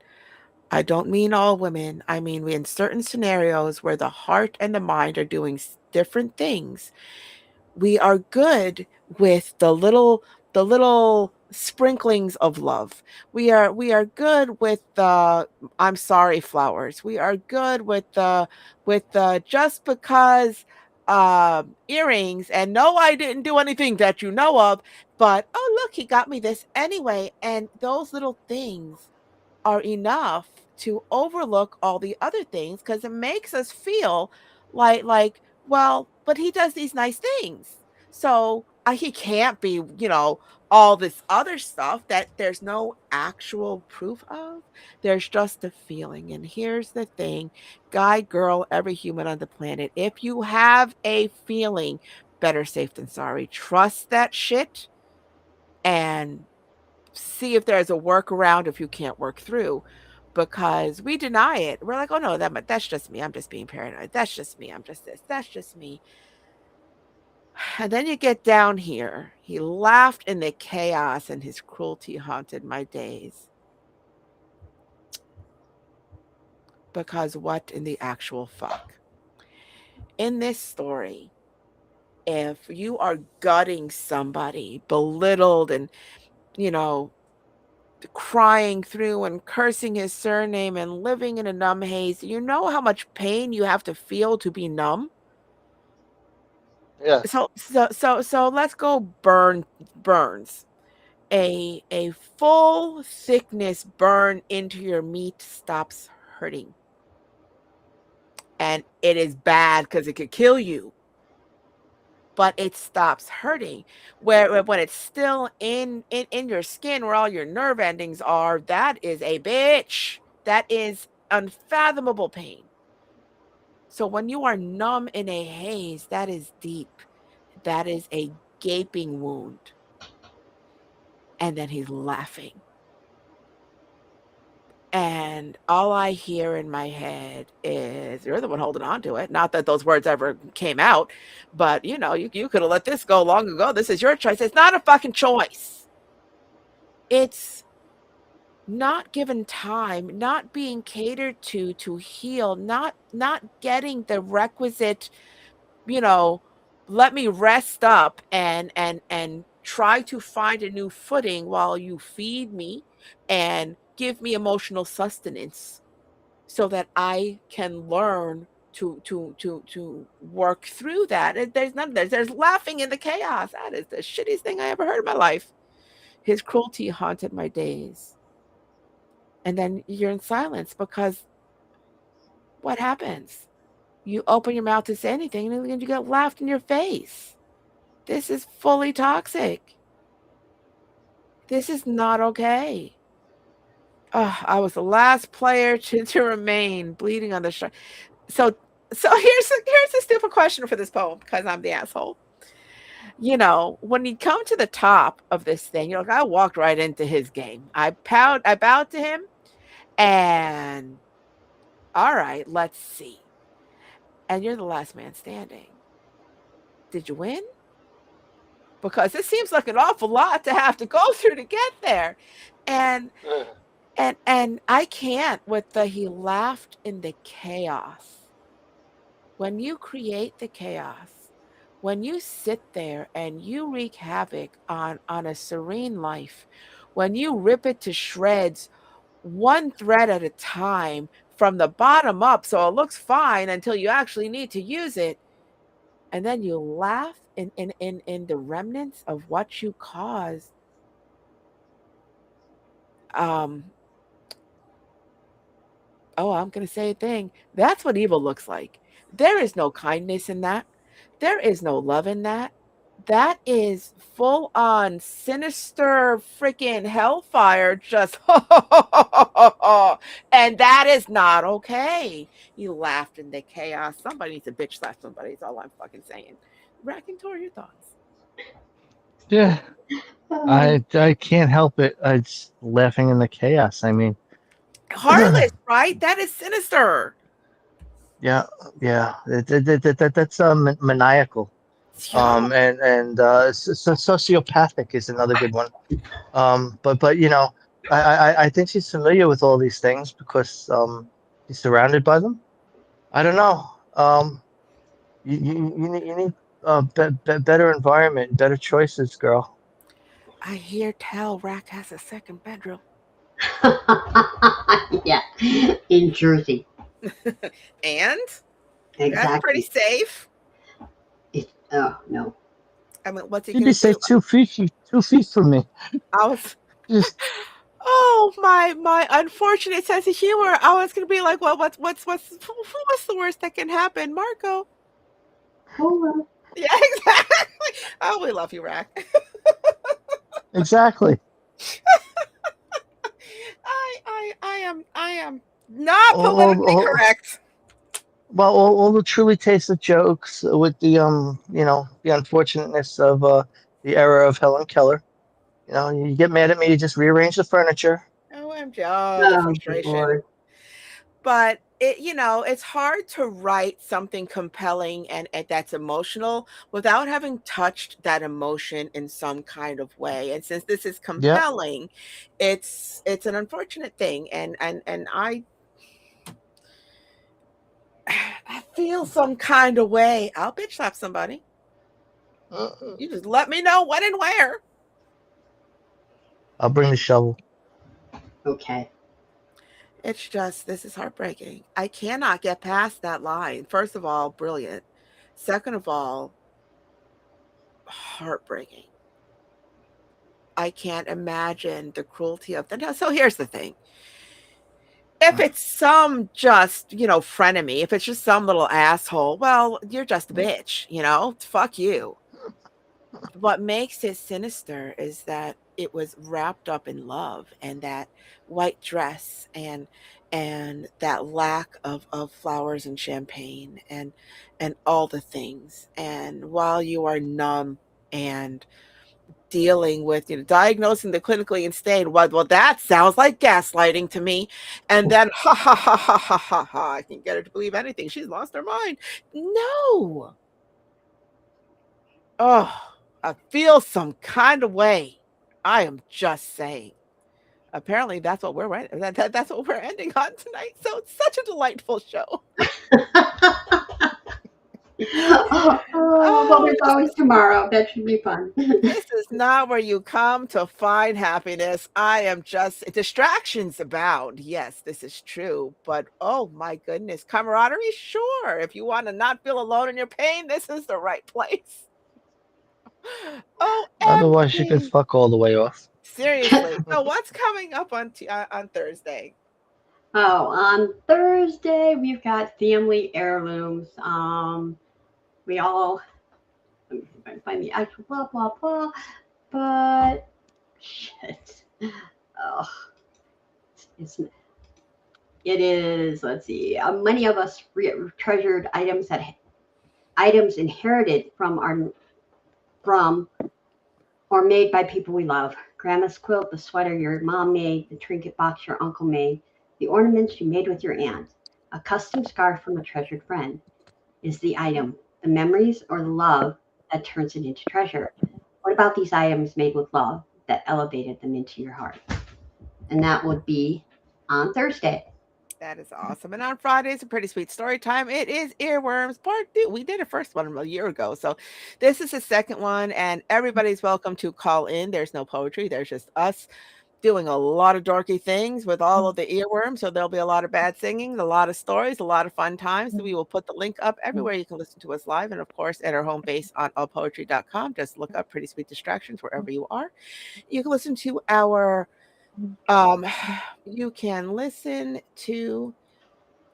I don't mean all women. I mean, we in certain scenarios where the heart and the mind are doing different things, we are good with the little sprinklings of love. We are good with the I'm sorry flowers. We are good with the just because earrings, and no, I didn't do anything that you know of, but oh look, he got me this anyway. And those little things are enough to overlook all the other things because it makes us feel like, well, but he does these nice things, so he can't be, all this other stuff that there's no actual proof of. There's just a feeling. And here's the thing, guy, girl, every human on the planet, if you have a feeling, better safe than sorry. Trust that shit and see if there's a workaround if you can't work through, because we deny it. We're like, oh no, that's just me. I'm just being paranoid. That's just me. I'm just this. That's just me. And then you get down here. He laughed in the chaos, and his cruelty haunted my days. Because what in the actual fuck? In this story, if you are gutting somebody, belittled and, you know, crying through and cursing his surname and living in a numb haze, you know how much pain you have to feel to be numb? Yes. So let's go burns. A full thickness burn into your meat stops hurting. And it is bad because it could kill you, but it stops hurting. Where when it's still in your skin where all your nerve endings are, that is a bitch. That is unfathomable pain. So when you are numb in a haze, that is deep. That is a gaping wound. And then he's laughing. And all I hear in my head is, you're the one holding on to it. Not that those words ever came out, but you could have let this go long ago. This is your choice. It's not a fucking choice. It's not given time, not being catered to heal, not getting the requisite, you know, let me rest up and try to find a new footing while you feed me and give me emotional sustenance so that I can learn to work through that. And there's none of that. There's laughing in the chaos. That is the shittiest thing I ever heard in my life. His cruelty haunted my days. And then you're in silence because what happens? You open your mouth to say anything and then you get laughed in your face. This is fully toxic. This is not okay. I was the last player to remain bleeding on the shore. So here's a stupid question for this poem because I'm the asshole. When you come to the top of this thing, you're like, I walked right into his game. I bowed to him, and all right, let's see. And you're the last man standing. Did you win? Because it seems like an awful lot to have to go through to get there. And Ugh. and I can't with the he laughed in the chaos. When you create the chaos, when you sit there and you wreak havoc on a serene life, when you rip it to shreds one thread at a time from the bottom up so it looks fine until you actually need to use it, and then you laugh in the remnants of what you caused. um I'm going to say a thing. That's what evil looks like. There is no kindness in that. There is no love in that. That is full on sinister freaking hellfire. Just, and that is not okay. You laughed in the chaos. Somebody needs to bitch slap somebody. Is all I'm fucking saying. Racontor, your thoughts. Yeah, Oh, I can't help it. It's laughing in the chaos. I mean, Heartless, right? That is sinister. yeah, yeah. That's maniacal. Yeah. Sociopathic is another good one. But I think she's familiar with all these things because she's surrounded by them. I don't know. You need better environment, better choices, girl. I hear tell Rack has a second bedroom. yeah, in Jersey, And that's pretty exactly. safe. Oh no. I mean, what's he She'd be gonna do? safe 2 feet from me. I was Just oh my unfortunate sense of humor. I was gonna be like, well, what's the worst that can happen, Marco? Oh well. Yeah, exactly. Oh, we love you, Rack. exactly. I am not All, politically all, correct. well, all the truly tasteless jokes with the unfortunateness of the era of Helen Keller. You get mad at me, you just rearrange the furniture. OMG, oh, the Oh, good frustration. Lord. But it's hard to write something compelling and that's emotional without having touched that emotion in some kind of way. And since this is Yeah. compelling, it's an unfortunate thing. And I feel some kind of way. I'll bitch slap somebody. Uh, You just let me know when and where. I'll bring the shovel. Okay. It's just this is heartbreaking. I cannot get past that line. First of all, brilliant. Second of all, heartbreaking. I can't imagine the cruelty of the no. So here's the thing. If it's some just, frenemy, if it's just some little asshole, well, you're just a bitch, fuck you. What makes it sinister is that it was wrapped up in love and that white dress and that lack of flowers and champagne and all the things. And while you are numb and dealing with, diagnosing the clinically insane. Well, that sounds like gaslighting to me. And then, ha ha ha ha ha ha ha, I can get her to believe anything. She's lost her mind. No. Oh, I feel some kind of way. I am just saying. Apparently, that's what that's what we're ending on tonight. So it's such a delightful show. Oh, well, Oh, there's always tomorrow. That should be fun. this is not where you come to find happiness. I am just distractions abound. Yes, this is true. But oh my goodness, camaraderie, sure. If you want to not feel alone in your pain, this is the right place. Otherwise, she could OMG. fuck all the way off. Seriously. So what's coming up on Thursday? Oh, on Thursday we've got family heirlooms. We all let me see if I can find the actual blah blah blah. But shit. Oh, it's it is. Let's see. Many of us treasured items inherited from or made by people we love. Grandma's quilt, the sweater your mom made, the trinket box your uncle made, the ornaments you made with your aunt, a custom scarf from a treasured friend. Is the item the memories or the love that turns it into treasure? What about these items made with love that elevated them into your heart? And that would be on Thursday. That is awesome. And on Friday is a pretty sweet story time. It is Earworms Part 2. We did a first one a year ago. So this is the second one, and everybody's welcome to call in. There's no poetry, there's just us doing a lot of dorky things with all of the earworms. So there'll be a lot of bad singing, a lot of stories, a lot of fun times. So we will put the link up everywhere you can listen to us live. And of course, at our home base on allpoetry.com, just look up Pretty Sweet Distractions wherever you are. You can listen to our um, you can listen to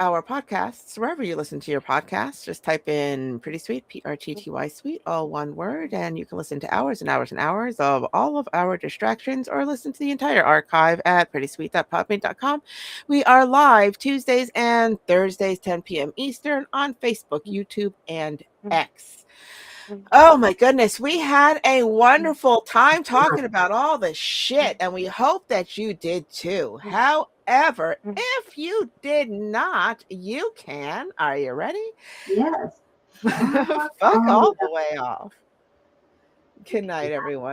our podcasts wherever you listen to your podcasts. Just type in Pretty Sweet, PRTTY Sweet, all one word, and you can listen to hours and hours and hours of all of our distractions or listen to the entire archive at prettysweet.podbean.com. We are live Tuesdays and Thursdays, 10 p.m. Eastern on Facebook, YouTube, and X. Oh my goodness, we had a wonderful time talking about all the shit, and we hope that you did too. However, if you did not, you can. Are you ready? Yes. Fuck all the way off. Good night, everyone.